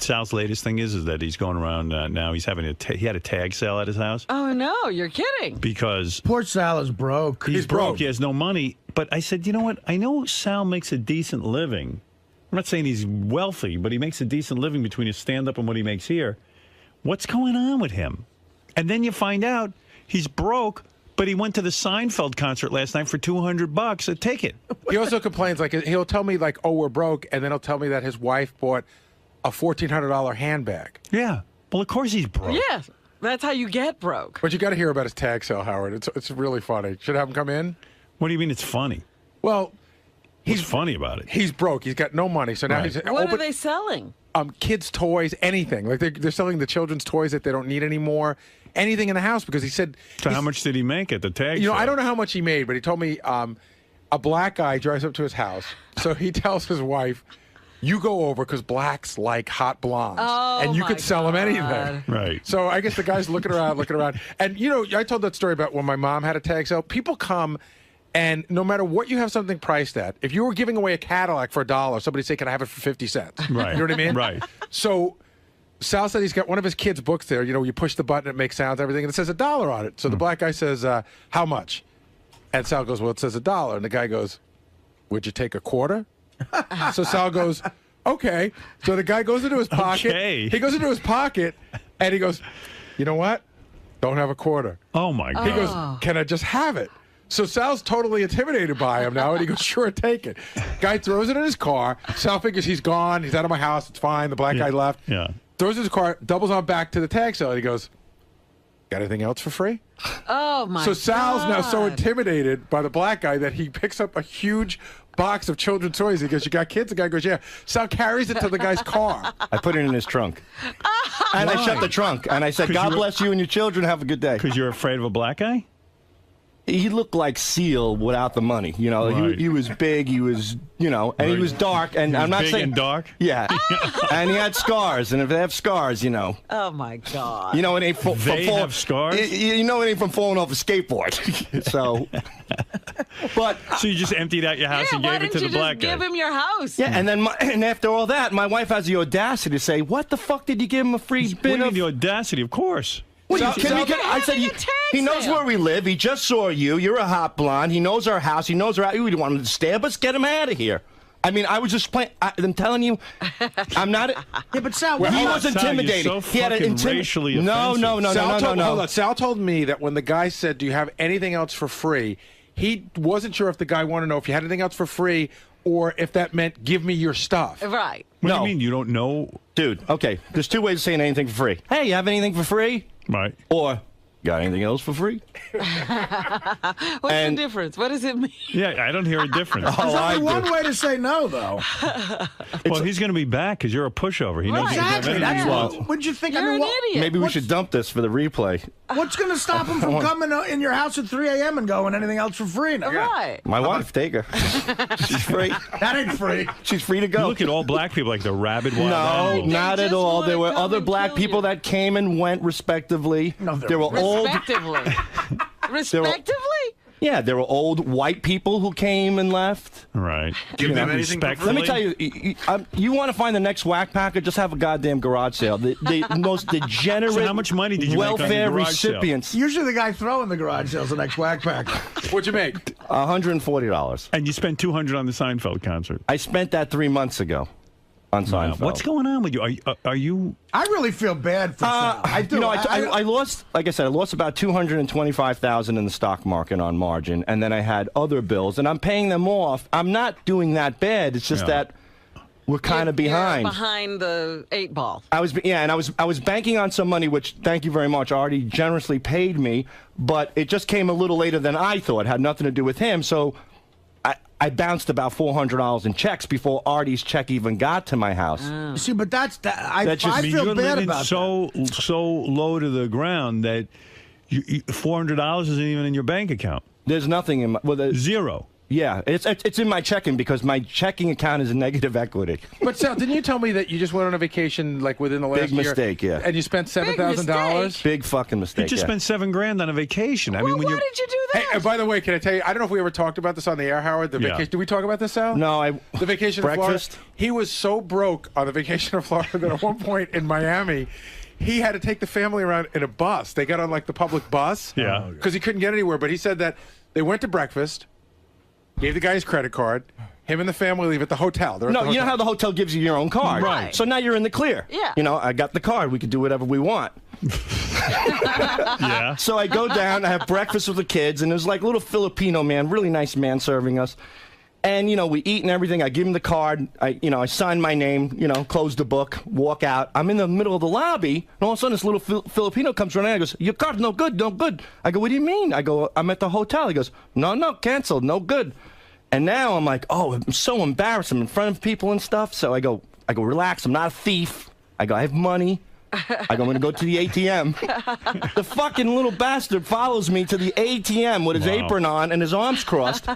Sal's latest thing is that he's going around now. He's having he had a tag sale at his house. Oh, no, you're kidding. Because poor Sal is broke. He's broke. He has no money. But I said, you know what? I know Sal makes a decent living. I'm not saying he's wealthy, but he makes a decent living between his stand-up and what he makes here. What's going on with him? And then you find out he's broke, but he went to the Seinfeld concert last night for $200 a ticket. He also complains, like, he'll tell me, like, oh, we're broke, and then he'll tell me that his wife bought a $1,400 handbag. Yeah. Well, of course he's broke. Yeah, that's how you get broke. But you got to hear about his tag sale, Howard. It's really funny. Should I have him come in? What do you mean it's funny? Well, he's funny about it. He's broke. He's got no money. So now he's What are they selling? Kids' toys, anything. Like they're selling the children's toys that they don't need anymore. Anything in the house, because he said. So how much did he make at the tag sale? I don't know how much he made, but he told me a black guy drives up to his house. So he tells his wife, "You go over because blacks like hot blondes, and you could sell them anything." Right. So I guess the guy's looking around, and I told that story about when my mom had a tag sale. People come. And no matter what you have something priced at, if you were giving away a Cadillac for $1, somebody say, "Can I have it for 50 cents?" Right. You know what I mean? Right. So Sal said he's got one of his kids' books there. You push the button, it makes sounds, everything, and it says $1 on it. So the black guy says, "How much?" And Sal goes, "Well, it says $1." And the guy goes, "Would you take a quarter?" So Sal goes, "Okay." So the guy goes into his pocket. Okay. He goes into his pocket, and he goes, "You know what? Don't have a quarter." Oh, my God. He goes, "Can I just have it?" So Sal's totally intimidated by him now, and he goes, "Sure, take it." Guy throws it in his car. Sal figures he's gone. He's out of my house. It's fine. The black guy left. Yeah. Throws his car, doubles on back to the tag sale, and he goes, "Got anything else for free?" Oh, my God. So Sal's now so intimidated by the black guy that he picks up a huge box of children's toys. He goes, "You got kids?" The guy goes, "Yeah." Sal carries it to the guy's car. I put it in his trunk. And I shut the trunk. And I said, "God bless you and your children. Have a good day." Because you're afraid of a black guy? He looked like Seal without the money. Right. He was big. He was, and he was dark. And I'm not big saying and dark? Yeah. And he had scars. And if they have scars, Oh, my God. it ain't from have scars? It ain't from falling off a skateboard. So, So you just emptied out your house and gave it to the black guy? Give him your house. yeah. And then and after all that, my wife has the audacity to say, "What the fuck did you give him a free What do bit you of?" mean the audacity? Of course. Well, I said he knows where we live. He just saw you. You're a hot blonde. He knows our house. He knows our. You want him to stab us? Get him out of here. I mean, I was just playing. I'm telling you, I'm not. Yeah, but Sal, he was intimidated. You're so He had an racially No. Hold on. Sal told me that when the guy said, "Do you have anything else for free?" he wasn't sure if the guy wanted to know if you had anything else for free or if that meant give me your stuff. Right. What do you mean you don't know? Dude, okay. There's two ways of saying anything for free. Hey, you have anything for free? Right. Or, got anything else for free? What's the difference? What does it mean? Yeah, I don't hear a difference. There's only one way to say no, though. Well, he's going to be back because you're a pushover. He knows Exactly. you That's can have what. What'd you think? You're an idiot. Maybe we should dump this for the replay. What's going to stop him from coming in your house at 3 a.m. and going anything else for free? Now? Right. My wife, take her. She's free. That ain't free. She's free to You go. look at all black people like the rabid wild No, animals. not at just all. wanna There were come other and black kill people you. that came and went respectively. No, there were old. Respectively. Respectively? Yeah, there were old white people who came and left. Right. Give them anything for free. Let me tell you, you want to find the next whack packer? Just have a goddamn garage sale. The most degenerate So how much money did you make on the welfare garage sale? recipients. Usually the guy throwing the garage sales the next whack pack. What'd you make? $140. And you spent $200 on the Seinfeld concert. I spent that 3 months ago on Seinfeld. What's going on with you? Are you? I really feel bad for Sal. I do. I lost, like I said, I lost about $225,000 in the stock market on margin, and then I had other bills, and I'm paying them off. I'm not doing that bad. It's just that we're kind of behind. You're behind the 8 ball. I was banking on some money, which thank you very much. Artie generously paid me, but it just came a little later than I thought. It had nothing to do with him, so I bounced about $400 in checks before Artie's check even got to my house. See, but I feel you're bad living about so low to the ground that $400 isn't even in your bank account. There's nothing in my... Well, Zero. Yeah, it's in my checking because my checking account is a negative equity. But Sal, didn't you tell me that you just went on a vacation like within the last Big year? mistake, yeah. And you spent $7,000? Big fucking mistake. You just spent $7,000 on a vacation. I Well, mean, when why you did you do that? Hey, and by the way, can I tell you, I don't know if we ever talked about this on the air, Howard, the Yeah. vacation. Did we talk about this, Sal? No, The vacation in Florida. breakfast? He was so broke on the vacation in Florida that at one point in Miami, he had to take the family around in a bus. They got on like the public bus. Yeah. Because he couldn't get anywhere. But he said that they went to breakfast, gave the guy his credit card. Him and the family leave at the hotel. They're at No, the you know hotel. how the hotel gives you your own card? Right. So now you're in the clear. Yeah. You know, I got the card. We can do whatever we want. yeah. So I go down, I have breakfast with the kids, and there's like a little Filipino man, really nice man serving us. And, you know, we eat and everything. I give him the card. I sign my name, close the book, walk out. I'm in the middle of the lobby, and all of a sudden this little Filipino comes running and goes, "Your card, no good, no good." I go, "What do you mean?" I go, "I'm at the hotel." He goes, No, canceled, no good. And now I'm like, oh, I'm so embarrassed. I'm in front of people and stuff. So I go, relax. I'm not a thief. I go, I have money. I go, I'm going to go to the ATM. The fucking little bastard follows me to the ATM with his apron on and his arms crossed.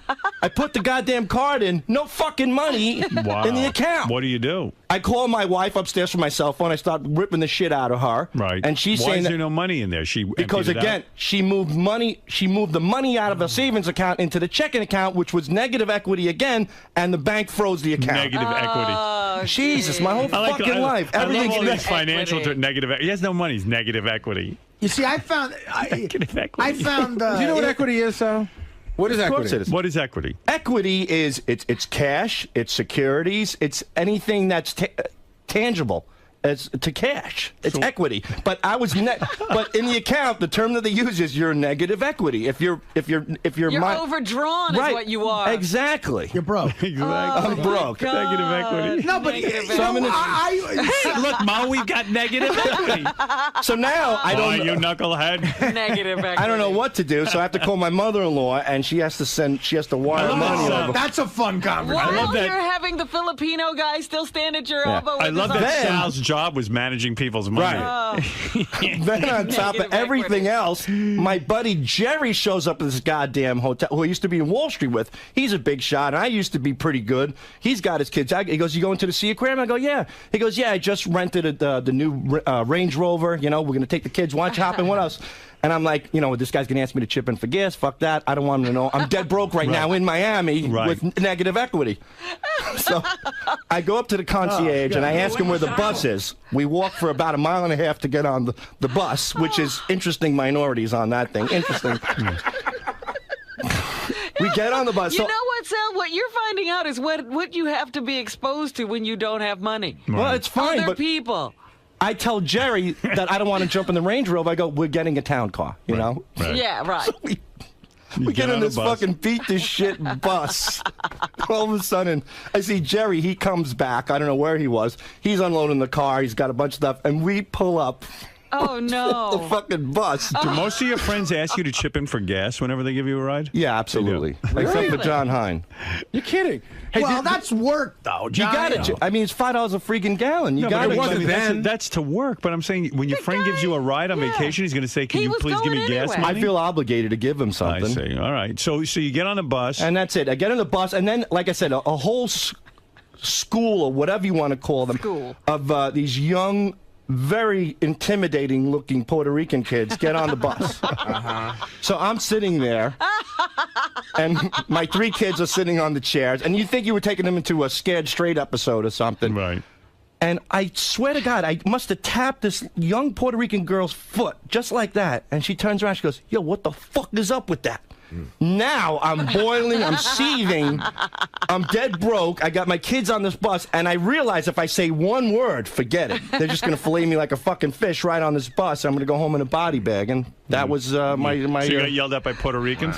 I put the goddamn card in. No fucking money in the account. What do you do? I call my wife upstairs from my cell phone. I start ripping the shit out of her. Right. And she's Why saying is that there no money in there? She because emptied it again, out? she moved money. She moved the money out of a savings account into the checking account, which was negative equity again, and the bank froze the account. Negative equity. Jesus, my whole fucking life. I love Everything's all these financial equity. negative. He has no money. He's negative equity. You see, I found. Negative equity. I found. Do you know what equity is, Sal? What is Of course equity? it is. What is equity? Equity is it's cash, it's securities, it's anything that's tangible. It's to cash. It's equity. But I was but in the account, the term that they use is your negative equity. If you're You're overdrawn right, is what you are. Exactly. You're broke. Exactly. I'm broke. Negative equity. No, but Negative so I'm in a- Hey, look, Mo, we've got negative equity. So now I Why, don't you knucklehead? Negative equity. I don't know what to do, so I have to call my mother-in-law, and she has to wire love money that. over. that's a fun conversation. While that- you're having the Filipino guy still stand at your elbow. I with love his that Then- Sal's job was managing people's money. Right. Then on top of Negative everything equity. else, my buddy Jerry shows up at this goddamn hotel, who I used to be in Wall Street with. He's a big shot, and I used to be pretty good. He's got his kids. He goes, "You going to the Sea Aquarium?" I go, "Yeah." He goes, "Yeah, I just rented the new Range Rover. We're going to take the kids wine shopping. What else?" And I'm like, this guy's going to ask me to chip in for gas. Fuck that. I don't want him to know. I'm dead broke right now in Miami with negative equity. So I go up to the concierge and I ask him where the bus is. We walk for about a mile and a half to get on the bus, which is interesting minorities on that thing. Interesting. We get on the bus. You know what, Sal? What you're finding out is what you have to be exposed to when you don't have money. Well, it's fine, Other but people. I tell Jerry that I don't want to jump in the Range Rover. I go, "We're getting a town car, you know?" Right. Yeah, right. We get on in the this bus. fucking beat this shit bus. All of a sudden, I see Jerry. He comes back. I don't know where he was. He's unloading the car. He's got a bunch of stuff. And we pull up Oh, the no. fucking bus. Do most of your friends ask you to chip in for gas whenever they give you a ride? Yeah, absolutely. Except for John Hine. You're kidding. Hey, Well, that's work, though. You John. got it. I mean, it's $5 a freaking gallon. You No, got but it. wasn't then. that's to work. But I'm saying when your friend gives you a ride on vacation, he's going to say, "Can He you was please give me going gas anyway. money?" I feel obligated to give him I something. see. All right. So you get on a bus. And that's it. I get on the bus, and then, like I said, a whole school, or whatever you want to call them, of these young, very intimidating-looking Puerto Rican kids get on the bus. So I'm sitting there, and my 3 kids are sitting on the chairs, and you think you were taking them into a Scared Straight episode or something. Right. And I swear to God, I must have tapped this young Puerto Rican girl's foot, just like that. And she turns around, she goes, "Yo, what the fuck is up with that?" Now I'm boiling, I'm seething, I'm dead broke. I got my kids on this bus, and I realize if I say one word, forget it. They're just going to fillet me like a fucking fish right on this bus. I'm going to go home in a body bag. And that was my. So you got yelled at by Puerto Ricans?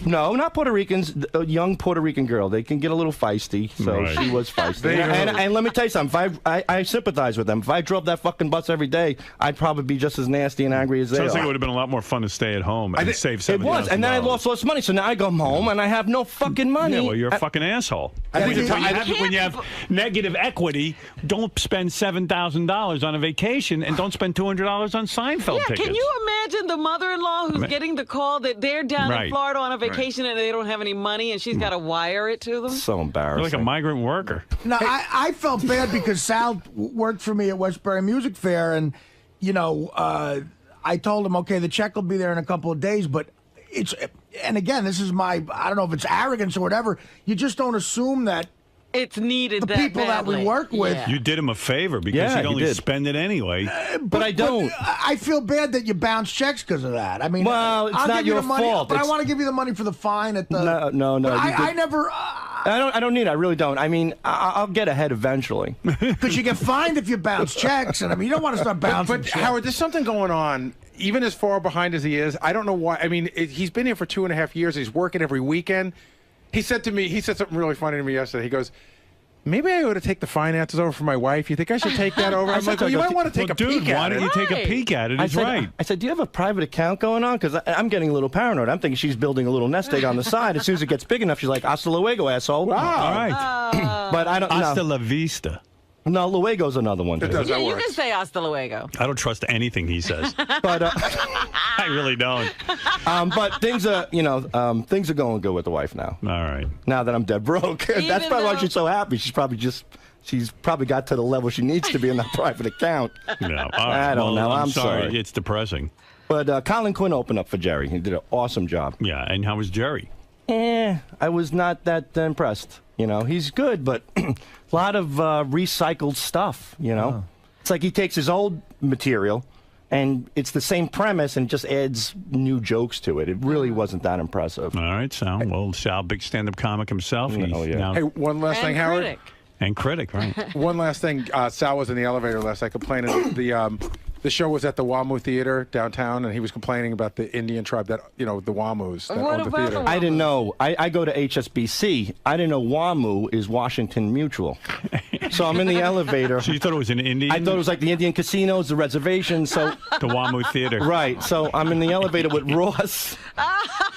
No, not Puerto Ricans. A young Puerto Rican girl. They can get a little feisty, so Right. she was feisty. There you And let me tell you something. If I sympathize with them. If I drove that fucking bus every day, I'd probably be just as nasty and angry as they Sounds like it are. would have been a lot more fun to stay at home and save $70,000. It was, and then I lost all this money, so now I come home and I have no fucking money. Yeah, well, you're a fucking asshole. I When think you have negative equity, don't spend $7,000 on a vacation and don't spend $200 on Seinfeld Yeah, tickets. can you imagine the mother-in-law who's getting the call that they're down in Right. Florida on a vacation and they don't have any money and she's got to wire it to them? So You're embarrassing. like a migrant worker. No, I felt bad because Sal worked for me at Westbury Music Fair, and I told him, okay, the check will be there in a couple of days, but and again, this is I don't know if it's arrogance or whatever. You just don't assume that It's needed the that people that we badly. work with. Yeah. You did him a favor because Yeah, you'd you only did. spend it anyway. but I don't. I feel bad that you bounce checks because of that. I mean, Well, it's I'll not give you your the money, fault. but I It's- want to give you the money for the fine at the. No. But you did- I never. I don't need it. I really don't. I mean, I'll get ahead eventually. Because you get fined if you bounce checks, and I mean, you don't want to start bouncing. But checks. Howard, there's something going on. Even as far behind as he is, I don't know why. I mean, he's been here for 2.5 years. He's working every weekend. He said something really funny to me yesterday. He goes, maybe I ought to take the finances over for my wife. You think I should take that over? I'm like, well, you might want to take a Dude, peek why at don't it. you take a peek at it? He's right. I said, do you have a private account going on? Because I'm getting a little paranoid. I'm thinking she's building a little nest egg on the side. As soon as it gets big enough, she's like, hasta luego, asshole. All right. But I don't Hasta know. la vista. No, luego's another one. It Too. does. Yeah, That you works. can say hasta luego. I don't trust anything he says. But I really don't. but things are going good with the wife now. All right. Now that I'm dead broke, that's Even probably why though- she's so happy. She's probably got to the level she needs to be in that private account. No. All right. I don't know. I'm I'm sorry. sorry. It's depressing. But Colin Quinn opened up for Jerry. He did an awesome job. Yeah. And how was Jerry? I was not that impressed. He's good, but a lot of recycled stuff, It's like he takes his old material, and it's the same premise and just adds new jokes to it. It really wasn't that impressive. All right, Sal. Well, Sal, big stand-up comic himself. He's Oh, yeah. now- Hey, one last thing, And Howard. critic. and critic, right? One last thing. Sal was in the elevator last night complaining. The show was at the WAMU Theater downtown, and he was complaining about the Indian tribe that, the WAMUs that What owned the about theater. the I didn't know. I go to HSBC. I didn't know WAMU is Washington Mutual. So I'm in the elevator. So you thought it was an Indian? I thought it was like the Indian casinos, the reservations. So the WAMU Theater. right. So I'm in the elevator with Ross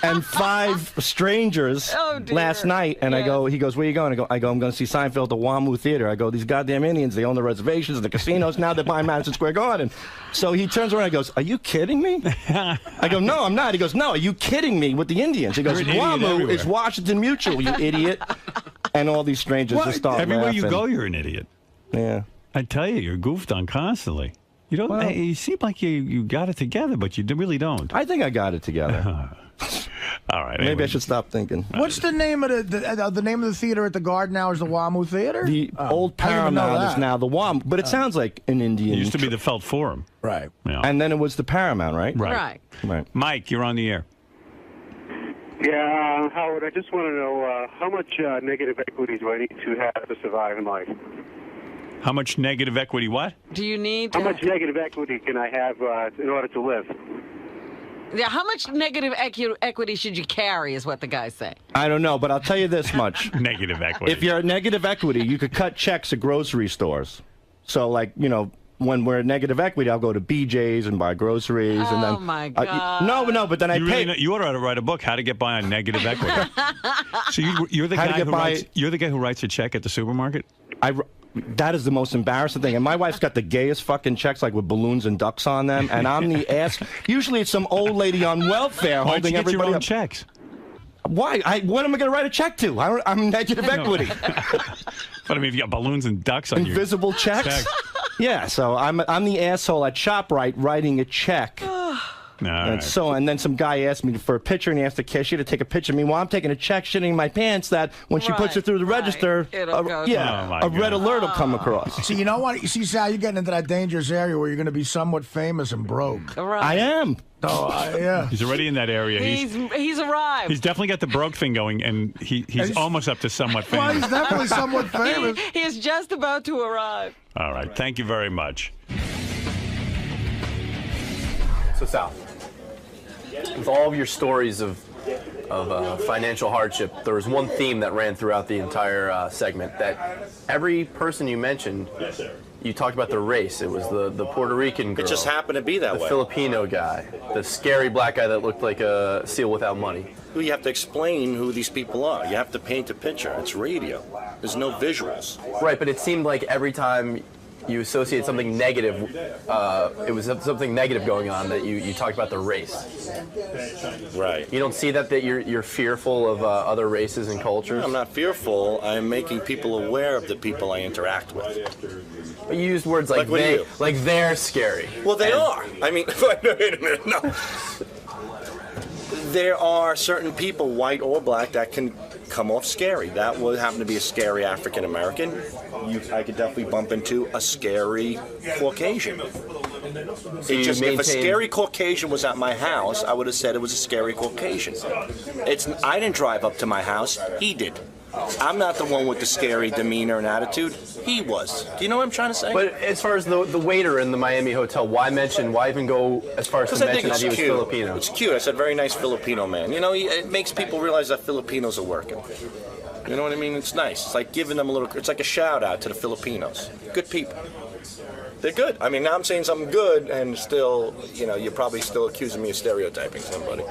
and 5 strangers Oh, dear. last night, and Yeah. he goes, where you going? I go, I'm going to see Seinfeld at the WAMU Theater. I go, these goddamn Indians, they own the reservations, the casinos. Now they're buying Madison Square Garden. So he turns around and goes, are you kidding me? I go, no, I'm not. He goes, no, are you kidding me with the Indians? He goes, You're an idiot WAMU everywhere. is Washington Mutual, you idiot. And all these strangers just start Everywhere laughing. you go, you're an idiot. Yeah. I tell you, you're goofed on constantly. You don't. Well- You seem like you got it together, but you really don't. I think I got it together. All right. Maybe anyway. I should stop thinking. What's the name of the name of the theater at the Garden now? Is the WAMU Theater? The old I didn't even know Paramount is that. now the WAM, but it sounds like an Indian. It used to be the Felt Forum. Right. Yeah. And then it was the Paramount, right? Right. Right. Mike, you're on the air. Yeah, Howard, I just want to know how much negative equity do I need to have to survive in life? How much negative equity? What? Do you need How much negative equity can I have in order to live? Yeah, how much negative equity should you carry is what the guy's saying. I don't know, but I'll tell you this much. Negative equity. If you're at negative equity, you could cut checks at grocery stores. So, like, when we're at negative equity, I'll go to BJ's and buy groceries. And then, Oh, my God. No, but then I you pay. really know, you ought to write a book, How to Get By on Negative Equity. So you're the How to guy Get who By- writes. You're the guy who writes a check at the supermarket. That is the most embarrassing thing. And my wife's got the gayest fucking checks, like with balloons and ducks on them. And I'm the ass. Usually it's some old lady on welfare Why don't holding you get your everybody own up. checks? Why? What am I going to write a check to? I'm negative equity. But I mean, if you got balloons and ducks on Invisible checks? Checks. Yeah, so I'm the asshole at ShopRite writing a check. No, all And right. so, and then some guy asked me for a picture, and he asked the cashier to take a picture of me while I'm taking a check, shitting in my pants. That when she puts Right, it through the right. register, It'll go Oh, my a red God. alert will come across. See, you know what? You see, Sal, you're getting into that dangerous area where you're going to be somewhat famous and broke. Right. I am. Oh, yeah. He's already in that area. He's arrived. He's definitely got the broke thing going, and he's almost up to somewhat Well, famous. he's definitely somewhat famous. He is just about to arrive. All right. Thank you very much. So Sal, with all of your stories of financial hardship, there was one theme that ran throughout the entire segment. That every person you mentioned, you talked about their race. It was the Puerto Rican girl. It just happened to be that the way. Filipino guy, the scary black guy that looked like a seal without money. You have to explain who these people are. You have to paint a picture. It's radio. There's no visuals. Right, but it seemed like every time you associate something negative. It was something negative going on that you talked about the race. Right. You don't see that you're fearful of other races and cultures. I'm not fearful. I'm making people aware of the people I interact with. But you used words like what do you? like they're scary. Well, they are. I mean, wait a minute. No. There are certain people, white or black, that can come off scary. That would happen to be a scary African American. I could definitely bump into a scary Caucasian. If a scary Caucasian was at my house, I would have said it was a scary Caucasian. I didn't drive up to my house. He did. I'm not the one with the scary demeanor and attitude. He was. Do you know what I'm trying to say? But as far as the waiter in the Miami hotel, why even go as far as to mention that he was Filipino? It's cute. I said, very nice Filipino man. You know, it makes people realize that Filipinos are working. You know what I mean? It's nice. It's like giving them it's like a shout out to the Filipinos. Good people. They're good. I mean, now I'm saying something good, and still, you're probably still accusing me of stereotyping somebody.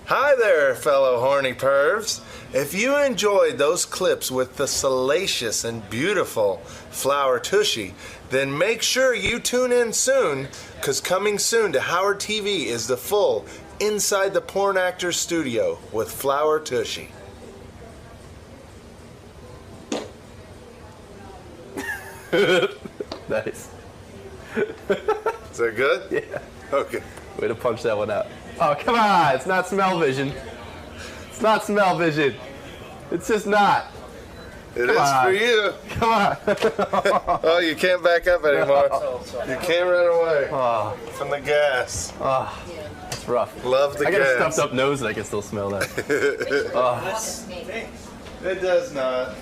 Hi there, fellow horny pervs. If you enjoyed those clips with the salacious and beautiful Flower Tushy, then make sure you tune in soon, because coming soon to Howard TV is the full Inside the Porn Actor's Studio with Flower Tushy. Nice. Is that good? Yeah. Okay. Way to punch that one out. Oh, come on. It's not smell-vision. It's not smell-vision. It's just not. It is for you. Come on. Oh, you can't back up anymore. You can't run away from the gas. Oh, that's rough. Love the gas. I got a stuffed up nose and I can still smell that. It does not.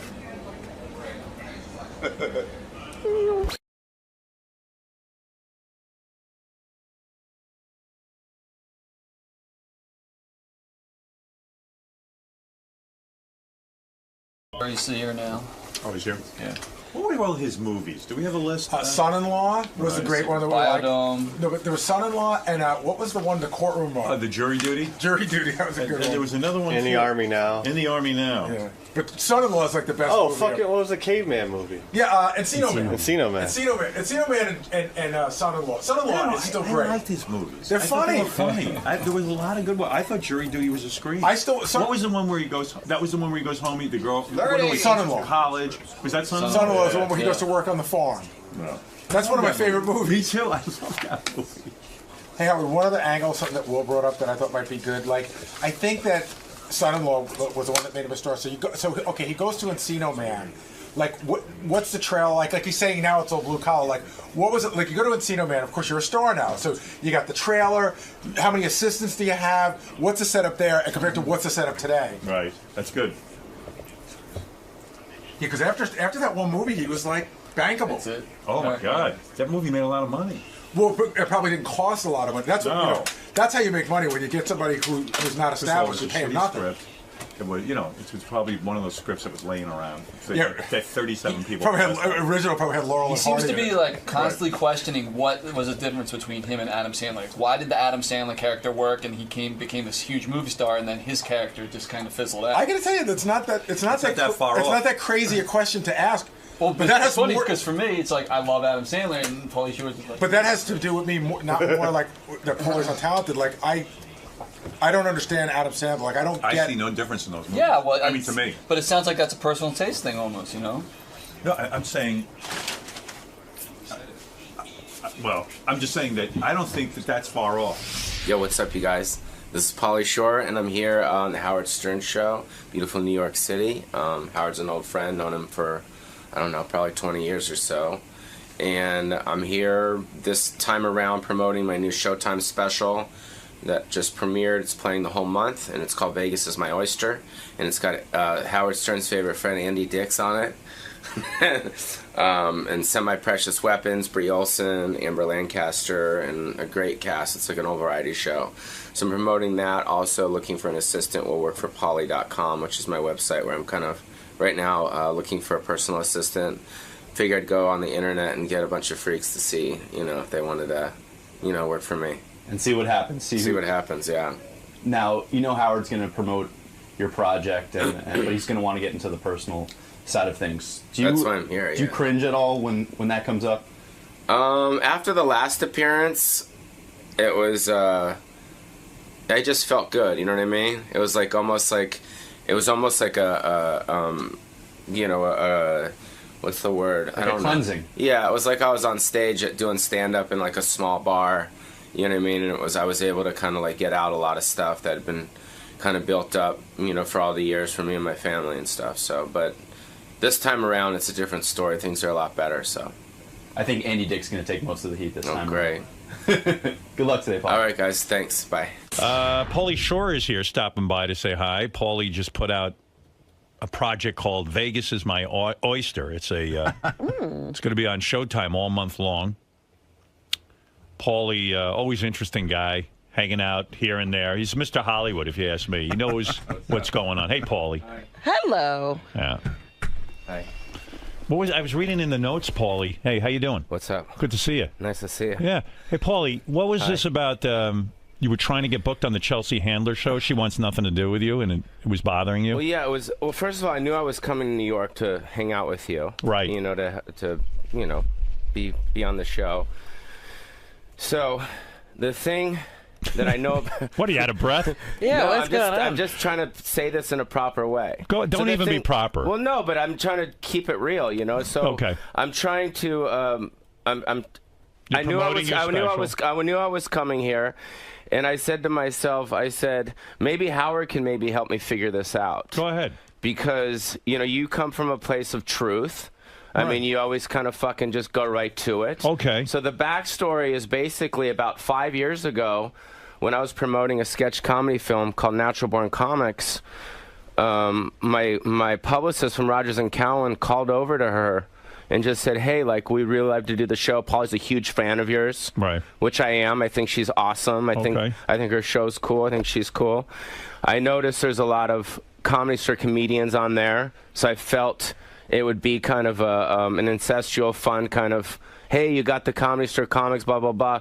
He's here now. Oh, he's here? Yeah. What were all his movies? Do we have a list? Son-in-Law was a great one. Biodome. No, but there was Son-in-Law, and what was the one, the courtroom one? The Jury Duty? Jury Duty, that was a good one. There was another one. In the Army Now. In the Army Now. Yeah. But Son-in-Law is like the best movie. Fuck it. What was the caveman movie? Yeah, Encino Man. Encino Man. Encino Man and Son-in-Law. Son-in-Law is still great. I liked his movies. They're funny. They were funny. There was a lot of good ones. I thought Jury Duty was a scream. What was the one where he goes? That was the one where he goes home. The girl. Son-in-Law. College. Was that Son-in-Law? Son-in-Law is the one where he goes to work on the farm. No. That's one of my favorite movies. Me too. I love that movie. Hey, Howard, one other angle, something that Will brought up that I thought might be good. Like, I think that Son-in-Law was the one that made him a star. So he goes to Encino Man. Like, what's the trail like? Like he's saying now it's all blue collar. Like, what was it like? You go to Encino Man. Of course, you're a star now. So you got the trailer. How many assistants do you have? What's the setup there, and compared to what's the setup today? Right. That's good. Yeah, because after that one movie, he was like bankable. That's it. Oh my God, that movie made a lot of money. Well, but it probably didn't cost a lot of money. That's what, that's how you make money when you get somebody who's not established. You pay him nothing. Script. It was, it was probably one of those scripts that was laying around. So Yeah. that 37 people. Probably had Laurel He and seems Hardy to in be it. like constantly questioning what was the difference between him and Adam Sandler. Like, why did the Adam Sandler character work and he became this huge movie star, and then his character just kind of fizzled out? I got to tell you, it's not that far It's off. not that crazy a question to ask. Well, but that has funny more. because for me, it's like I love Adam Sandler, and Pauly Shore is like. But that has to do with me, not more like that Paulie's untalented. Like I don't understand Adam Sandler. Like I see no difference in those movies. Yeah, well, I mean, to me. But it sounds like that's a personal taste thing, almost. No, I'm saying. Well, I'm just saying that I don't think that that's far off. Yo, what's up, you guys? This is Pauly Shore, and I'm here on the Howard Stern Show, beautiful New York City. Howard's an old friend, known him for, I don't know, probably 20 years or so. And I'm here this time around promoting my new Showtime special that just premiered. It's playing the whole month, and it's called Vegas is My Oyster. And it's got Howard Stern's favorite friend, Andy Dix, on it. And Semi-Precious Weapons, Brie Olson, Amber Lancaster, and a great cast. It's like an old variety show. So I'm promoting that. Also looking for an assistant will work for Pauly.com, which is my website where I'm kind of right now looking for a personal assistant. Figured I'd go on the internet and get a bunch of freaks to see, if they wanted to, work for me. And see what happens. See what happens, yeah. Now, Howard's going to promote your project, but he's going to want to get into the personal side of things. Do you, That's why I'm here. Do you cringe at all when that comes up? After the last appearance, it was. I just felt good. You know what I mean? It was like almost like what's the word? Like I don't a cleansing. know. Yeah, it was like I was on stage doing stand up in like a small bar. You know what I mean? And I was able to kind of like get out a lot of stuff that had been kind of built up, for all the years for me and my family and stuff. So, but this time around, it's a different story. Things are a lot better. So, I think Andy Dick's going to take most of the heat this time. Great. Good luck today, Paul. All right, guys. Thanks. Bye. Pauly Shore is here, stopping by to say hi. Pauly just put out a project called Vegas is My Oyster. It's a it's going to be on Showtime all month long. Pauly, always interesting guy, hanging out here and there. He's Mr. Hollywood, if you ask me. He knows what's going on. Hey, Pauly. Hello. Yeah. Hi. I was reading in the notes, Pauly. Hey, how you doing? What's up? Good to see you. Nice to see you. Yeah. Hey, Pauly, what was this about? You were trying to get booked on the Chelsea Handler show. She wants nothing to do with you, and it was bothering you. Well, yeah, it was. Well, first of all, I knew I was coming to New York to hang out with you. Right. To be on the show. So, the thing that I know. What, are you out of breath? Yeah, what's going on? I'm just trying to say this in a proper way. Don't even be proper. Well, no, but I'm trying to keep it real, So okay. I'm trying to. I knew I was coming here, and I said to myself, maybe Howard can maybe help me figure this out. Go ahead. Because you come from a place of truth. I mean, you always kind of fucking just go right to it. Okay. So the backstory is basically about 5 years ago, when I was promoting a sketch comedy film called Natural Born Comics. My publicist from Rogers and Cowan called over to her and just said, hey, we'd really like to do the show. Pauly's a huge fan of yours. Right. Which I am. I think she's awesome. I think her show's cool. I think she's cool. I noticed there's a lot of Comedy Store comedians on there, so I felt it would be kind of an incestual, fun kind of, hey, you got the Comedy Store comics, blah, blah, blah.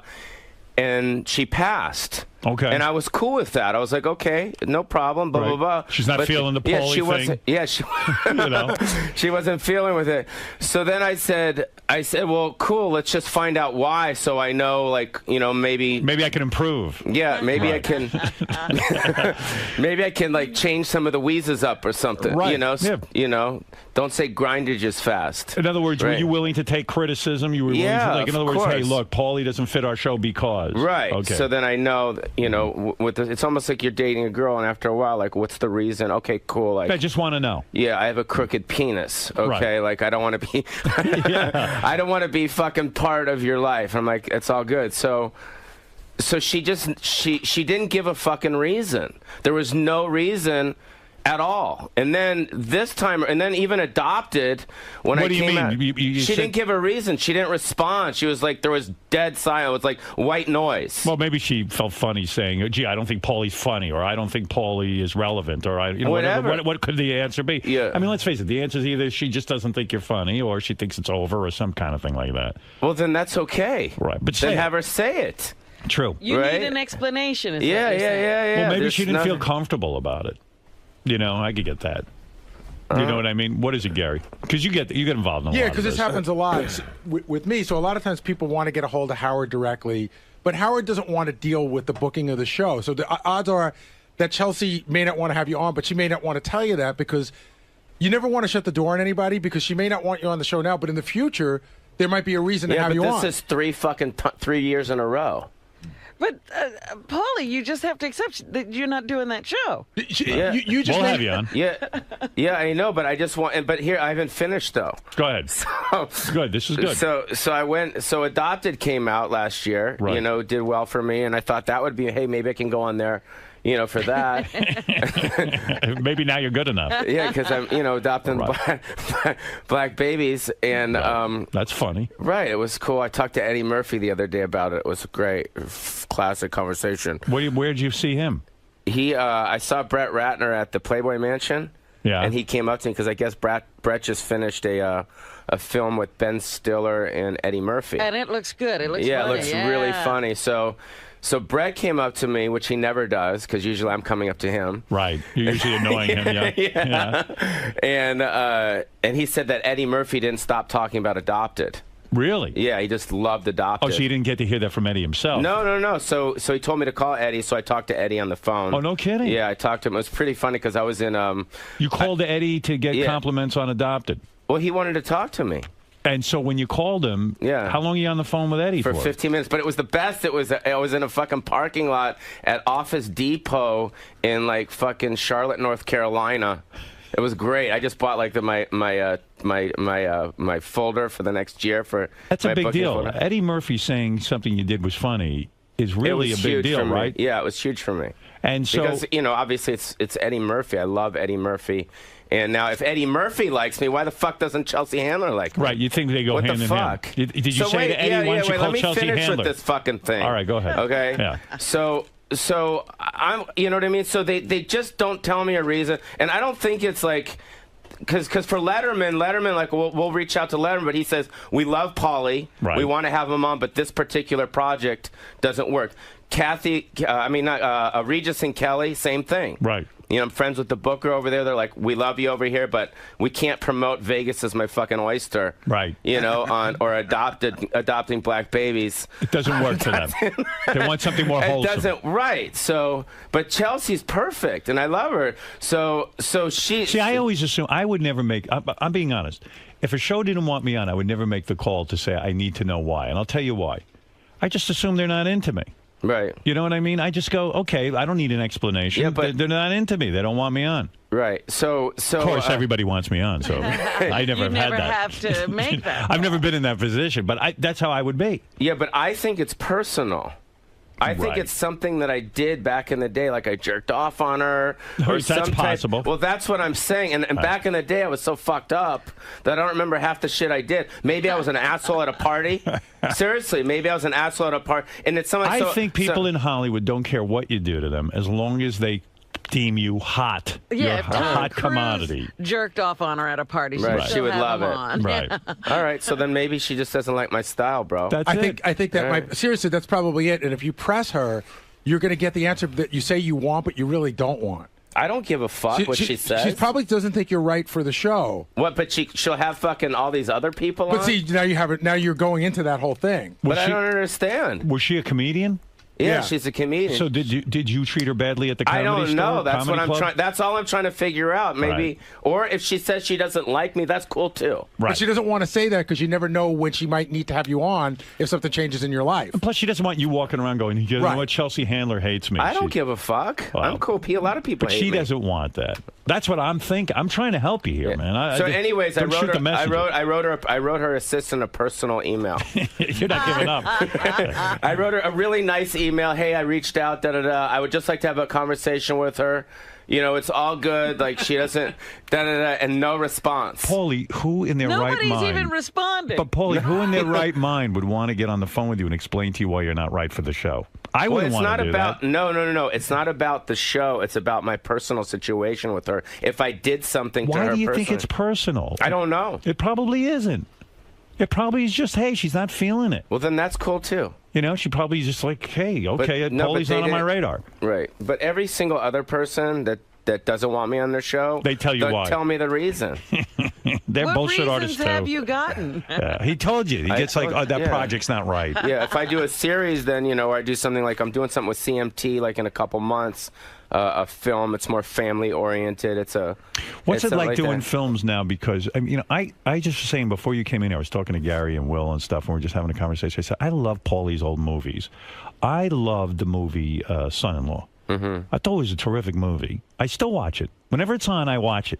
And she passed. Okay. And I was cool with that. I was like, okay, no problem, blah, blah, blah. She's not feeling the Pauly thing. Wasn't, yeah, she wasn't feeling with it. So then I said, well, cool, let's just find out why so I know, maybe... Maybe I can improve. Yeah, maybe I can... maybe I can, change some of the wheezes up or something. Right. Don't say grindage fast. In other words, were you willing to take criticism? You were willing to, in other words, hey, look, Pauly doesn't fit our show because... Right. Okay. So then I know... it's almost like you're dating a girl, and after a while, what's the reason? Okay, cool. I just want to know. Yeah, I have a crooked penis. Okay, right. I don't want to be. I don't want to be fucking part of your life. I'm like, it's all good. So she didn't give a fucking reason. There was no reason at all. And then this time, and then even Adopted, when what I came out, she didn't give a reason. She didn't respond. She was like, there was dead silence. It was like white noise. Well, maybe she felt funny saying, gee, I don't think Pauly's funny, or I don't think Pauly is relevant, or whatever. What could the answer be? Yeah. I mean, let's face it. The answer is either she just doesn't think you're funny, or she thinks it's over, or some kind of thing like that. Well, then that's okay. Right. But then have her say it. True. You need an explanation. Yeah. Well, maybe she didn't feel comfortable about it. I could get that. You know what I mean? What is it, Gary? Because you get involved in a lot of this. Yeah, because this happens a lot with me. So a lot of times people want to get a hold of Howard directly, but Howard doesn't want to deal with the booking of the show. So the odds are that Chelsea may not want to have you on, but she may not want to tell you that because you never want to shut the door on anybody because she may not want you on the show now, but in the future, there might be a reason to have you on. Yeah, but this is 3 years in a row. But, Pauly, you just have to accept that you're not doing that show. Yeah. You just we'll have you on. Yeah, I know, but I just want. But here, I haven't finished though. Go ahead. Good. This is good. So I went. So Adopted came out last year. Right. Did well for me, and I thought that would be. Hey, maybe I can go on there. For that. Maybe now you're good enough. Yeah, because I'm, adopting black babies, and that's funny. Right, it was cool. I talked to Eddie Murphy the other day about it. It was a great, classic conversation. Where did you see him? I saw Brett Ratner at the Playboy Mansion. Yeah. And he came up to me because I guess Brett just finished a film with Ben Stiller and Eddie Murphy. And it looks good. It looks funny. It looks really funny. So Brett came up to me, which he never does, because usually I'm coming up to him. Right. You're usually annoying him. Yeah. And he said that Eddie Murphy didn't stop talking about Adopted. Really? Yeah, he just loved Adopted. Oh, so you didn't get to hear that from Eddie himself? No. So he told me to call Eddie, so I talked to Eddie on the phone. Oh, no kidding? Yeah, I talked to him. It was pretty funny because I was in... You called Eddie to get compliments on Adopted? Well, he wanted to talk to me. And so when you called him, how long were you on the phone with Eddie for? For 15 minutes. But it was the best. I was in a fucking parking lot at Office Depot in like fucking Charlotte, North Carolina. It was great. I just bought like my folder for the next year for. That's my a big booking deal. folder. Eddie Murphy saying something you did was funny is really a big deal, right? Yeah, it was huge for me. And so because obviously it's Eddie Murphy. I love Eddie Murphy. And now, if Eddie Murphy likes me, why the fuck doesn't Chelsea Handler like me? Right, you think they go what hand the in fuck? hand. Did you say to Eddie, why don't you call Chelsea Let me finish Handler? with this fucking thing. All right, go ahead. Okay? Yeah. So I'm, you know what I mean? So they just don't tell me a reason. And I don't think it's like, because for Letterman, like, we'll reach out to Letterman, but he says, we love Pauly. Right. We want to have him on, but this particular project doesn't work. Regis and Kelly, same thing. Right. I'm friends with the booker over there. They're like, we love you over here, but we can't promote Vegas as my fucking oyster. Right. Or adopting black babies. It doesn't work for them. They want something more wholesome. It doesn't, right. So, but Chelsea's perfect, and I love her. So she... See, I always assume, I would never make, I'm being honest. If a show didn't want me on, I would never make the call to say, I need to know why. And I'll tell you why. I just assume they're not into me. Right. You know what I mean? I just go, okay, I don't need an explanation. Yeah, but they're not into me. They don't want me on. Right. So of course, everybody wants me on. So I never have had that. You never have to make that. I've never been in that position, but that's how I would be. Yeah, but I think it's personal. I think it's something that I did back in the day, like I jerked off on her. Or that's possible. Well, that's what I'm saying. And back in the day, I was so fucked up that I don't remember half the shit I did. Maybe I was an asshole at a party. Seriously, maybe I was an asshole at a party. And it's something. I think people in Hollywood don't care what you do to them as long as they deem you hot. Yeah, You're if a Tom hot Cruise commodity. Jerked off on her at a party. Right, she would love it. On. Right. All right, so then maybe she just doesn't like my style, bro. That's I it. think that might seriously. That's probably it. And if you press her, you're going to get the answer that you say you want, but you really don't want. I don't give a fuck what she says. She probably doesn't think you're right for the show. What? But she'll have fucking all these other people on. But see, now you have it. Now you're going into that whole thing. But I don't understand. Was she a comedian? Yeah, she's a comedian. So did you treat her badly at the comedy store? I don't know. That's comedy what I'm club? trying. That's all I'm trying to figure out. Maybe, Right. or if she says she doesn't like me, that's cool too. Right. But she doesn't want to say that because you never know when she might need to have you on if something changes in your life. And plus, she doesn't want you walking around going, you know what, Chelsea Handler hates me. I don't give a fuck. Well, I'm cool. A lot of people But hate she me. doesn't want that. That's what I'm thinking. I'm trying to help you here, man. So, anyways, I don't shoot wrote the messenger. I wrote her assistant a personal email. You're not giving up. I wrote her a really nice email. Hey, I reached out. I would just like to have a conversation with her. It's all good. Like she doesn't. And no response. Paulie, who in their right mind? Nobody's even responding. But Paulie, who in their right mind would want to get on the phone with you and explain to you why you're not right for the show? I wouldn't want to do that. No. It's not about the show. It's about my personal situation with her. If I did something to her Why do you personally, think it's personal? I don't know. It probably isn't. It probably is just, hey, she's not feeling it. Well, then that's cool too. She probably is just like, hey, okay, but Paulie's not on my radar. Right. But every single other person that doesn't want me on their show, they tell you why. Tell me the reason. They're what bullshit artists too. What reasons have you gotten? Yeah, he told you. He gets like, oh, that project's not right. Yeah, if I do a series, then or I do something like I'm doing something with CMT, like in a couple months. A film. It's more family oriented. What's it like doing that. films now? Because I just was saying before you came in here, I was talking to Gary and Will and stuff, and we were just having a conversation. I said I love Paulie's old movies. I loved the movie Son-in-Law. Mm-hmm. I thought it was a terrific movie. I still watch it whenever it's on. I watch it.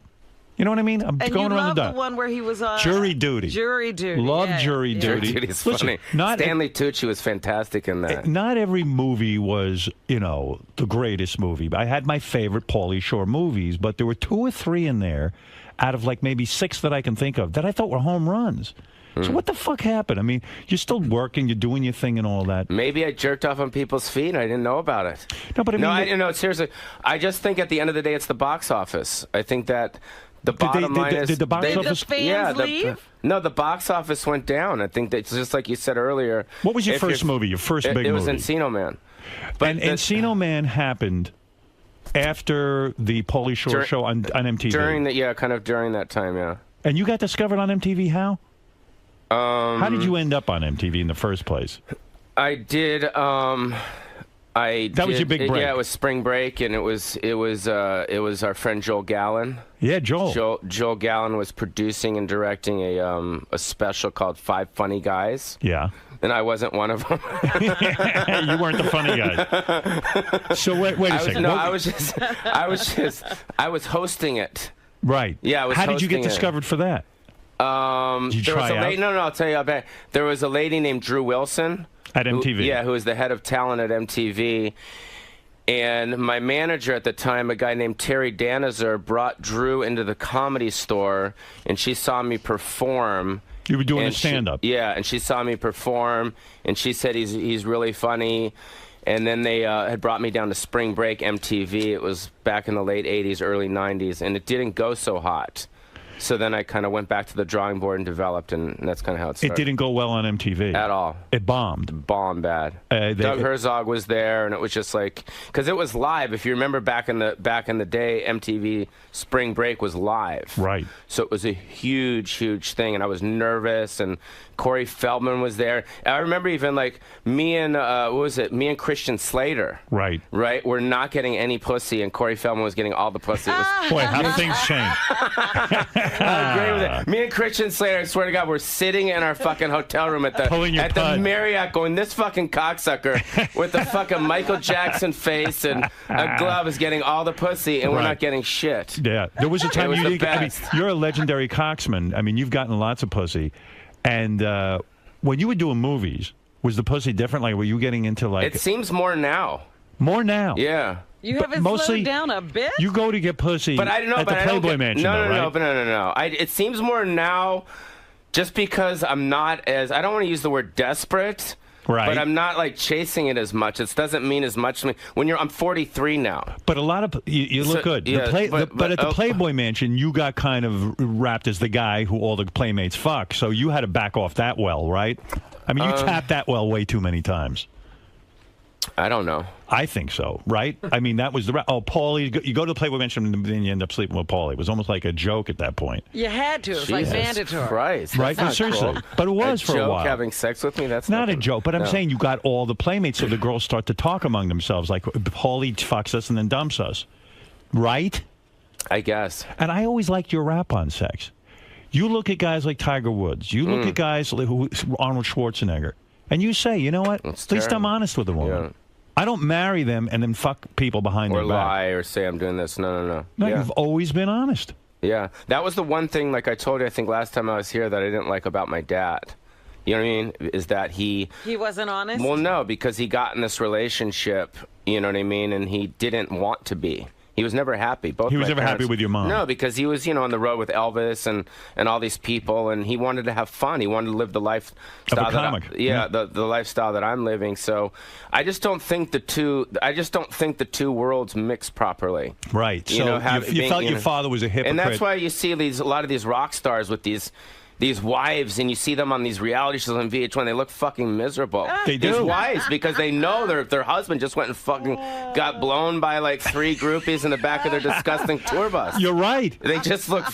You know what I mean? I'm and going you around love the dot. the one where he was on Jury Duty. Jury Duty. Love Jury Duty. Jury Duty is funny. Stanley Tucci was fantastic in that. Not every movie was, the greatest movie. I had my favorite Pauly Shore movies, but there were 2 or 3 in there out of like maybe 6 that I can think of that I thought were home runs. So what the fuck happened? I mean, you're still working, you're doing your thing and all that. Maybe I jerked off on people's feet. I didn't know about it. No, but I mean, no, I didn't know. Seriously, I just think at the end of the day, it's the box office. I think that the bottom line is did the box office? No, the box office went down. I think that's just like you said earlier. What was your first movie? Your first big movie? It was Encino Man. But and Encino Man happened after the Pauly Shore show on MTV. Kind of during that time, yeah. And you got discovered on MTV how? How did you end up on MTV in the first place? I did. That was your big break. Yeah, it was spring break, and it was our friend Joel Gallen. Yeah, Joel. Joel Gallen was producing and directing a special called Five Funny Guys. Yeah. And I wasn't one of them. You weren't the funny guy. So wait a second. I was hosting it. Right. Yeah, I was. How did you get hosting it. discovered for that? Did you try out? No, I'll tell you about. There was a lady named Drew Wilson at MTV. Who was the head of talent at MTV. And my manager at the time, a guy named Terry Danizer, brought Drew into the Comedy Store, and she saw me perform. You were doing a stand-up. Yeah, and she saw me perform, and she said he's really funny. And then they had brought me down to Spring Break MTV. It was back in the late 80s, early 90s, and it didn't go so hot. So then I kind of went back to the drawing board and developed, and that's kind of how it started. It didn't go well on MTV. At all. It bombed. Bombed bad. Doug Herzog was there, and it was just like, because it was live. If you remember back in the day, MTV Spring Break was live. Right. So it was a huge, huge thing, and I was nervous, and Corey Feldman was there. I remember even like me and me and Christian Slater. Right. Right. We're not getting any pussy, and Corey Feldman was getting all the pussy. Boy, how things change. I agree with it. Me and Christian Slater, I swear to God, we're sitting in our fucking hotel room at the Marriott going, this fucking cocksucker with the fucking Michael Jackson face and a glove is getting all the pussy, and we're not getting shit. Yeah. There was a time you didn't. I mean, you're a legendary coxman. I mean, you've gotten lots of pussy. And when you were doing movies, was the pussy different? Like, were you getting into like... It seems more now. More now? Yeah. You haven't slowed down a bit? You go to get pussy at the Playboy Mansion, No. It seems more now just because I'm not as... I don't want to use the word desperate, right? But I'm not like chasing it as much. It doesn't mean as much to me. I'm 43 now. But a lot of... You look good. Yeah, but at the Playboy Mansion, you got kind of wrapped as the guy who all the playmates fuck. So you had to back off that well, right? I mean, you tapped that well way too many times. I don't know. I think so, right? I mean, that was the... Paulie, you go to the Playboy Mansion and then you end up sleeping with Paulie. It was almost like a joke at that point. You had to. It was like mandatory. Christ, right? That's Seriously. Cool. But it was for a while. Having sex with me? That's not a joke. But I'm saying you got all the playmates, so the girls start to talk among themselves. Like, Paulie fucks us and then dumps us. Right? I guess. And I always liked your rap on sex. You look at guys like Tiger Woods. You look at guys like Arnold Schwarzenegger. And you say, you know what? At least I'm honest with a woman. Yeah. I don't marry them and then fuck people behind their back. Or lie or say I'm doing this. No. No, you've always been honest. Yeah. That was the one thing, like I told you, I think last time I was here, that I didn't like about my dad. You know what I mean? Is that he wasn't honest? Well, no, because he got in this relationship, you know what I mean, and he didn't want to be. He was never happy. He was never happy with your mom? No, because he was, on the road with Elvis and all these people, and he wanted to have fun. He wanted to live the lifestyle of a comic. The lifestyle that I'm living. So I just don't think the two worlds mix properly. Right. You felt your father was a hypocrite. And that's why you see a lot of these rock stars with these wives, and you see them on these reality shows on VH1. They look fucking miserable. They do. These wives, because they know their husband just went and fucking got blown by like 3 groupies in the back of their disgusting tour bus. You're right. They just look...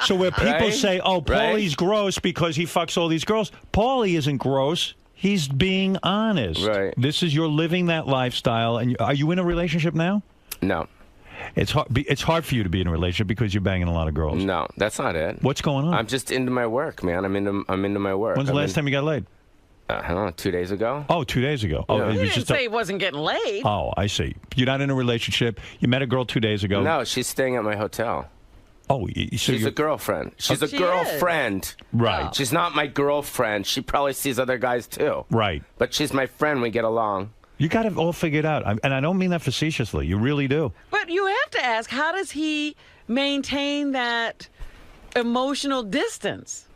So where people say, oh, Right? Paulie's gross because he fucks all these girls, Paulie isn't gross. He's being honest. Right. You're living that lifestyle. And are you in a relationship now? No. It's hard for you to be in a relationship because you're banging a lot of girls. No, that's not it. What's going on? I'm just into my work, man. I'm into my work. When's the last time you got laid? I don't know, 2 days ago. Oh, 2 days ago. Oh, He didn't say he wasn't getting laid. Oh, I see. You're not in a relationship. You met a girl 2 days ago. No, she's staying at my hotel. Oh, so she's a girlfriend. She's a girlfriend. Right. She's not my girlfriend. She probably sees other guys too. Right. But she's my friend. We get along. You got it all figured out. And I don't mean that facetiously. You really do. But you have to ask, how does he maintain that emotional distance?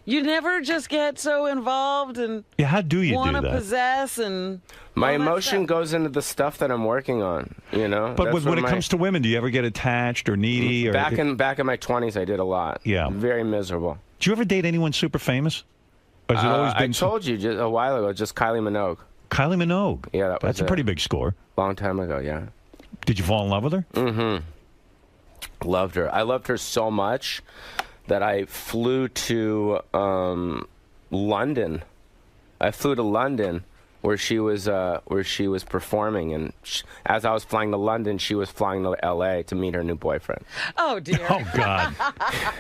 You never just get so involved and Yeah, how do you do want to that? possess and My all that emotion stuff. goes into the stuff that I'm working on. You know. But That's when what it comes to women, do you ever get attached or needy? Or back in my 20s, I did a lot. Yeah. Very miserable. Do you ever date anyone super famous? Or has it always been I told you just a while ago, just Kylie Minogue. Kylie Minogue? Yeah, that was That's a pretty big score. Long time ago, yeah. Did you fall in love with her? Mm-hmm. Loved her. I loved her so much that I flew to London. I flew to London where she was performing, and as I was flying to London, she was flying to L.A. to meet her new boyfriend. Oh dear. Oh God.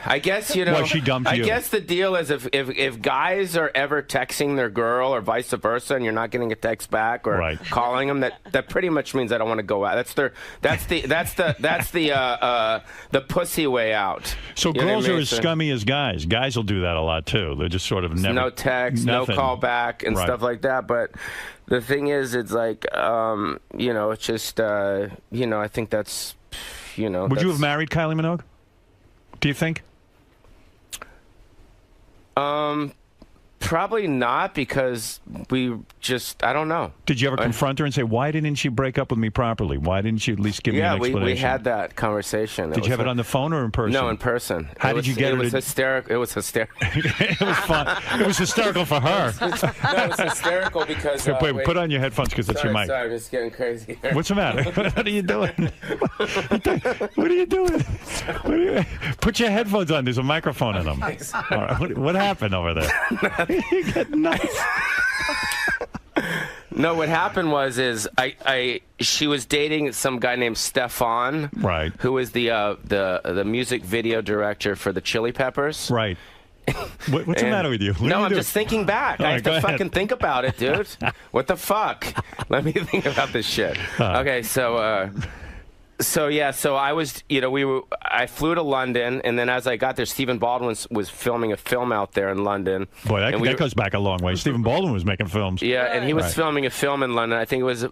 I guess you know. Well, she dumped you. I guess the deal is if guys are ever texting their girl or vice versa, and you're not getting a text back or calling them, that pretty much means I don't want to go out. That's the pussy way out. So You know girls what I are mean? as scummy as guys. Guys will do that a lot too. They're just sort of never No text, nothing. no call back, and Right. stuff like that. But the thing is, it's like, you know, it's just, you know, I think that's, you know. Would you have married Kylie Minogue? Do you think? Probably not, because we just, I don't know. Did you ever confront her and say, why didn't she break up with me properly? Why didn't she at least give me an explanation? we had that conversation. Did you have it on the phone or in person? No, in person. How did you get it? her It was to... hysterical. It was hysterical. It was fun. It was hysterical for her. No, it was hysterical because... Wait, put on your headphones because that's your mic. Sorry, I'm just getting crazy here. What's the matter? What are you doing? What are you doing? Put your headphones on. There's a microphone in them. All right. What happened over there? You get nuts. No, what happened was she was dating some guy named Stefan, right? Who was the music video director for the Chili Peppers, right? What's the matter with you? No, I'm just thinking back. I have to fucking think about it, dude. What the fuck? Let me think about this shit. Okay, so yeah, so I was, you know, I flew to London, and then as I got there, Stephen Baldwin was filming a film out there in London. Boy, that goes back a long way. Stephen Baldwin was making films. Yeah, and he was filming a film in London. I think it was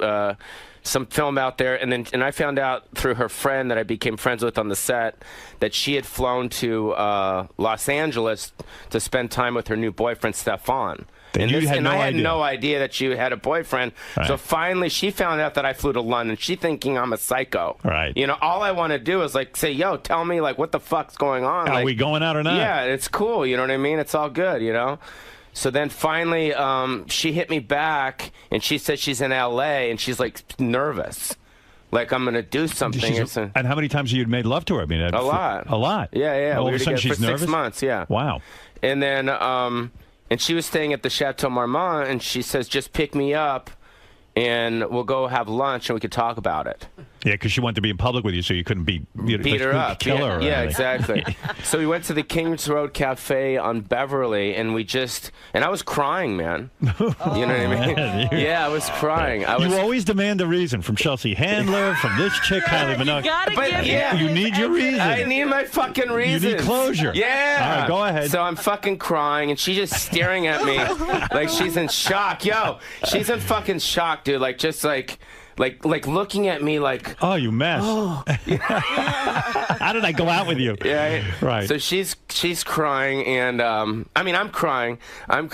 some film out there, and I found out through her friend that I became friends with on the set that she had flown to Los Angeles to spend time with her new boyfriend, Stefan. And I had no idea that she had a boyfriend. Right. So finally, she found out that I flew to London. She thinking I'm a psycho. Right. You know, all I want to do is like say, "Yo, tell me like what the fuck's going on? Are we going out or not?" Yeah, it's cool. You know what I mean? It's all good. You know. So then finally, she hit me back, and she said she's in L.A. and she's like nervous. Like I'm gonna do something. And how many times have you made love to her? I mean, a lot. A lot. Yeah. All We of a sudden, she's for nervous. 6 months. Yeah. Wow. And then, and she was staying at the Chateau Marmont, and she says, "Just pick me up, and we'll go have lunch, and we could talk about it." Yeah, because she wanted to be in public with you, so you couldn't beat her up, kill her. Yeah, exactly. So we went to the Kings Road Cafe on Beverly, and I was crying, man. You know what I mean? Man, yeah, I was crying. You always demand a reason from Chelsea Handler, from this chick, Kylie Minogue. You need your reason. I need my fucking reason. You need closure. Yeah. All right, go ahead. So I'm fucking crying, and she's just staring at me like she's in shock. Yo, she's in fucking shock, dude. Like, just like looking at me like, oh, you mess. Oh. How did I go out with you? Yeah, right. So she's crying, and I mean, I'm crying, and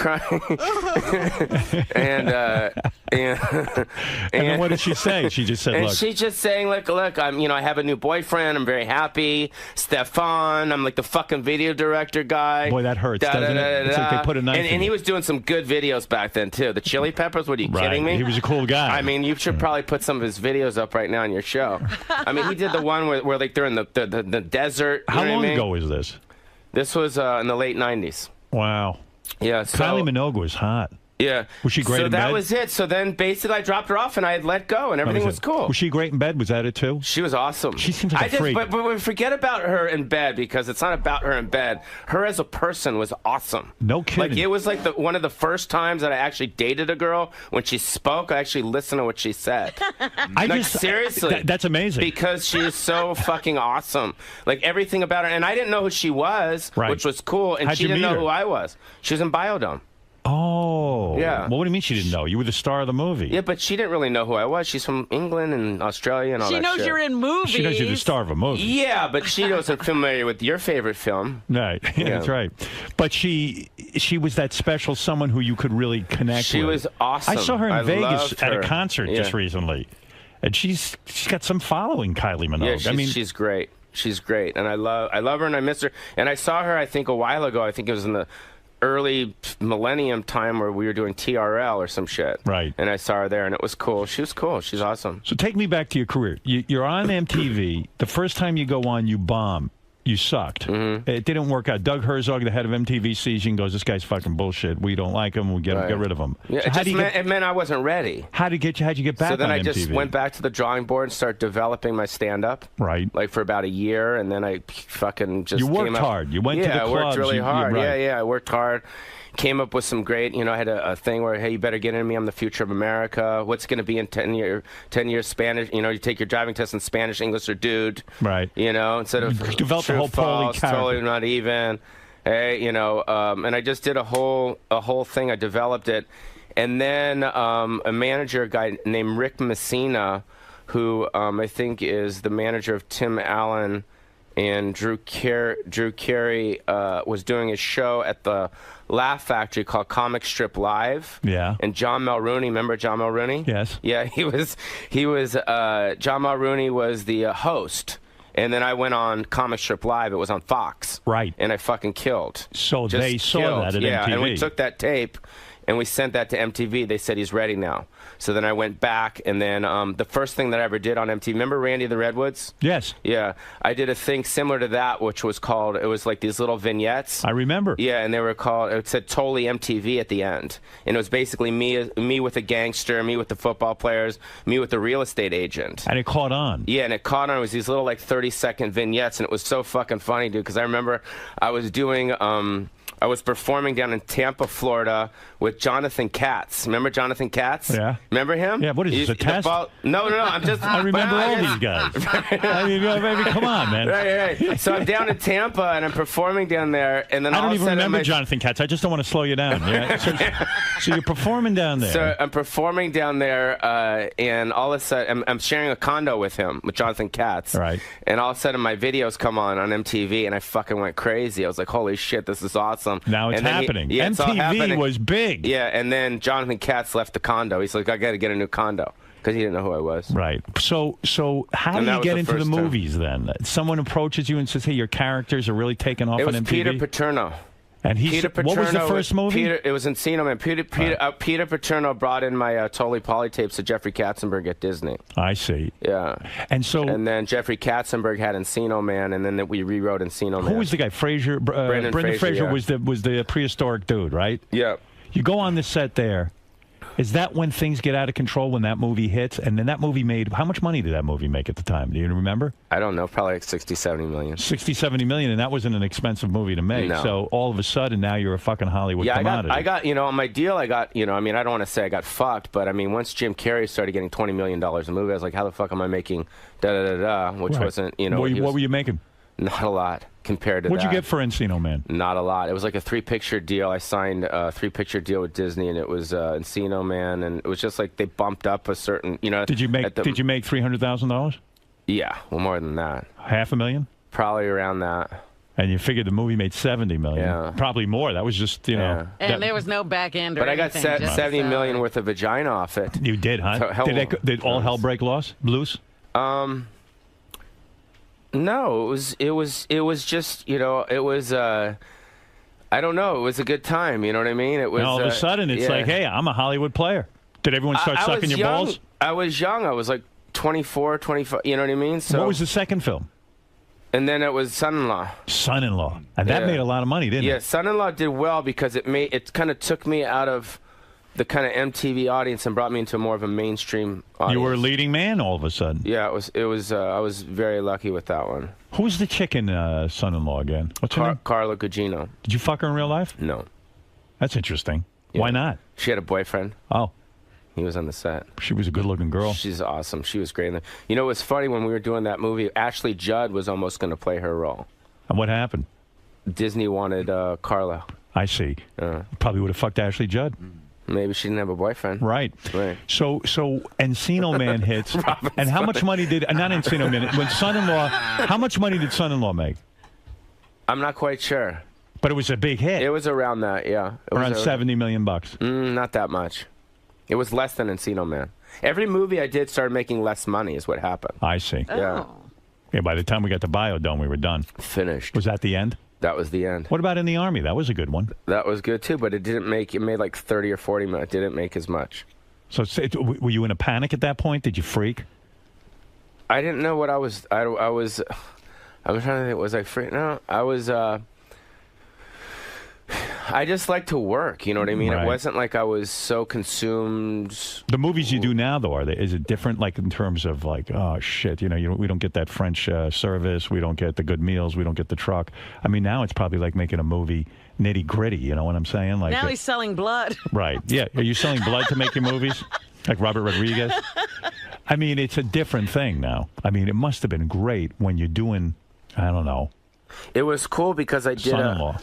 then what did she say? She just said, and "Look." she's just saying, look, I have a new boyfriend. I'm very happy. Stefan, I'm like the fucking video director guy. Boy, that hurts, doesn't it? It's like they put a knife in and he you. was doing some good videos back then too. The Chili Peppers. What are you kidding me? He was a cool guy. I mean, you should probably put some of his videos up right now on your show. I mean, he did the one where like they're in the desert. How long ago was this? This was in the late 90s. Wow. Yeah. So, Kylie Minogue was hot. Yeah. Was she great so in that bed? was it. So then basically I dropped her off and I had let go and everything was cool. Was she great in bed? Was that it too? She was awesome. She seems like a freak. But we forget about her in bed because it's not about her in bed. Her as a person was awesome. No kidding. Like it was like one of the first times that I actually dated a girl. When she spoke, I actually listened to what she said. Seriously. That's amazing. Because she is so fucking awesome. Like everything about her. And I didn't know who she was, which was cool. And How'd she you didn't meet know her? who I was. She was in Biodome. Oh. Yeah. Well, what do you mean she didn't know? You were the star of the movie. Yeah, but she didn't really know who I was. She's from England and Australia and all She that knows shit. you're in movies. She knows you're the star of a movie. Yeah, but she wasn't familiar with your favorite film. Right. Yeah. That's right. But she was that special someone who you could really connect She with. was awesome. I saw her in I Vegas loved at a her. concert Yeah. just recently. And she's got some following, Kylie Minogue. Yeah, she's great. She's great, and I love her, and I miss her. And I saw her, I think, a while ago. I think it was in the early millennium time where we were doing TRL or some shit. Right. And I saw her there, and it was cool. She was cool. She's awesome. So take me back to your career. You're on MTV. The first time you go on, you bomb. You sucked. Mm-hmm. It didn't work out. Doug Herzog, the head of MTV, sees you and goes, "This guy's fucking bullshit. We don't like him. We get rid of him." Yeah, So it meant I wasn't ready. How'd you get back So then on I MTV? just went back to the drawing board and started developing my stand-up. Right. Like for about a year, and then I fucking just You worked came up, hard. You went to the I worked clubs. really hard. right. Yeah, I worked hard. Came up with some great, I had a thing where, hey, you better get into me. I'm the future of America. What's going to be in 10 years Spanish? You take your driving test in Spanish, English, or dude. Right. Instead of You developed a true, whole false, character. totally not even. Hey, and I just did a whole thing. I developed it. And then a manager guy named Rick Messina, who I think is the manager of Tim Allen and Drew Carey was doing a show at the Laugh Factory called Comic Strip Live. Yeah. And John Mulrooney, remember John Mulrooney? Yes. Yeah, he was John Mulrooney was the host. And then I went on Comic Strip Live. It was on Fox. Right. And I fucking killed. So Just they saw that at yeah, MTV. and we took that tape and we sent that to MTV. They said he's ready now. So then I went back, and then the first thing that I ever did on MTV, remember Randy the Redwoods? Yes. Yeah, I did a thing similar to that, which was called, it was like these little vignettes. I remember. Yeah, and they were called, it said totally MTV at the end. And it was basically me with a gangster, me with the football players, me with the real estate agent. And it caught on. Yeah, and it caught on. It was these little like 30-second vignettes, and it was so fucking funny, dude, because I remember I was doing... I was performing down in Tampa, Florida, with Jonathan Katz. Remember Jonathan Katz? Yeah. Remember him? Yeah. What is this, a test? No. I'm just. I remember all these guys. I mean, come on, man. Right. So I'm down in Tampa and I'm performing down there, and then I all don't of a even sudden remember Jonathan Katz. I just don't want to slow you down. Yeah. So you're performing down there. So I'm performing down there, and all of a sudden I'm sharing a condo with him, with Jonathan Katz. Right. And all of a sudden my videos come on MTV, and I fucking went crazy. I was like, holy shit, this is awesome. Now it's And then happening. it's all MTV happening. was big. Yeah, and then Jonathan Katz left the condo. He's like, I got to get a new condo, because he didn't know who I was. Right. So how And do that you was get the into the first time. movies then? Someone approaches you and says, "Hey, your characters are really taking off It was on MTV." Peter Paterno. And Peter Paterno. what was the first movie? It was Encino Man. Peter Paterno brought in my Totally Poly tapes to Jeffrey Katzenberg at Disney. I see. Yeah. And then Jeffrey Katzenberg had Encino Man, and then we rewrote Encino Man. who was the guy? Fraser. Brendan Fraser yeah. was the prehistoric dude, right? Yeah. You go on the set there. Is that when things get out of control, when that movie hits? And then that movie made, how much money did that movie make at the time? Do you remember? I don't know, probably like 60, 70 million. 60, 70 million, and that wasn't an expensive movie to make. No. So all of a sudden, now you're a fucking Hollywood commodity. I got, on my deal, I got, I mean, I don't want to say I got fucked, but I mean, once Jim Carrey started getting $20 million a movie, I was like, how the fuck am I making da-da-da-da, which Right. wasn't, What were you making? Not a lot compared to What'd that. you get for Encino Man? Not a lot. It was like a 3-picture deal. I signed a 3-picture deal with Disney, and it was Encino Man, and it was just like they bumped up a certain, Did you make $300,000? Yeah, well, more than that. $500,000? Probably around that. And you figured the movie made $70 million. Yeah. Probably more. That was just, Yeah. And there was no back end or But I got anything, just, $70 million worth of vagina off it. You did, huh? So Did all hell break loose? No, it was just, it was I don't know, it was a good time, you know what I mean? It was And all of a sudden it's like, hey, I'm a Hollywood player. Did everyone start I sucking was your young. balls? I was young. I was like 24, 25, you know what I mean? So What was the second film? And then it was Son-in-Law. Son-in-Law. And that Yeah. made a lot of money, didn't Yeah, it? Son-in-Law did well because it kind of took me out of the kind of MTV audience and brought me into more of a mainstream audience. You were a leading man all of a sudden. Yeah, it was I was very lucky with that one. Who's the chick in Son-in-Law again? What's her name? Carla Gugino. Did you fuck her in real life? No. That's interesting. Yeah. Why not? She had a boyfriend. Oh. He was on the set. She was a good-looking girl. She's awesome. She was great. You know, it was funny when we were doing that movie, Ashley Judd was almost going to play her role. And what happened? Disney wanted Carla. I see. Probably would have fucked Ashley Judd. Maybe she didn't have a boyfriend. Right. Right. So Encino Man hits. And how much money did, not Encino Man, when Son-in-Law, how much money did Son-in-Law make? I'm not quite sure. But it was a big hit. It was around that, yeah. It Around was $70 million. Not that much. It was less than Encino Man. Every movie I did started making less money is what happened. I see. Yeah. Yeah, by the time we got to Biodome, we were done. Finished. Was that the end? That was the end. What about In the Army? That was a good one. That was good, too, but it made like 30 or 40 minutes. It didn't make as much. So were you in a panic at that point? Did you freak? I didn't know what I was. I'm trying to think. Was I freak? No, I was. I just like to work. You know what I mean? Right. It wasn't like I was so consumed. The movies you do now, though, is it different? Like in terms of like, oh shit, we don't get that French service, we don't get the good meals, we don't get the truck. I mean, now it's probably like making a movie nitty gritty. You know what I'm saying? Like now he's selling blood. Right? Yeah. Are you selling blood to make your movies? Like Robert Rodriguez? I mean, it's a different thing now. I mean, it must have been great when you're doing, I don't know. It was cool because I did Son-in-law.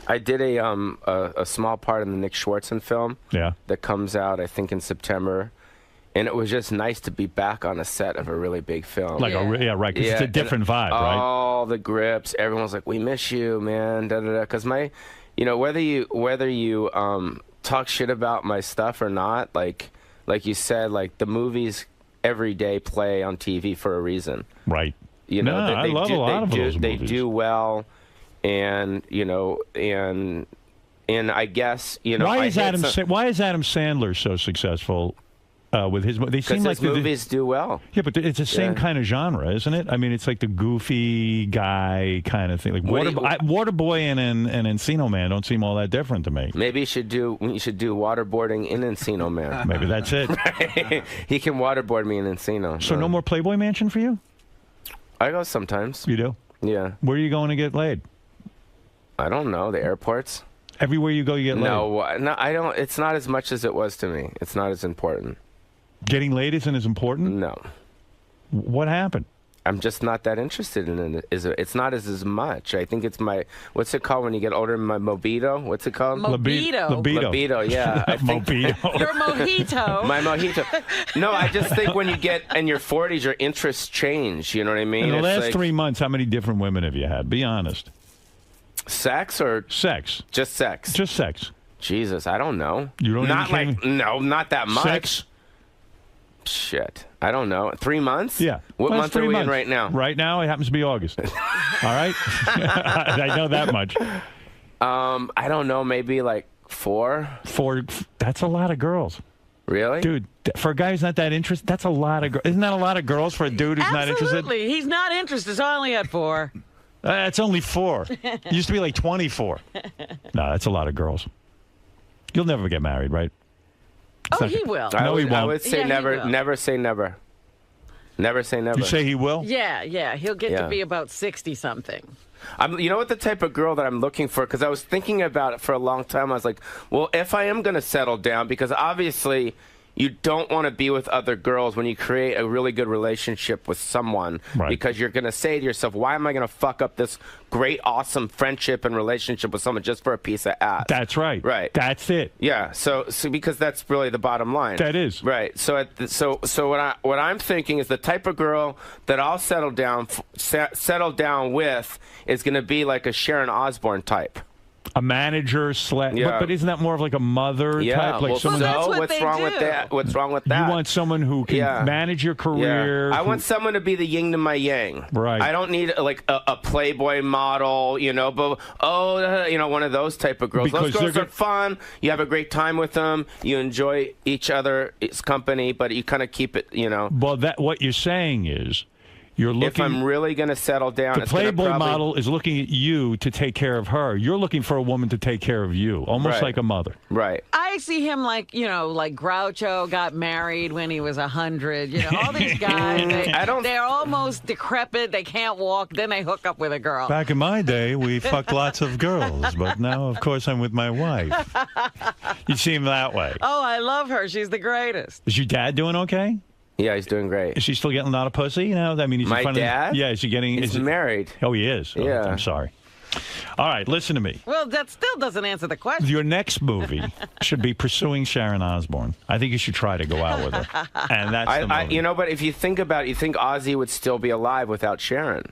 a small part in the Nick Schwartzen film. Yeah. That comes out, I think, in September. And it was just nice to be back on a set of a really big film. Like right, because it's a different vibe, right? All the grips, everyone's like, "We miss you, man." Da da da. Because whether you talk shit about my stuff or not, like you said, like the movies every day play on TV for a reason. Right. You know, I love a lot of those They movies. do well, and and I guess why is Adam Sandler so successful with his? They seem like his movies do well. Yeah, but it's the same kind of genre, isn't it? I mean, it's like the goofy guy kind of thing. Like Waterboy and Encino Man don't seem all that different to me. Maybe you should do waterboarding in Encino Man. Maybe that's it. Right? He can waterboard me in Encino. So no more Playboy Mansion for you? I go sometimes. You do? Yeah. Where are you going to get laid? I don't know. The airports. Everywhere you go, you get laid? No, I don't. It's not as much as it was to me. It's not as important. Getting laid isn't as important? No. What happened? I'm just not that interested in it. It's not as much. I think it's my, what's it called when you get older? My mojito? What's it called? Libido, yeah. I think Your mojito. My mojito. No, I just think when you get in your 40s, your interests change. You know what I mean? In the last 3 months, how many different women have you had? Be honest. Sex or? Sex. Just sex. Just sex. Jesus, I don't know. You don't not even like no, not that much. Sex? Shit, I don't know. 3 months? Yeah. What Well, month are we in right now? Right now, it happens to be August. All right, I know that much. I don't know. Maybe like 4. 4. That's a lot of girls. Really, dude? For a guy who's not that interested, that's a lot of. Isn't that a lot of girls for a dude who's not interested? Absolutely, he's not interested. So I only had 4. It's only 4. It used to be like 24. No, that's a lot of girls. You'll never get married, right? Oh, he will. No, he won't. I would say never. Never say never. Never say never. You say he will? Yeah. He'll get to be about 60-something. You know what the type of girl that I'm looking for? Because I was thinking about it for a long time. I was like, well, if I am going to settle down, because obviously you don't want to be with other girls when you create a really good relationship with someone, right? Because you're going to say to yourself, why am I going to fuck up this great, awesome friendship and relationship with someone just for a piece of ass? That's right. Right. That's it. Yeah. So because that's really the bottom line. That is. Right. So what I'm thinking is the type of girl that I'll settle down with is going to be like a Sharon Osbourne type. A manager Yeah. but isn't that more of like a mother type? Like well, someone what's wrong with that? What's wrong with that? You want someone who can manage your career. I want someone to be the yin to my yang. Right. I don't need like a Playboy model, but one of those type of girls. Because those girls are fun. You have a great time with them. You enjoy each other's company, but you kind of keep it, Well, what you're saying is, you're looking. If I'm really going to settle down, the Playboy model is looking at you to take care of her. You're looking for a woman to take care of you, almost like a mother. Right. I see him like Groucho got married when he was 100. All these guys, they're almost decrepit. They can't walk. Then they hook up with a girl. Back in my day, we fucked lots of girls, but now, of course, I'm with my wife. You seem that way. Oh, I love her. She's the greatest. Is your dad doing okay? Yeah, he's doing great. Is she still getting a lot of pussy? I mean, my dad? Yeah, is she getting? He's married. Oh, he is. Oh, yeah. I'm sorry. All right, listen to me. Well, that still doesn't answer the question. Your next movie should be pursuing Sharon Osbourne. I think you should try to go out with her. And that's the movie. But if you think about it, you think Ozzy would still be alive without Sharon.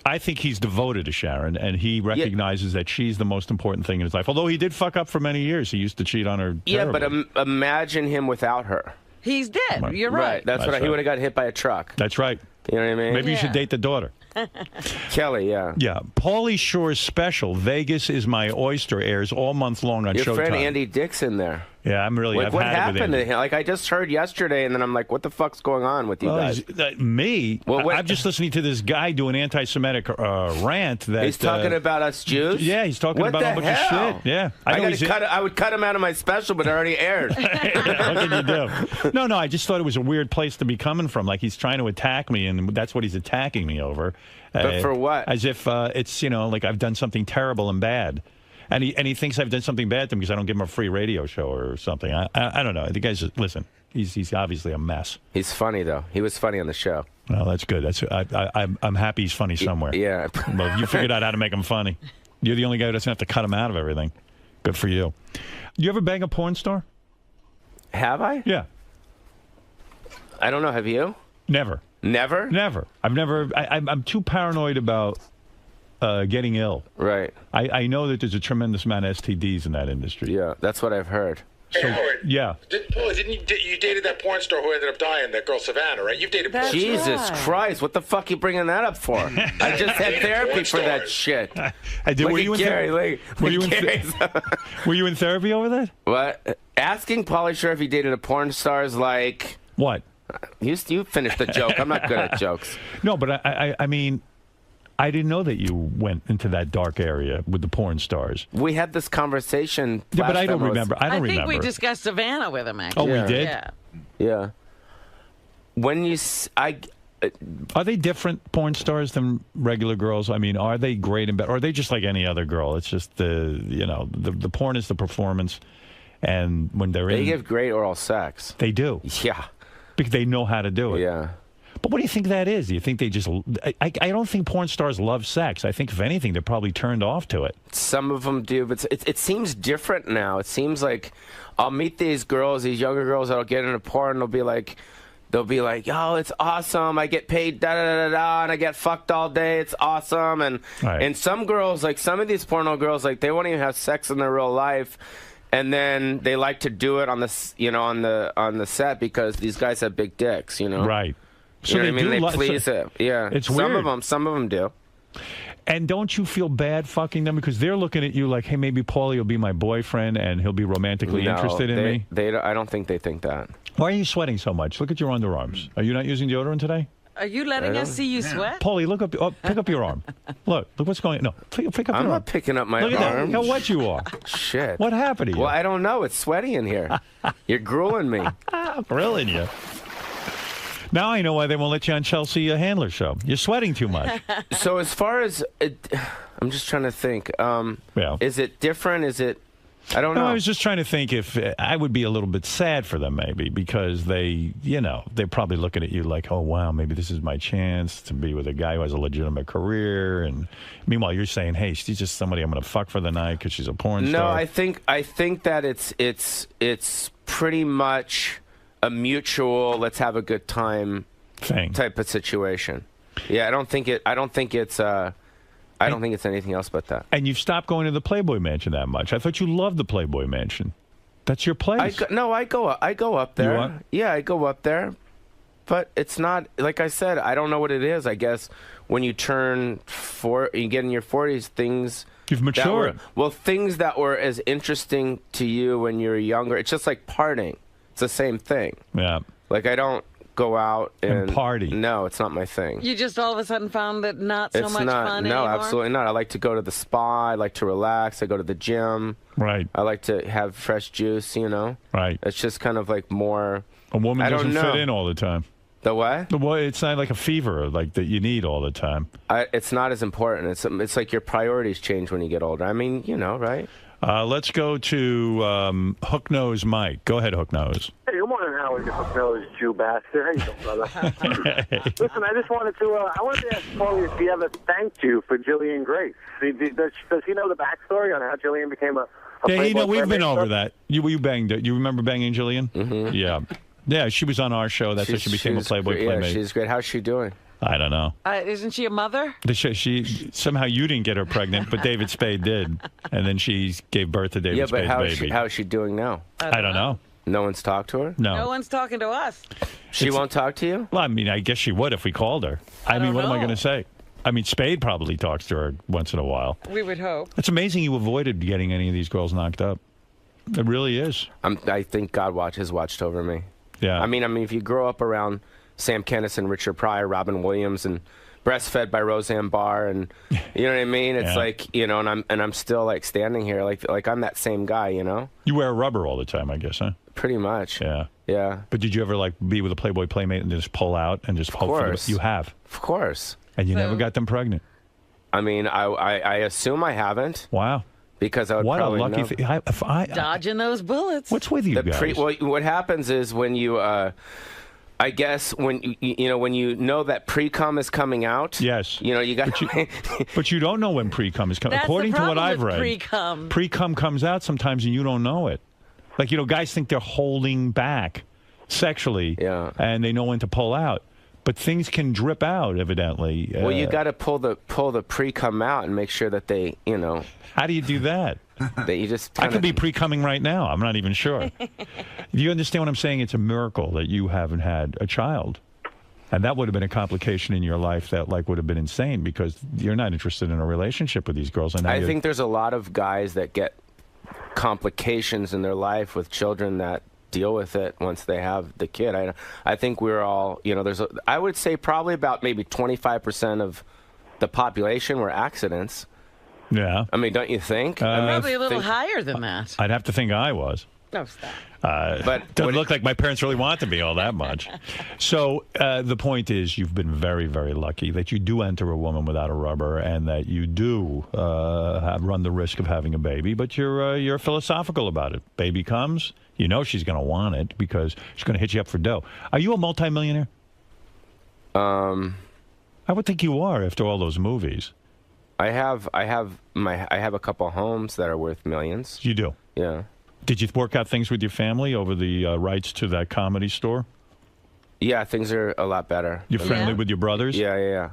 I think he's devoted to Sharon, and he recognizes that she's the most important thing in his life. Although he did fuck up for many years. He used to cheat on her terribly. Yeah, but imagine him without her. He's dead. You're right. That's what he would have got hit by a truck. That's right. You know what I mean? Maybe you should date the daughter. Kelly, yeah. Yeah. Pauly Shore's special, Vegas is My Oyster, airs all month long on Your Showtime. friend Andy Dick's in there. Yeah, I'm really. Like, what happened to him? Like, I just heard yesterday, and then I'm like, what the fuck's going on with you guys? Me? Well, I'm just listening to this guy do an anti-Semitic rant. That he's talking about us Jews? Yeah, he's talking about a bunch of shit. Yeah. I would cut him out of my special, but it already aired. What can you do? No, I just thought it was a weird place to be coming from. Like, he's trying to attack me, and that's what he's attacking me over. But for what? As if it's, like I've done something terrible and bad. And he thinks I've done something bad to him because I don't give him a free radio show or something. I don't know. The guy's listen. He's obviously a mess. He's funny though. He was funny on the show. Well, that's good. I'm happy he's funny somewhere. Yeah. Well, you figured out how to make him funny. You're the only guy who doesn't have to cut him out of everything. Good for you. You ever bang a porn star? Have I? Yeah. I don't know. Have you? Never. Never? Never. I've never. I'm too paranoid about getting ill. Right. I know that there's a tremendous amount of STDs in that industry. Yeah, that's what I've heard. So, yeah. Didn't you dated that porn star who ended up dying, that girl Savannah, right? You've dated porn stars. Jesus Christ, what the fuck are you bringing that up for? I just had therapy for that shit. I did. Were you in therapy? Were you in therapy over that? What? Asking Pauly Shore if he dated a porn star is like... What? You finished the joke. I'm not good at jokes. No, but I mean... I didn't know that you went into that dark area with the porn stars. We had this conversation. Yeah, but I don't remember. I think we discussed Savannah with him, actually. Oh, we did? Yeah. When you... Are they different porn stars than regular girls? I mean, are they great and bad? Or are they just like any other girl? It's just the porn is the performance. And when they give great oral sex. They do. Yeah. Because they know how to do it. Yeah. But what do you think that is? Do you think they just... I don't think porn stars love sex. I think, if anything, they're probably turned off to it. Some of them do, but it seems different now. It seems like I'll meet these girls, these younger girls that'll get into porn, and they'll be like, oh, it's awesome. I get paid da-da-da-da-da, and I get fucked all day. It's awesome. And some girls, like some of these porno girls, like they won't even have sex in their real life. And then they like to do it on the on the set because these guys have big dicks, Right. So you know what I mean? They please it. Yeah. It's weird. weird. Some of them do. And don't you feel bad fucking them because they're looking at you like, hey, maybe Paulie will be my boyfriend and he'll be romantically interested in me? I don't think they think that. Why are you sweating so much? Look at your underarms. Are you not using deodorant today? Are you letting us see you sweat? Paulie, look up. Pick up your arm. Look what's going on. No, pick up your arm. I'm not picking up my arm. Look at that. How wet you are. Shit. What happened to you? Well, I don't know. It's sweaty in here. You're grueling me. Grilling you. Now I know why they won't let you on Chelsea Handler's show. You're sweating too much. So as far as I'm just trying to think. Is it different? Is it? I don't know. I was just trying to think if I would be a little bit sad for them, maybe, because they're probably looking at you like, oh wow, maybe this is my chance to be with a guy who has a legitimate career, and meanwhile you're saying, hey, she's just somebody I'm going to fuck for the night because she's a porn star. No, I think that it's pretty much a mutual let's have a good time thing type of situation. Yeah, I don't think it's anything else but that. And you've stopped going to the Playboy Mansion that much. I thought you loved the Playboy Mansion. That's your place. I go up there. You are? Yeah, I go up there. But it's not, like I said, I don't know what it is. I guess when you turn you get in your 40s, things... You've matured. Things that were as interesting to you when you were younger, it's just like partying. It's the same thing. Yeah. Like, I don't go out and party. No, it's not my thing. You just all of a sudden found that not so much fun No, anymore? absolutely not. I like to go to the spa. I like to relax. I go to the gym. Right. I like to have fresh juice, Right. It's just kind of like more... A woman doesn't fit in all the time. The what? It's not like a fever like that you need all the time. It's not as important. It's like your priorities change when you get older. I mean, right? Let's go to Hook Nose Mike. Go ahead, Hook Nose. Hey, good morning, Howard, you Hook Nose Jew bastard. How you doing, brother? Listen, I just wanted to ask Paulie if he ever thanked you for Jillian Grace. Does he know the backstory on how Jillian became a Yeah, we've been over that. You banged it. You remember banging Jillian? Mm-hmm. Yeah. Yeah, she was on our show. That's how she became a Playboy Playmate. Yeah, she's great. How's she doing? I don't know. Isn't she a mother? She somehow you didn't get her pregnant, but David Spade did, and then she gave birth to David Spade's baby. How is she doing now? I don't know. No one's talked to her? No one's talking to us. She won't talk to you? Well, I mean, I guess she would if we called her. I mean, what am I going to say? I mean, Spade probably talks to her once in a while. We would hope. It's amazing you avoided getting any of these girls knocked up. It really is. I think God has watched over me. Yeah. I mean, if you grow up around Sam Kinison, Richard Pryor, Robin Williams, and breastfed by Roseanne Barr, and you know what I mean? It's like, and I'm still like standing here like I'm that same guy, You wear rubber all the time, I guess, huh? Pretty much. Yeah. Yeah. But did you ever like be with a Playboy Playmate and just pull out and just hope for the, you have? Of course. And you never got them pregnant? I mean, I assume I haven't. Wow. Because I would What a probably lucky know. thing. Dodging those bullets. What's with you guys? What happens is when you, I guess when you know that pre-cum is coming out. Yes. You got. But you don't know when pre-cum is coming. That's According the to what problem I've with read, pre-cum. Pre-cum comes out sometimes and you don't know it. Like, guys think they're holding back sexually, and they know when to pull out. But things can drip out, evidently. Well, you got to pull the pre-cum out and make sure that they, How do you do that? That you just. I could be pre-cumming right now. I'm not even sure. Do you understand what I'm saying? It's a miracle that you haven't had a child. And that would have been a complication in your life that would have been insane because you're not interested in a relationship with these girls. And I think there's a lot of guys that get complications in their life with children that deal with it once they have the kid. I think we're all, I would say probably about maybe 25% of the population were accidents. Yeah. I mean, don't you think? Probably a little higher than that. I'd have to think I was. No, stop. But doesn't look like my parents really want to be all that much. So the point is, you've been very, very lucky that you do enter a woman without a rubber, and that you do run the risk of having a baby. But you're philosophical about it. Baby comes, she's going to want it because she's going to hit you up for dough. Are you a multimillionaire? I would think you are after all those movies. I have a couple homes that are worth millions. You do? Yeah. Did you work out things with your family over the rights to that comedy store? Yeah, things are a lot better. You're friendly with your brothers? Yeah.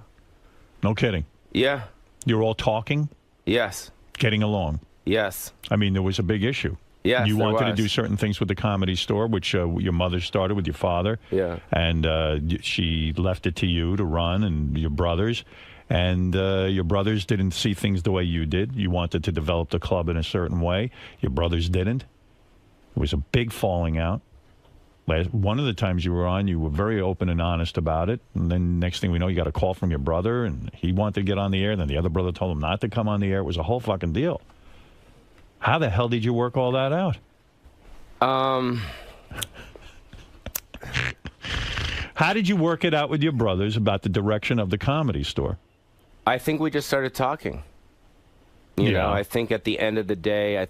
No kidding? Yeah. You're all talking? Yes. Getting along? Yes. I mean, there was a big issue. Yes, you there wanted to was. do certain things with the comedy store, which your mother started with your father. Yeah. And she left it to you to run and your brothers. And your brothers didn't see things the way you did. You wanted to develop the club in a certain way. Your brothers didn't. It was a big falling out. One of the times you were on, you were very open and honest about it. And then next thing we know, you got a call from your brother, and he wanted to get on the air. Then the other brother told him not to come on the air. It was a whole fucking deal. How the hell did you work all that out? How did you work it out with your brothers about the direction of the comedy store? I think we just started talking. You know, I think at the end of the day,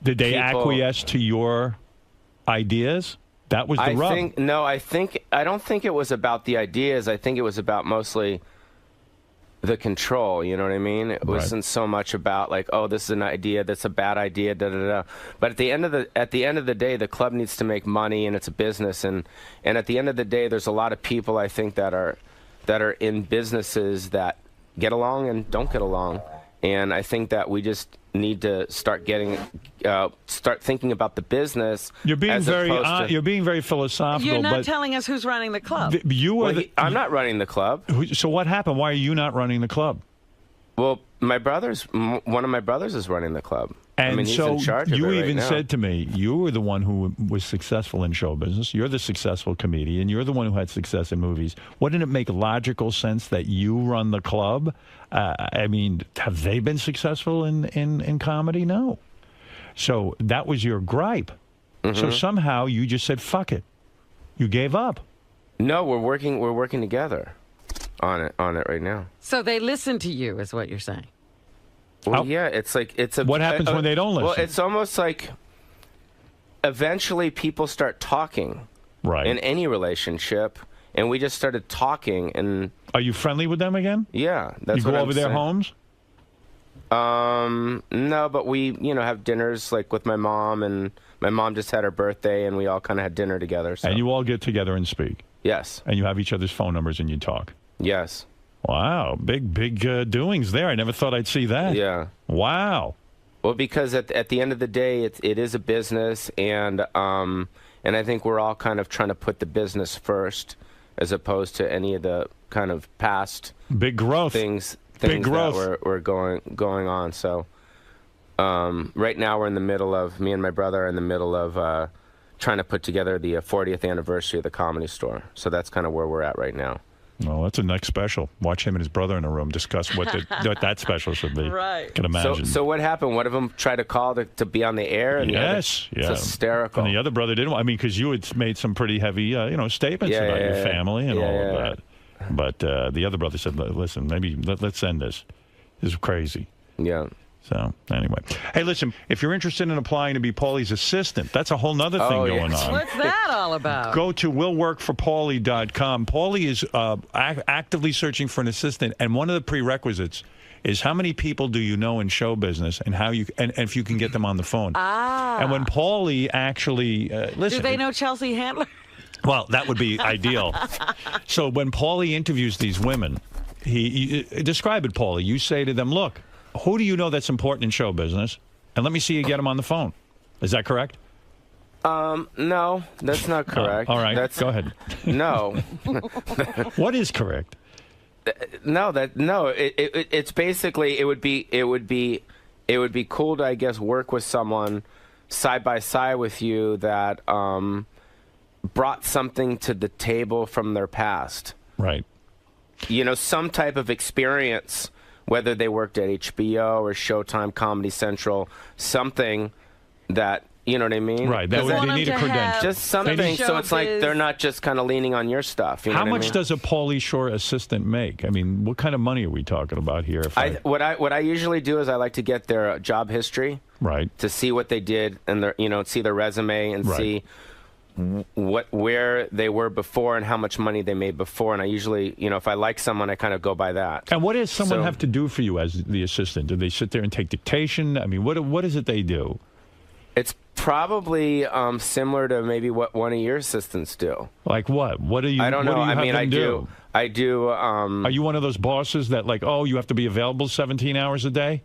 Did they acquiesce to your ideas? That was the rub. I don't think it was about the ideas. I think it was about mostly the control. You know what I mean? It wasn't so much about like, oh, this is an idea, that's a bad idea, da da da. But at the end of the day, the club needs to make money, and it's a business. And at the end of the day, there's a lot of people I think that are in businesses that get along and don't get along. And I think that we just need to start thinking about the business. You're being very philosophical. You're not but telling us who's running the club. I'm not running the club. So what happened? Why are you not running the club? Well, one of my brothers is running the club. And he's so in charge of you it right even now. said to me, you were the one who was successful in show business. You're the successful comedian. You're the one who had success in movies. Wouldn't it make logical sense that you run the club? I mean, have they been successful in comedy? No. So that was your gripe. Mm-hmm. So somehow you just said, fuck it. You gave up. No, we're working together on it right now. So they listen to you, is what you're saying. Well, yeah, it's a. What happens when they don't listen? Well, it's almost like eventually people start talking, right? In any relationship, and we just started talking. And are you friendly with them again? Yeah, that's you what go I'm over their saying. homes. No, but we have dinners like with my mom, and my mom just had her birthday, and we all kind of had dinner together. So. And you all get together and speak. Yes. And you have each other's phone numbers and you talk. Yes. Wow, big doings there. I never thought I'd see that. Yeah. Wow. Well, because at the end of the day, it is a business, and I think we're all kind of trying to put the business first, as opposed to any of the kind of past big growth things big growth that were going on. So right now we're in the middle of, me and my brother are in the middle of trying to put together the 40th anniversary of the Comedy Store. So that's kind of where we're at right now. Well, that's a next special. Watch him and his brother in a room discuss what that special should be. Right. Can imagine. So what happened? One of them tried to call to be on the air? And yes. It's hysterical. And the other brother didn't. I mean, because you had made some pretty heavy, statements about your family and all of that. But the other brother said, listen, maybe let's end this. This is crazy. Yeah. So, anyway. Hey, listen, if you're interested in applying to be Paulie's assistant, that's a whole nother thing going on. What's that all about? Go to willworkforpaulie.com. Paulie is actively searching for an assistant, and one of the prerequisites is how many people do you know in show business and how you and if you can get them on the phone. And when Paulie actually, listen. Do they know Chelsea Handler? Well, that would be ideal. So when Paulie interviews these women, he describe it, Paulie. You say to them, look, who do you know that's important in show business? And let me see you get them on the phone. Is that correct? No, that's not correct. All right, go ahead. No. What is correct? It's basically it would be cool to, I guess, work with someone side by side with you that brought something to the table from their past. Right. Some type of experience, whether they worked at HBO or Showtime, Comedy Central, something that, you know what I mean? Right. They need a credential. Just something, so it's like they're not just kind of leaning on your stuff. How much does a Paulie Shore assistant make? I mean, what kind of money are we talking about here? What I usually do is I like to get their job history. Right. To see what they did and see their resume and see where they were before and how much money they made before. And I usually, if I like someone, I kind of go by that. And what does someone have to do for you as the assistant? Do they sit there and take dictation? I mean, what is it they do? It's probably similar to maybe what one of your assistants do. Like what? What do you? I don't know. I mean, I do. Are you one of those bosses that you have to be available 17 hours a day?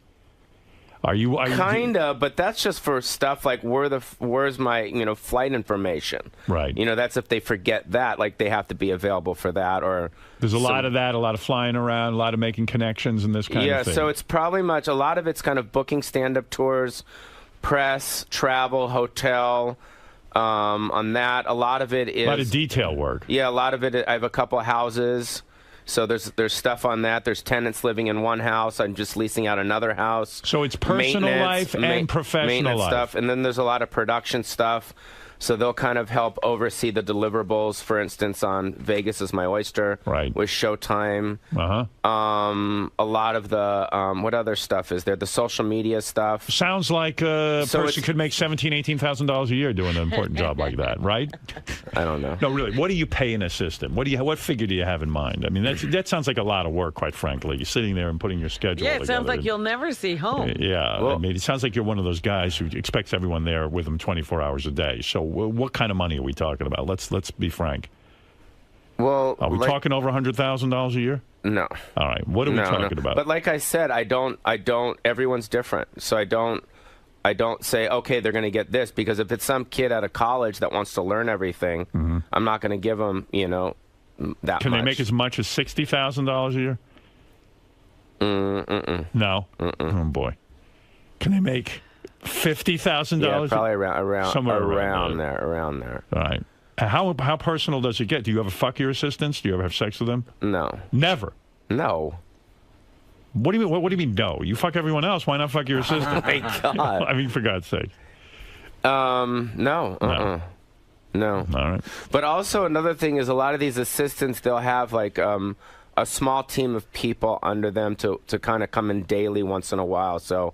Are you kinda? But that's just for stuff like where's my flight information? Right. That's if they forget that, like they have to be available for that. Or there's a lot of that, a lot of flying around, a lot of making connections and this kind of thing. Yeah. So it's probably a lot of it's kind of booking stand-up tours, press, travel, hotel. On that, a lot of it is a lot of detail work. Yeah, a lot of it. I have a couple of houses. So there's stuff on that. There's tenants living in one house. I'm just leasing out another house. So it's personal life and professional life. Stuff. And then there's a lot of production stuff. So they'll kind of help oversee the deliverables. For instance, on Vegas is My Oyster, right, with Showtime. A lot of the what other stuff is there? The social media stuff. Sounds like a person could make $17,000, $18,000 a year doing an important job like that, right? I don't know. No, really. What do you pay an assistant? What figure do you have in mind? I mean, that sounds like a lot of work, quite frankly. You're sitting there and putting your schedule together. Yeah, it sounds like you'll never see home. Yeah, well, I mean, it sounds like you're one of those guys who expects everyone there with them 24 hours a day. So what kind of money are we talking about? Let's be frank. Well, are we talking over $100,000 a year? No. All right. What are we talking about? But like I said, I don't. Everyone's different, so I don't say okay, they're going to get this, because if it's some kid out of college that wants to learn everything, I'm not going to give them that much. Can they make as much as $60,000 a year? No. Oh boy. Can they make $50,000? Yeah, probably around somewhere around there. All right. How personal does it get? Do you ever fuck your assistants? Do you ever have sex with them? No. Never. No. What do you mean? What do you mean? No. You fuck everyone else. Why not fuck your assistant? Oh my God. I mean, for God's sake. No. No. All right. But also another thing is a lot of these assistants, they'll have like a small team of people under them to kind of come in daily once in a while. So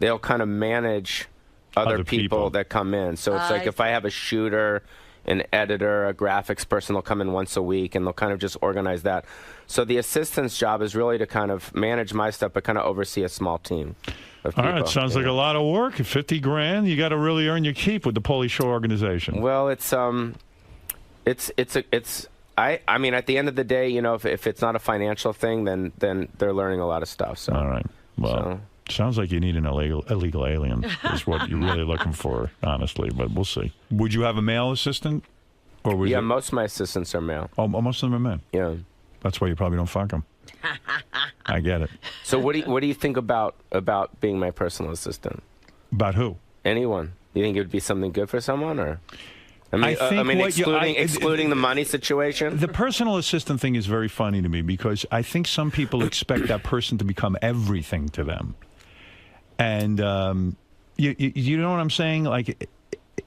they'll kind of manage other people that come in. So it's like if I have a shooter, an editor, a graphics person, they'll come in once a week, and they'll kind of just organize that. So the assistant's job is really to kind of manage my stuff, but kind of oversee a small team of people. All right, sounds like a lot of work. At $50,000, you got to really earn your keep with the Paulie Shore organization. Well, it's I mean, at the end of the day, you know, if it's not a financial thing, then they're learning a lot of stuff. So. All right. Well, sounds like you need an illegal alien is what you're really looking for, honestly. But we'll see. Would you have a male assistant? Or was most of my assistants are male. Oh, most of them are men? Yeah. That's why you probably don't fuck them. I get it. So what do you think about being my personal assistant? About who? Anyone. Do you think it would be something good for someone, or? I mean, excluding the money situation. The personal assistant thing is very funny to me because I think some people expect that person to become everything to them, and you know what I'm saying? Like,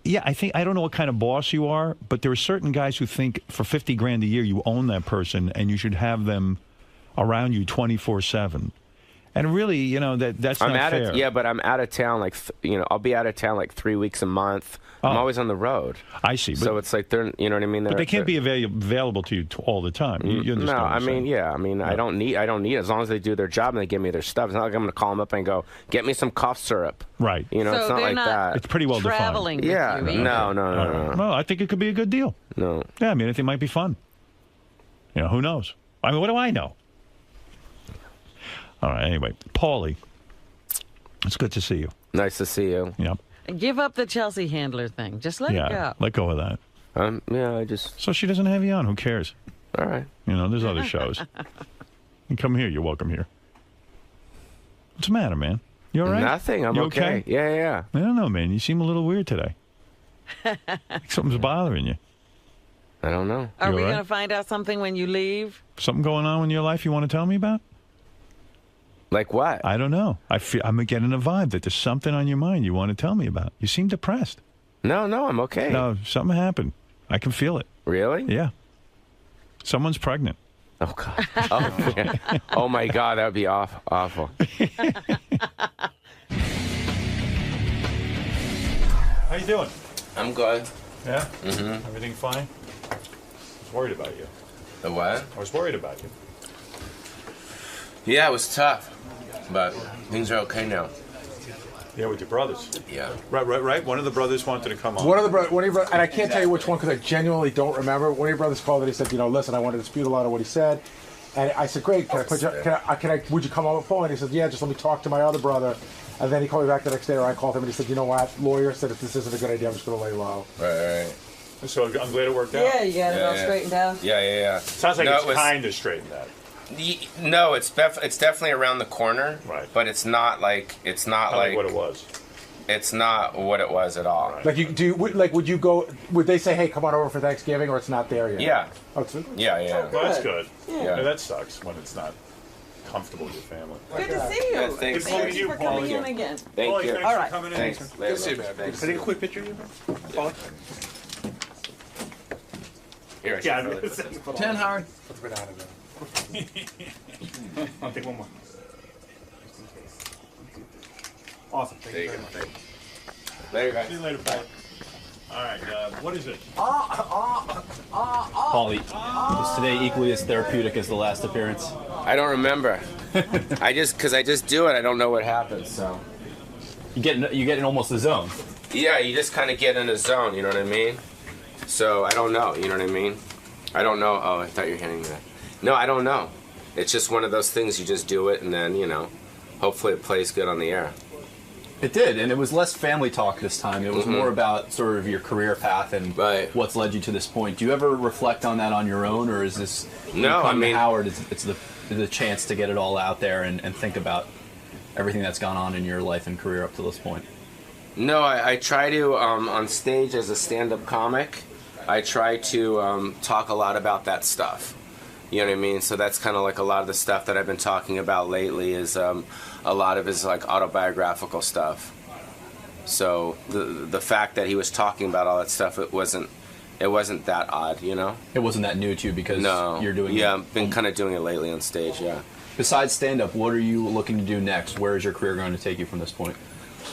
yeah, I don't know what kind of boss you are, but there are certain guys who think for $50,000 a year you own that person and you should have them around you 24/7. And really, you know, that's not fair. Yeah, but I'm out of town. Like, I'll be out of town like 3 weeks a month. I'm always on the road. I see. So it's like they're, you know what I mean? But they can't be available to you all the time. You understand? No, what I'm saying? I don't need it as long as they do their job and they give me their stuff. It's not like I'm going to call them up and go, get me some cough syrup. Right. You know, So it's not they're like not that. It's pretty well traveling defined. with you, No. Well, I think it could be a good deal. No. Yeah, I mean, I think it might be fun. You know, who knows? I mean, what do I know? All right, anyway, Paulie, it's good to see you. Nice to see you. Yep. Give up the Chelsea handler thing. Just let it go. Let go of that. I just... So she doesn't have you on. Who cares? All right. You know, there's other shows. You come here. You're welcome here. What's the matter, man? You all right? Nothing. I'm okay. Yeah. I don't know, man. You seem a little weird today. Like something's bothering you. I don't know. Are we all right? going to find out something when you leave? Something going on in your life you want to tell me about? Like what? I don't know. I'm getting a vibe that there's something on your mind you want to tell me about. You seem depressed. No, I'm okay. No, something happened. I can feel it. Really? Yeah. Someone's pregnant. Oh, God. Oh, yeah. Oh my God, that would be awful. How you doing? I'm good. Yeah? Mm-hmm. Everything fine? I was worried about you. The what? I was worried about you. Yeah, it was tough, but things are okay now. Yeah, with your brothers. Yeah. Right. One of the brothers wanted to come on. One of your brothers, and I can't tell you which one because I genuinely don't remember. One of your brothers called and he said, listen, I want to dispute a lot of what he said. And I said, great, would you come on the phone? And he said, yeah, just let me talk to my other brother. And then he called me back the next day, or I called him and he said, you know what, lawyer said if this isn't a good idea, I'm just going to lay low. Right. So I'm glad it worked out. Yeah, you got it all straightened out. Yeah. Sounds like it's kind of straightened out. No, it's definitely around the corner. Right. But it's not like what it was. It's not what it was at all. Like would you go? Would they say, "Hey, come on over for Thanksgiving," or it's not there yet? Yeah. Oh, it's Yeah. Well, that's good. Yeah. That sucks when it's not comfortable with your family. Good to see you. Yeah, thanks. Thank you for coming in again. Thank you. Thanks All right. for coming in. Thanks. Good to see you, man. Thanks. Can I take a quick picture of you, man? Here, 10, Howard. I'll take one more. Awesome. There you go. Later, guys. See you later, Paul. All right. What is it? Paulie, is today equally as therapeutic as the last appearance? I don't remember. I just do it. I don't know what happens. So You get in almost the zone. yeah, you just kind of get in a zone. You know what I mean? So I don't know. You know what I mean? I don't know. Oh, I thought you were handing me that. No, I don't know. It's just one of those things. You just do it, and then hopefully it plays good on the air. It did, and it was less family talk this time. It was more about sort of your career path and what's led you to this point. Do you ever reflect on that on your own, or is this No, I mean Howard? It's the chance to get it all out there and think about everything that's gone on in your life and career up to this point. No, I try to on stage as a stand-up comic. I try to talk a lot about that stuff. You know what I mean? So that's kind of like a lot of the stuff that I've been talking about lately is a lot of his like autobiographical stuff. So the fact that he was talking about all that stuff, it wasn't that odd, you know? It wasn't that new to you because you're doing Yeah, I've been kind of doing it lately on stage, yeah. Besides stand-up, what are you looking to do next? Where is your career going to take you from this point?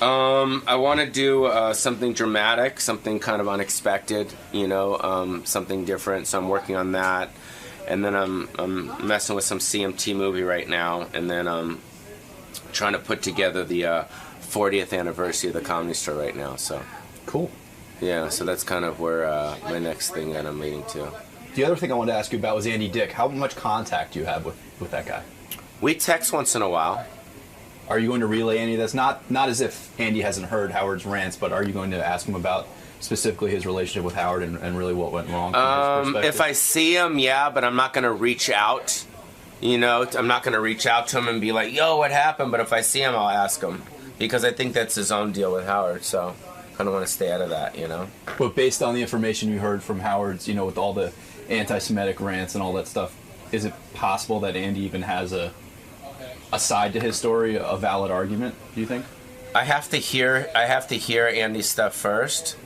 I want to do something dramatic, something kind of unexpected, something different. So I'm working on that. And then I'm messing with some CMT movie right now, and then I'm trying to put together the 40th anniversary of the Comedy Store right now. So cool. Yeah, so that's kind of where my next thing that I'm leading to. The other thing I wanted to ask you about was Andy Dick. How much contact do you have with that guy? We text once in a while. Are you going to relay any of this? Not as if Andy hasn't heard Howard's rants, but are you going to ask him about specifically his relationship with Howard and really what went wrong from his perspective? If I see him, yeah, but I'm not going to reach out. You know, I'm not going to reach out to him and be like, yo, what happened? But if I see him, I'll ask him. Because I think that's his own deal with Howard, so I kind of want to stay out of that, you know? But based on the information you heard from Howard's, you know, with all the anti-Semitic rants and all that stuff, is it possible that Andy even has a side to his story, a valid argument, do you think? I have to hear Andy's stuff first,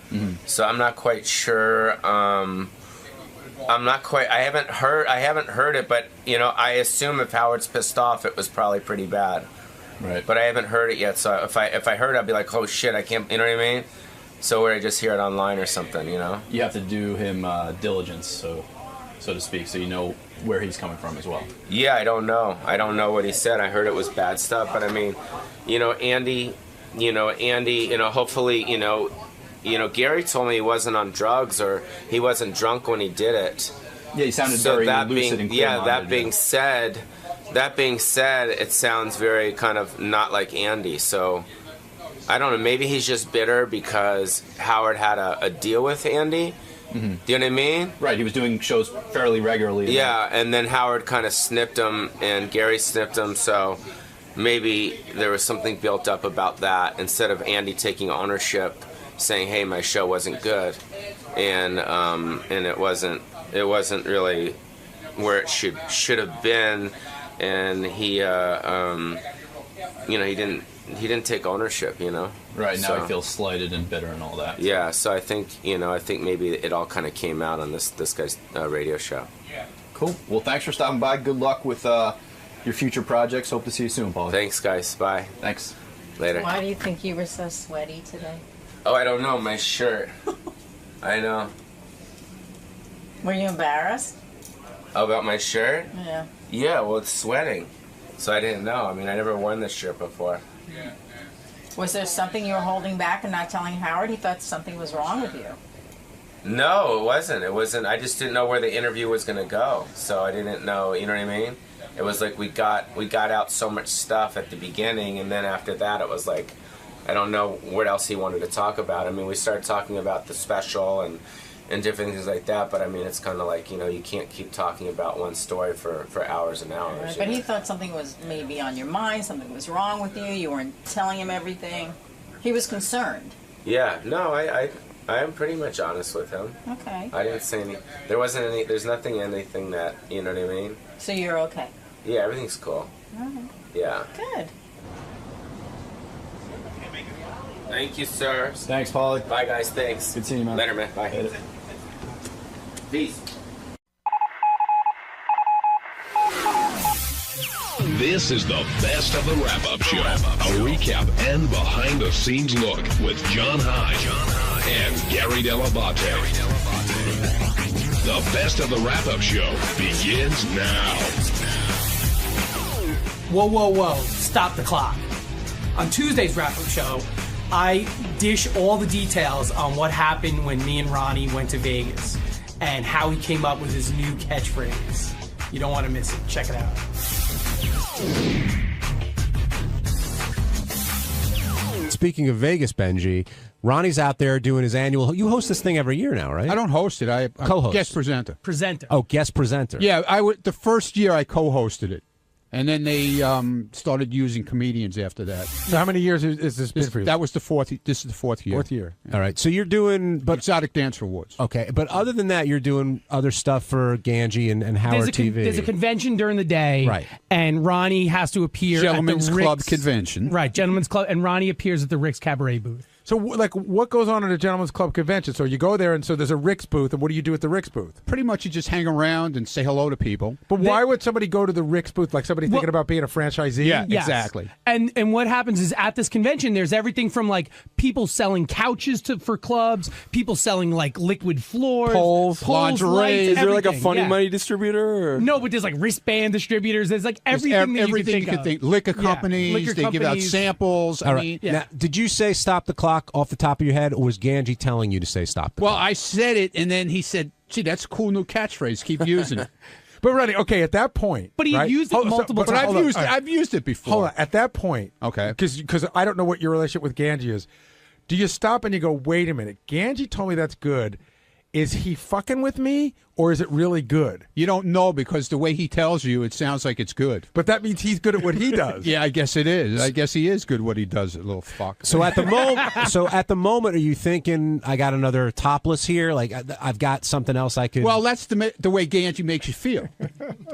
so I'm not quite sure. I haven't heard it, but you know, I assume if Howard's pissed off, it was probably pretty bad. Right. But I haven't heard it yet, so if I heard it, I'd be like, oh shit, I can't. You know what I mean? So where I just hear it online or something, you know? You have to do him diligence, so to speak, so you know where he's coming from as well. Yeah, I don't know. I don't know what he said. I heard it was bad stuff, but I mean, Andy, hopefully, Gary told me he wasn't on drugs or he wasn't drunk when he did it. Yeah, he sounded very lucid and clear-minded. That being said, it sounds very kind of not like Andy, so I don't know, maybe he's just bitter because Howard had a deal with Andy. Mm-hmm. Do you know what I mean? Right, he was doing shows fairly regularly. Yeah, and then Howard kind of snipped him, and Gary snipped him, so maybe there was something built up about that instead of Andy taking ownership, saying, "Hey, my show wasn't good," and it wasn't really where it should have been, and he didn't take ownership, you know. Right, now he feels slighted and bitter and all that. Yeah, so I think maybe it all kind of came out on this guy's radio show. Cool. Well, thanks for stopping by. Good luck with your future projects. Hope to see you soon, Paul. Thanks, guys. Bye. Thanks. Later. Why do you think you were so sweaty today? Oh, I don't know. My shirt. I know. Were you embarrassed? About my shirt? Yeah. Yeah, well, it's sweating. So I didn't know. I mean, I never worn this shirt before. Was there something you were holding back and not telling Howard? He thought something was wrong with you. No, it wasn't. I just didn't know where the interview was going to go. So I didn't know, you know what I mean? It was like we got out so much stuff at the beginning, and then after that it was like, I don't know what else he wanted to talk about. I mean, we started talking about the special and different things like that, but I mean, it's kind of like, you can't keep talking about one story for hours and hours. Right, but he thought something was maybe on your mind, something was wrong with you weren't telling him everything. He was concerned. Yeah, no, I am pretty much honest with him. Okay. I didn't say any, there's anything that, you know what I mean? So you're okay? Yeah, everything's cool. All right. Yeah. Good. Thank you, sir. Thanks, Paulie. Bye, guys. Thanks. Good seeing you, man. Later, man. Bye. Later. Peace. This is the best of the wrap-up show. A recap and behind-the-scenes look with John Hyde and Gary Dell'Abate. The best of the wrap-up show begins now. Whoa, whoa, whoa. Stop the clock. On Tuesday's wrap-up show, I dish all the details on what happened when me and Ronnie went to Vegas and how he came up with his new catchphrase. You don't want to miss it. Check it out. Speaking of Vegas, Benji, Ronnie's out there doing his annual. You host this thing every year now, right? I don't host it. I'm co-host. Guest presenter. Presenter. Oh, guest presenter. Yeah, the first year I co-hosted it. And then they started using comedians after that. So how many years is this been for you? That was the fourth. This is the fourth year. Fourth year. All right. So you're doing Exotic Dance Awards. Okay, but other than that, you're doing other stuff for Ganji and Howard TV. There's a convention during the day, right? And Ronnie has to appear Gentlemen's at the Club Rick's, convention, right? Gentlemen's Club, and Ronnie appears at the Rick's Cabaret booth. So, like, what goes on at a Gentlemen's Club convention? So you go there, and so there's a Rick's booth, and what do you do at the Rick's booth? Pretty much you just hang around and say hello to people. But why would somebody go to the Rick's booth? Like somebody thinking about being a franchisee? Yeah, Yes. exactly. And what happens is at this convention, there's everything from like people selling couches for clubs, people selling like liquid floors, poles, lingerie. lights, Is there like a everything. funny Yeah. money distributor? Or? No, but there's like wristband distributors. There's like everything that everything you can think of. Liquor Yeah, companies. liquor they give out companies. samples. All I right. mean, Yeah. Now, did you say stop the clock off the top of your head, or was Ganji telling you to say stop the well, clock? I said it, and then he said, Gee, that's a cool new catchphrase. Keep using it. But Ronnie, okay, at that point, But he right? used it multiple times. But I've used it before. Hold on, at that point, okay, because I don't know what your relationship with Ganji is. Do you stop and you go, wait a minute? Ganji told me that's good. Is he fucking with me, or is it really good? You don't know because the way he tells you, it sounds like it's good. But that means he's good at what he does. Yeah, I guess it is. I guess he is good at what he does, that little fuck. So at the moment, are you thinking I got another topless here? Like I've got something else I could. Well, that's the way Ganji makes you feel.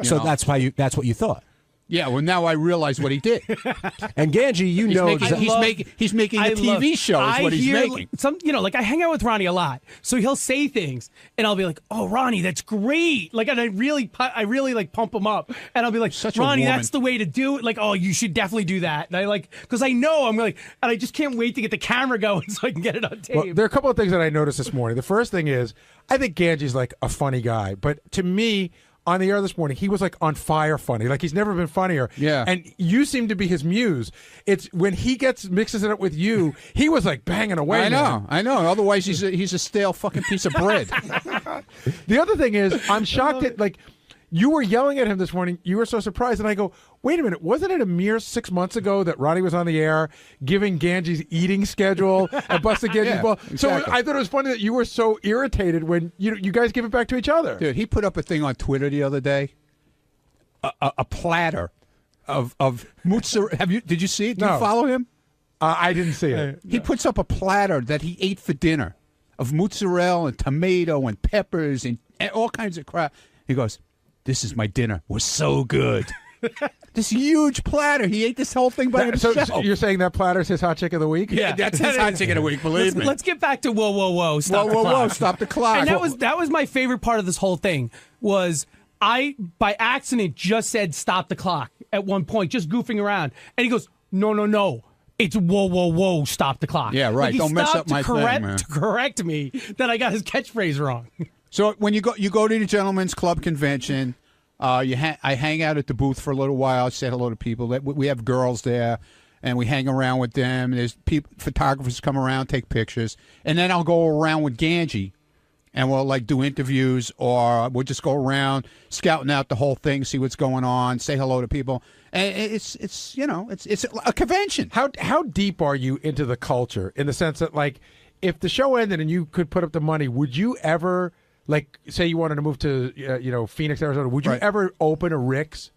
So that's what you thought. Yeah, well, now I realize what he did. And Ganji, he's making a TV show is what he's making. Like I hang out with Ronnie a lot, so he'll say things, and I'll be like, "Oh, Ronnie, that's great!" Like, and I really like pump him up, and I'll be like, "Ronnie, that's the way to do it." Like, "Oh, you should definitely do that." And I because I know I'm like, and I just can't wait to get the camera going so I can get it on tape. Well, there are a couple of things that I noticed this morning. The first thing is, I think Ganji's like a funny guy, but to me, on the air this morning, he was like on fire funny. Like he's never been funnier. Yeah. And you seem to be his muse. It's when he mixes it up with you, he was like banging away. I know. Otherwise, he's a stale fucking piece of bread. The other thing is, I'm shocked that like you were yelling at him this morning. You were so surprised, and I go, wait a minute, wasn't it a mere 6 months ago that Ronnie was on the air giving Ganji's eating schedule and busting Ganji's ball? Exactly. So I thought it was funny that you were so irritated when you guys give it back to each other. Dude, he put up a thing on Twitter the other day. A platter of mozzarella. Did you see it? Did you follow him? I didn't see it. He puts up a platter that he ate for dinner of mozzarella and tomato and peppers and all kinds of crap. He goes, "This is my dinner. It was so good." This huge platter. He ate this whole thing by himself. So you're saying that platter's his hot chick of the week? Yeah, that's his hot chick of the week. Believe me. Let's get back to whoa, stop the clock. Whoa, stop the clock. And that was my favorite part of this whole thing was I by accident just said stop the clock at one point, just goofing around, and he goes, no. It's whoa, stop the clock. Yeah, right. Like Don't mess up my thing, man. To correct me that I got his catchphrase wrong. So when you go to the Gentlemen's Club convention, I hang out at the booth for a little while, say hello to people. We have girls there, and we hang around with them. There's photographers come around, take pictures, and then I'll go around with Ganji, and we'll like do interviews, or we'll just go around scouting out the whole thing, see what's going on, say hello to people. And it's a convention. How deep are you into the culture in the sense that like if the show ended and you could put up the money, would you ever like say you wanted to move to Phoenix, Arizona? Would you ever open a Rick's?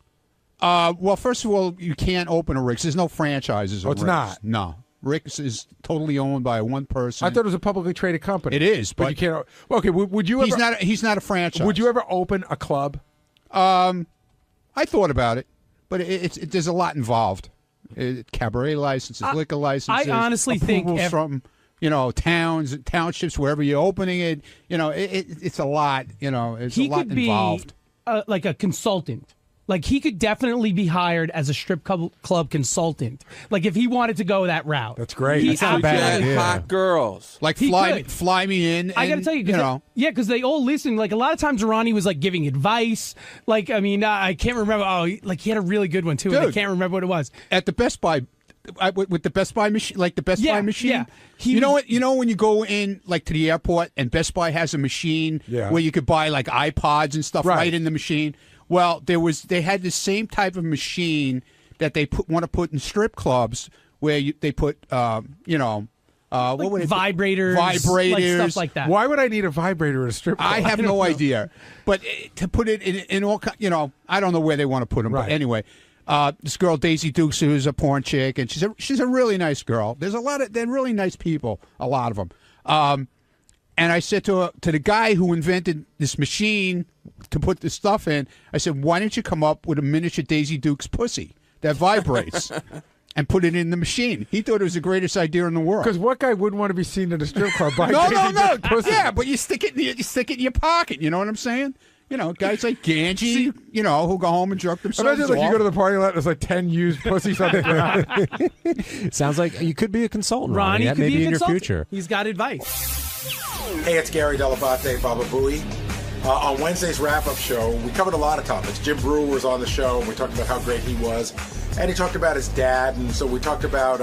Well, first of all, you can't open a Rick's. There's no franchises. Oh, it's Rick's. not. No, Rick's is totally owned by one person. I thought it was a publicly traded company. It is, but you can't. Okay, would you ever? He's not a franchise. Would you ever open a club? I thought about it, but there's a lot involved. Cabaret licenses, liquor licenses. I honestly think from towns, townships, wherever you're opening it. It's a lot. It's a lot involved. Like a consultant. Like he could definitely be hired as a strip club consultant. Like if he wanted to go that route. That's great. That's not a bad idea. Hot girls. Like fly me in. I got to tell you, because they all listen. Like a lot of times, Ronnie was like giving advice. Like I can't remember. Oh, like he had a really good one too. Dude, and I can't remember what it was at the Best Buy. With the Best Buy machine, like the Best Buy machine. Yeah. You know when you go in like to the airport and Best Buy has a machine where you could buy like iPods and stuff right in the machine. Well, they had the same type of machine that they want to put in strip clubs where they put what would it vibrators, like stuff like that. Why would I need a vibrator at a strip club? I have no idea, but to put it in all, I don't know where they want to put them. Right. But anyway. This girl Daisy Dukes, who's a porn chick, and she's a really nice girl. They're really nice people, a lot of them. And I said to the guy who invented this machine to put this stuff in, I said, "Why don't you come up with a miniature Daisy Dukes pussy that vibrates and put it in the machine?" He thought it was the greatest idea in the world. Because what guy wouldn't want to be seen at a strip club by no, Daisy Dukes pussy? Yeah, but you stick it in your pocket. You know what I'm saying? Guys like Ganji, who go home and jerk themselves Imagine off. You go to the party lot, there's like 10 used pussies on the ground. Sounds like you could be a consultant, Ronnie. That could may be be a in your consultant. future. He's got advice. Hey, it's Gary Dell'Abate, Baba Booey. On Wednesday's wrap-up show, we covered a lot of topics. Jim Brewer was on the show, and we talked about how great he was. And he talked about his dad, and so we talked about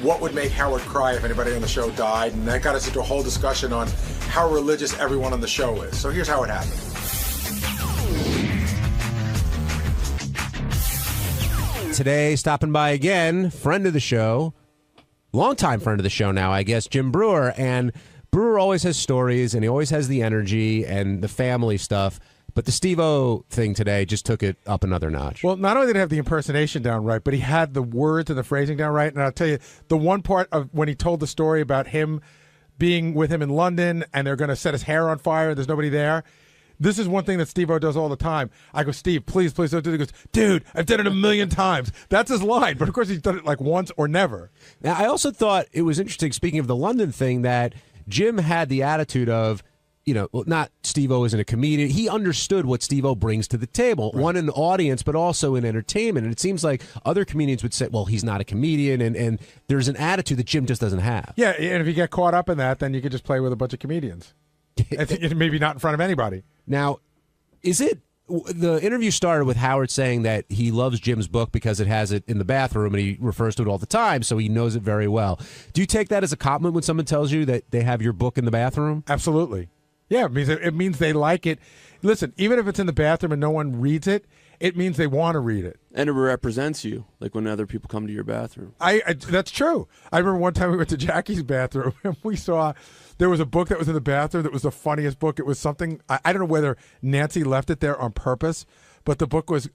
what would make Howard cry if anybody on the show died. And that got us into a whole discussion on how religious everyone on the show is. So here's how it happened. Today, stopping by again, friend of the show, longtime friend of the show now, I guess, Jim Brewer. And Brewer always has stories, and he always has the energy and the family stuff. But the Steve-O thing today just took it up another notch. Well, not only did he have the impersonation down right, but he had the words and the phrasing down right. And I'll tell you, the one part of when he told the story about him being with him in London and they're going to set his hair on fire and there's nobody there. This is one thing that Steve-O does all the time. I go, Steve, please don't do it. He goes, dude, I've done it 1,000,000 times. That's his line. But, of course, he's done it like once or never. Now, I also thought it was interesting, speaking of the London thing, that Jim had the attitude of, not Steve-O isn't a comedian. He understood what Steve-O brings to the table, one in the audience, but also in entertainment. And it seems like other comedians would say, well, he's not a comedian. And there's an attitude that Jim just doesn't have. Yeah, and if you get caught up in that, then you could just play with a bunch of comedians. Maybe not in front of anybody. Now, the interview started with Howard saying that he loves Jim's book because it has it in the bathroom and he refers to it all the time, so he knows it very well. Do you take that as a compliment when someone tells you that they have your book in the bathroom? Absolutely. Yeah, it means they like it. Listen, even if it's in the bathroom and no one reads it, it means they want to read it. And it represents you, like when other people come to your bathroom. That's true. I remember one time we went to Jackie's bathroom and we saw there was a book that was in the bathroom that was the funniest book. It was something, I don't know whether Nancy left it there on purpose, but the book was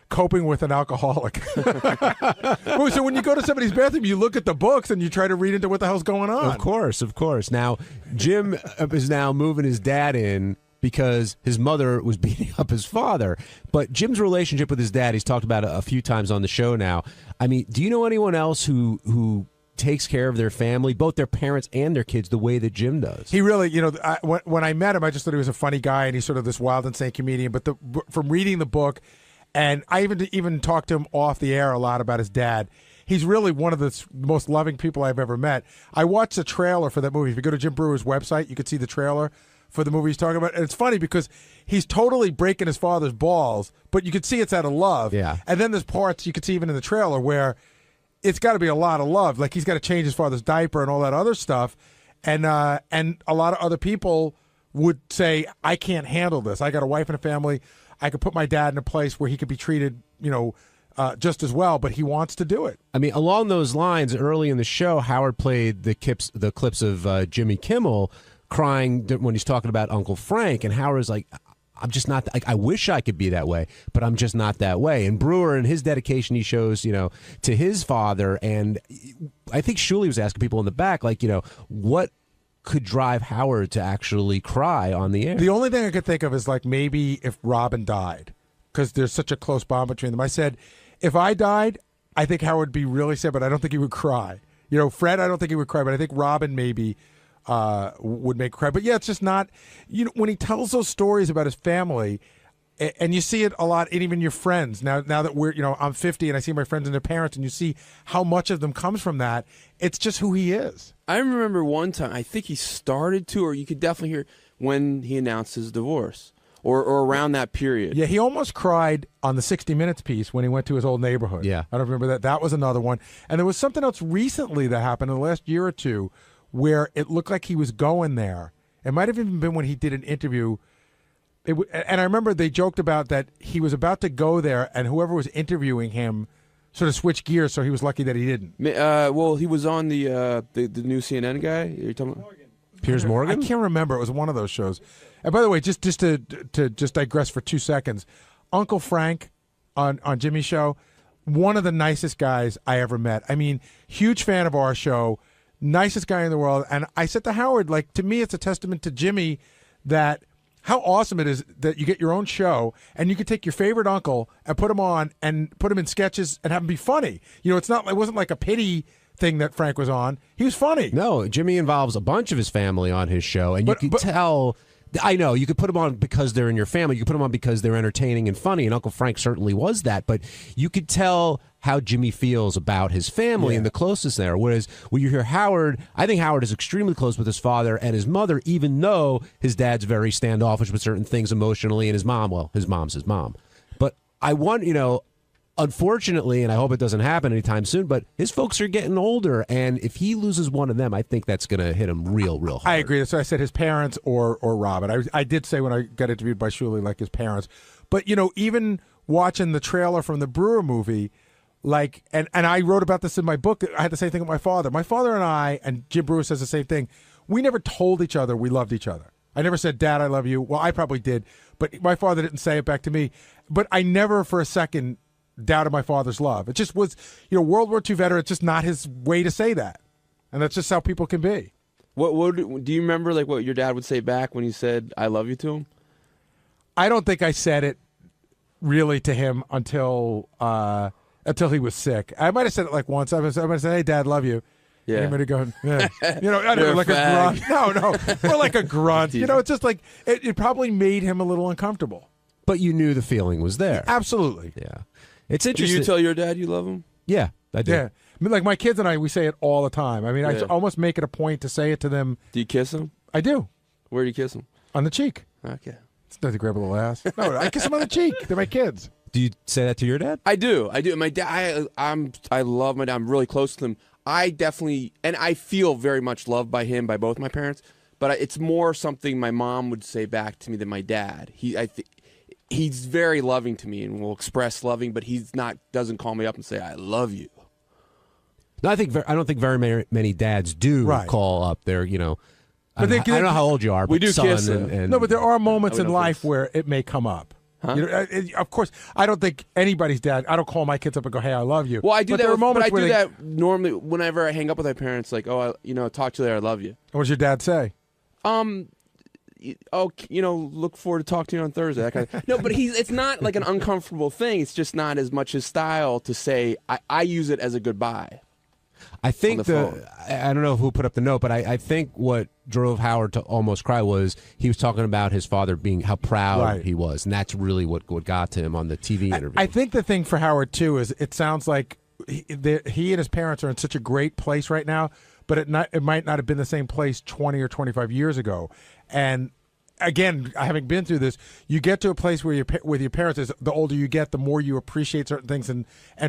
Coping with an Alcoholic. So when you go to somebody's bathroom, you look at the books and you try to read into what the hell's going on. Of course. Now, Jim is now moving his dad in because his mother was beating up his father. But Jim's relationship with his dad, he's talked about a few times on the show now. I mean, do you know anyone else who takes care of their family, both their parents and their kids, the way that Jim does? He really, when I met him, I just thought he was a funny guy and he's sort of this wild, insane comedian. But from reading the book, and I even talked to him off the air a lot about his dad. He's really one of the most loving people I've ever met. I watched the trailer for that movie. If you go to Jim Brewer's website, you can see the trailer for the movie he's talking about. And it's funny because he's totally breaking his father's balls, but you can see it's out of love. Yeah. And then there's parts you can see even in the trailer where it's got to be a lot of love. Like he's got to change his father's diaper and all that other stuff. And a lot of other people would say, I can't handle this. I got a wife and a family. I could put my dad in a place where he could be treated, just as well, but he wants to do it. I mean, along those lines, early in the show, Howard played the clips of Jimmy Kimmel crying when he's talking about Uncle Frank, and Howard's like, I'm just not, I wish I could be that way, but I'm just not that way. And Brewer and his dedication he shows, to his father, and I think Shuley was asking people in the back, like, what could drive Howard to actually cry on the air? The only thing I could think of is like maybe if Robin died, because there's such a close bond between them. I said, if I died, I think Howard would be really sad, but I don't think he would cry. Fred, I don't think he would cry, but I think Robin maybe would make cry. But yeah, it's just not, when he tells those stories about his family, and you see it a lot in even your friends. Now that we're, I'm 50 and I see my friends and their parents, and you see how much of them comes from that. It's just who he is. I remember one time, I think he started to, or you could definitely hear when he announced his divorce, or around that period. Yeah, he almost cried on the 60 Minutes piece when he went to his old neighborhood. Yeah. I don't remember that. That was another one. And there was something else recently that happened in the last year or two where it looked like he was going there. It might have even been when he did an interview. And I remember they joked about that he was about to go there, and whoever was interviewing him sort of switched gears, so he was lucky that he didn't. Well, he was on the new CNN guy. Are you talking about Piers Morgan? I can't remember. It was one of those shows. And by the way, just to digress for 2 seconds, Uncle Frank on Jimmy's show, one of the nicest guys I ever met. I mean, huge fan of our show, nicest guy in the world. And I said to Howard, like, to me, it's a testament to Jimmy that how awesome it is that you get your own show and you can take your favorite uncle and put him on and put him in sketches and have him be funny. It wasn't like a pity thing that Frank was on. He was funny. No, Jimmy involves a bunch of his family on his show, and you can tell. I know you could put them on because they're in your family. You could put them on because they're entertaining and funny, and Uncle Frank certainly was that. But you could tell how Jimmy feels about his family and the closeness there. Whereas when you hear Howard, I think Howard is extremely close with his father and his mother, even though his dad's very standoffish with certain things emotionally, and his mom, well, his mom's his mom. But I want, unfortunately, and I hope it doesn't happen anytime soon, but his folks are getting older, and if he loses one of them, I think that's going to hit him real hard. I agree. So I said his parents or Robin. I did say when I got interviewed by Shuli, like his parents. But, even watching the trailer from the Brewer movie, like, and I wrote about this in my book. I had the same thing with my father. My father and I, and Jim Brewer says the same thing, we never told each other we loved each other. I never said, Dad, I love you. Well, I probably did, but my father didn't say it back to me. But I never for a second doubted my father's love. It just was, World War II veteran, it's just not his way to say that. And that's just how people can be. What do you remember, like, what your dad would say back when he said, I love you to him? I don't think I said it really to him until he was sick. I might have said it like once. I might have said, hey, Dad, love you. Yeah. And he might have gone, yeah. I don't know, like a grunt. No, or like a grunt. It's just like, it probably made him a little uncomfortable. But you knew the feeling was there. Absolutely. Yeah. It's interesting. Do you tell your dad you love him? Yeah, I do. Yeah. I mean, like my kids and I, we say it all the time. I mean, I almost make it a point to say it to them. Do you kiss them? I do. Where do you kiss them? On the cheek. Okay. It's not to grab a little ass. No, I kiss them on the cheek. They're my kids. Do you say that to your dad? I do. My dad. I love my dad. I'm really close to him. I definitely, and I feel very much loved by him, by both my parents. But it's more something my mom would say back to me than my dad. He's very loving to me and will express loving, but doesn't call me up and say I love you. No, I don't think very many dads do call up their, I don't know how old you are, but we do son kiss and no, but there are moments in life where it may come up. Huh? Of course, I don't think anybody's dad. I don't call my kids up and go, "Hey, I love you." Well, I do but that. There are moments but I do that normally whenever I hang up with my parents. Like, talk to you later. I love you. What does your dad say? Look forward to talking to you on Thursday. That kind of. No, but it's not like an uncomfortable thing. It's just not as much his style to say. I use it as a goodbye. I think I don't know who put up the note, but I think what drove Howard to almost cry was he was talking about his father being how proud he was, and that's really what got to him on the TV interview. I think the thing for Howard too is it sounds like he and his parents are in such a great place right now, but it might not have been the same place 20 or 25 years ago. And again, having been through this, you get to a place where with your parents is the older you get, the more you appreciate certain things and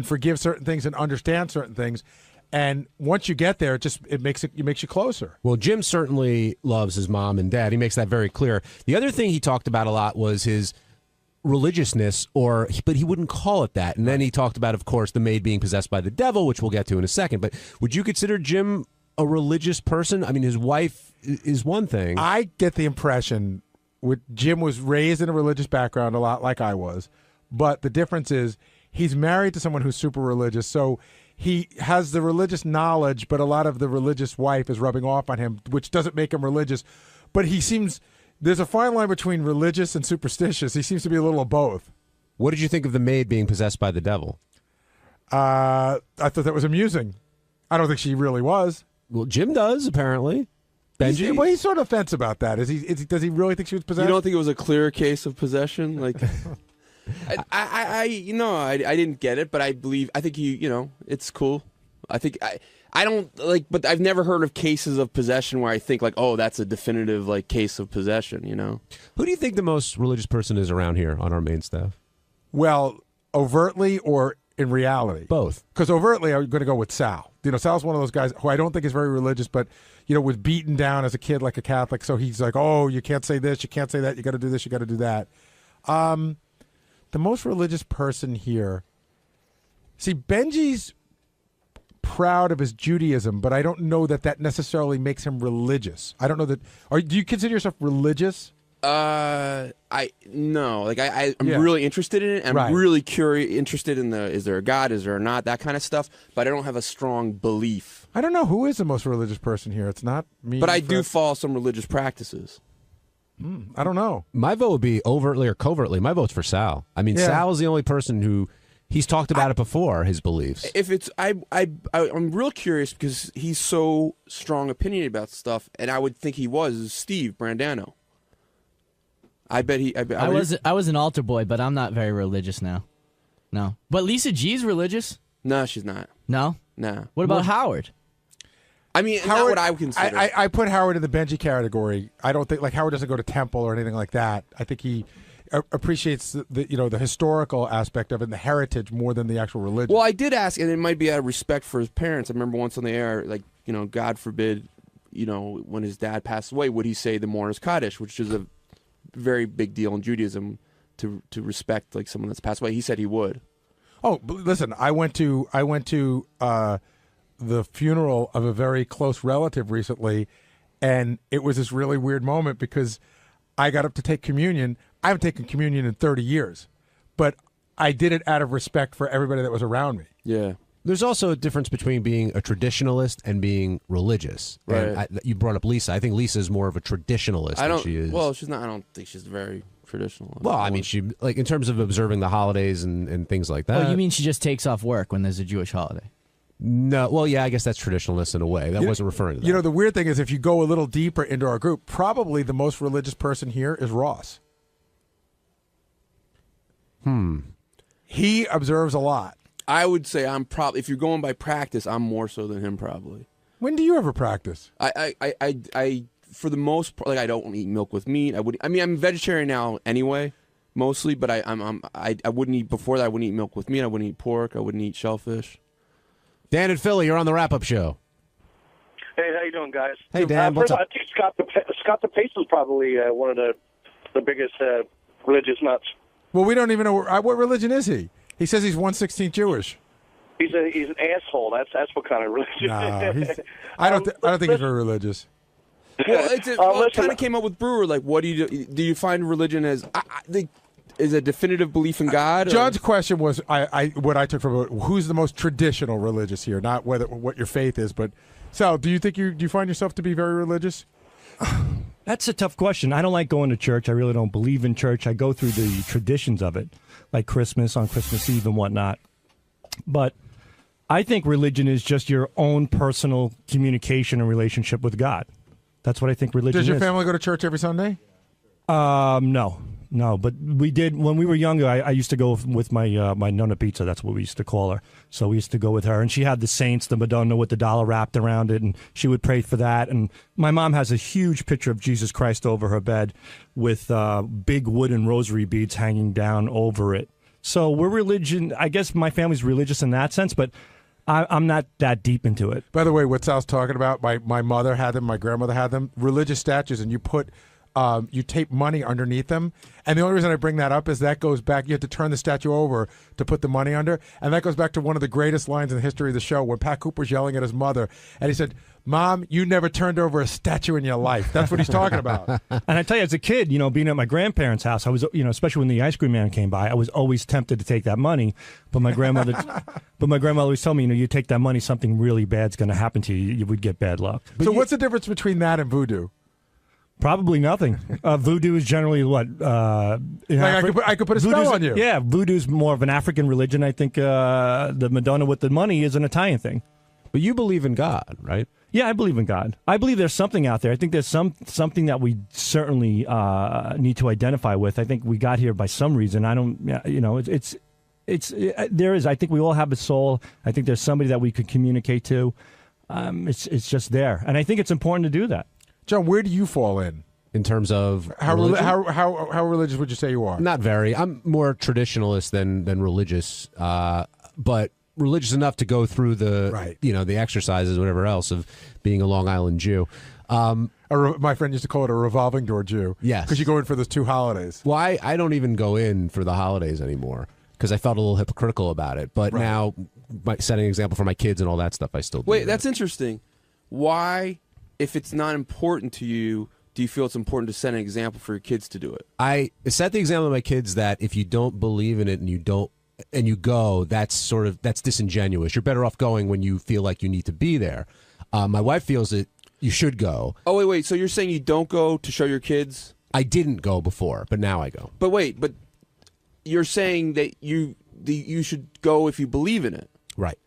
forgive certain things and understand certain things. And once you get there, it makes you closer. Well, Jim certainly loves his mom and dad. He makes that very clear. The other thing he talked about a lot was his religiousness, but he wouldn't call it that. And then he talked about, of course, the maid being possessed by the devil, which we'll get to in a second. But would you consider Jim a religious person? I mean, his wife is one thing. I get the impression Jim was raised in a religious background a lot like I was, but the difference is he's married to someone who's super religious, so he has the religious knowledge, but a lot of the religious wife is rubbing off on him, which doesn't make him religious. But there's a fine line between religious and superstitious. He seems to be a little of both. What did you think of the maid being possessed by the devil? I thought that was amusing. I don't think she really was. Well, Jim does, apparently. Benji? He's sort of fence about that. Does he really think she was possessed? You don't think it was a clear case of possession? Like, I didn't get it, but I think it's cool. I don't but I've never heard of cases of possession where I think like, oh, that's a definitive case of possession. Who do you think the most religious person is around here on our main staff? Well, overtly or in reality? Both. Because overtly, I'm going to go with Sal. Sal's one of those guys who I don't think is very religious, but was beaten down as a kid like a Catholic. So he's like, oh, you can't say this, you can't say that, you got to do this, you got to do that. The most religious person here. See, Benji's proud of his Judaism, but I don't know that necessarily makes him religious. I don't know that. Do you consider yourself religious? I'm really interested in it. I'm really interested in is there a God, is there not, that kind of stuff. But I don't have a strong belief. I don't know who is the most religious person here. It's not me. But I do follow some religious practices. I don't know. My vote would be overtly or covertly. My vote's for Sal. I mean, Sal is the only person who he's talked about it before, his beliefs. If it's, I'm real curious because he's so strong opinion about stuff, and I would think he was Steve Brandano. I was an altar boy, but I'm not very religious now. No, but Lisa G's religious. No, she's not. No, no. What about Howard? I mean, Howard, not what I would consider. I put Howard in the Benji category. I don't think Howard doesn't go to temple or anything like that. I think appreciates the historical aspect of it, and the heritage more than the actual religion. Well, I did ask, and it might be out of respect for his parents. I remember once on the air, like, God forbid, when his dad passed away, would he say the Mourner's Kaddish, which is a very big deal in Judaism to respect like someone that's passed away. He said he would. Oh, listen, I went to the funeral of a very close relative recently, and it was this really weird moment because I got up to take communion. I haven't taken communion in 30 years, but I did it out of respect for everybody that was around me. Yeah. There's also a difference between being a traditionalist and being religious. Right. And you brought up Lisa. I think Lisa is more of a traditionalist than she is. Well, she's not. I don't think she's very traditional. Well, I mean, she in terms of observing the holidays and things like that. Oh, you mean she just takes off work when there's a Jewish holiday? No, well, yeah, I guess that's traditionalist in a way. That wasn't referring to that. The weird thing is, if you go a little deeper into our group, probably the most religious person here is Ross. He observes a lot. I would say I'm probably, if you're going by practice, I'm more so than him probably. When do you ever practice? I for the most part, like I don't eat milk with meat. I'm vegetarian now anyway, mostly, but I wouldn't eat before that. I wouldn't eat milk with meat. I wouldn't eat pork. I wouldn't eat shellfish. Dan and Philly, you're on the wrap-up show. Hey, how you doing, guys? Hey, Dan, what's up? I think Scott the Pace is probably one of the biggest religious nuts. Well, we don't even know what religion is he. He says he's 1/16 Jewish. He's an asshole. That's what kind of religion. No, I don't think he's very religious. Well, it kind of came up with Brewer. Like, what do you do? Do you find religion as is a definitive belief in God? John's question was, what I took from it, who's the most traditional religious here, not what your faith is, but Sal, do you find yourself to be very religious? That's a tough question. I don't like going to church. I really don't believe in church. I go through the traditions of it, like Christmas on Christmas Eve and whatnot. But I think religion is just your own personal communication and relationship with God. That's what I think religion is. Does your family go to church every Sunday? No, but we did when we were younger. I used to go with my my Nonna Pizza. That's what we used to call her. So we used to go with her, and she had the saints, the Madonna with the dollar wrapped around it, and she would pray for that. And my mom has a huge picture of Jesus Christ over her bed with big wooden rosary beads hanging down over it. So we're religion. I guess my family's religious in that sense, but I'm not that deep into it. By the way, what Sal's talking about, my mother had them, my grandmother had them, religious statues, and you put. You tape money underneath them. And the only reason I bring that up is that goes back, you have to turn the statue over to put the money under. And that goes back to one of the greatest lines in the history of the show when Pat Cooper's yelling at his mother. And he said, "Mom, you never turned over a statue in your life." That's what he's talking about. And I tell you, as a kid, being at my grandparents' house, I was, especially when the ice cream man came by, I was always tempted to take that money. But my grandmother always told me, you take that money, something really bad's going to happen to you. You would get bad luck. So what's the difference between that and voodoo? Probably nothing. Voodoo is generally what? I could put a spell on you. Yeah, voodoo's more of an African religion. I think the Madonna with the money is an Italian thing. But you believe in God, right? Yeah, I believe in God. I believe there's something out there. I think there's something that we certainly need to identify with. I think we got here by some reason. I don't, there is. I think we all have a soul. I think there's somebody that we could communicate to. It's just there, and I think it's important to do that. John, where do you fall in terms of how religious would you say you are? Not very. I'm more traditionalist than religious, but religious enough to go through the the exercises, whatever else of being a Long Island Jew. My friend used to call it a revolving door Jew. Yes, because you go in for those 2 holidays. Well, I don't even go in for the holidays anymore because I felt a little hypocritical about it. But now, setting an example for my kids and all that stuff, I still do. Wait, that's interesting. Why? If it's not important to you, do you feel it's important to set an example for your kids to do it? I set the example to my kids that if you don't believe in it and you go, that's disingenuous. You're better off going when you feel like you need to be there. My wife feels that you should go. Oh, wait. So you're saying you don't go to show your kids? I didn't go before, but now I go. But wait, but you're saying that you should go if you believe in it. Right.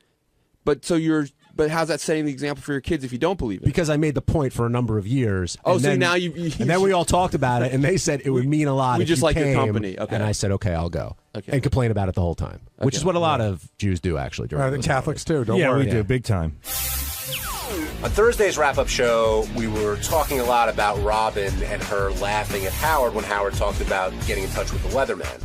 But how's that setting the example for your kids if you don't believe it? Because I made the point for a number of years. Oh, so then, now you and then we all talked about it, and they said it would mean a lot. We if just you like came, your company. Okay. And I said, okay, I'll go. Okay. And complain about it the whole time, which is what a lot of Jews do, actually. The Catholics, too. Don't worry. Yeah, we do, big time. On Thursday's wrap-up show, we were talking a lot about Robin and her laughing at Howard when Howard talked about getting in touch with the weatherman.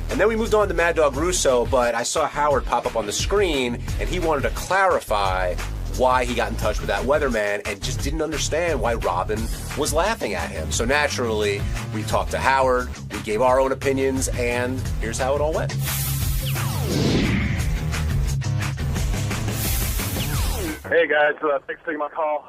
And then we moved on to Mad Dog Russo, but I saw Howard pop up on the screen, and he wanted to clarify why he got in touch with that weatherman and just didn't understand why Robin was laughing at him. So naturally, we talked to Howard, we gave our own opinions, and here's how it all went. Hey guys, thanks for taking my call.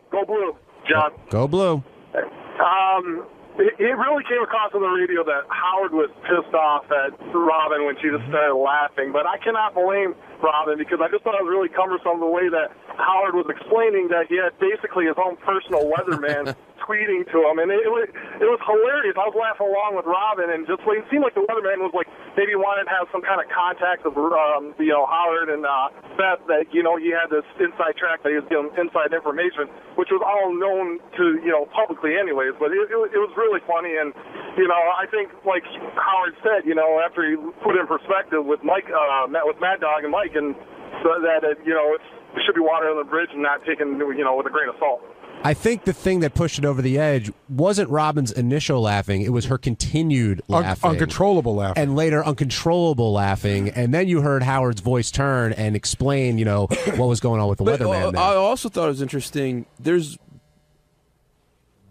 Go Blue, John. Go Blue. It really came across on the radio that Howard was pissed off at Robin when she just started laughing, but I cannot blame Robin because I just thought it was really cumbersome the way that Howard was explaining that he had basically his own personal weatherman tweeting to him, and it was hilarious. I was laughing along with Robin, and just it seemed like the weatherman was like maybe wanted to have some kind of contact with Howard and Beth, that he had this inside track that he was giving inside information, which was all known to publicly anyways. But it was really funny, and I think like Howard said, after he put it in perspective with Mike, met with Mad Dog and Mike, and so that it should be water on the bridge and not taken with a grain of salt. I think the thing that pushed it over the edge wasn't Robin's initial laughing. It was her continued laughing. Uncontrollable laughing. And later uncontrollable laughing. And then you heard Howard's voice turn and explain, what was going on with the weatherman. I also thought it was interesting.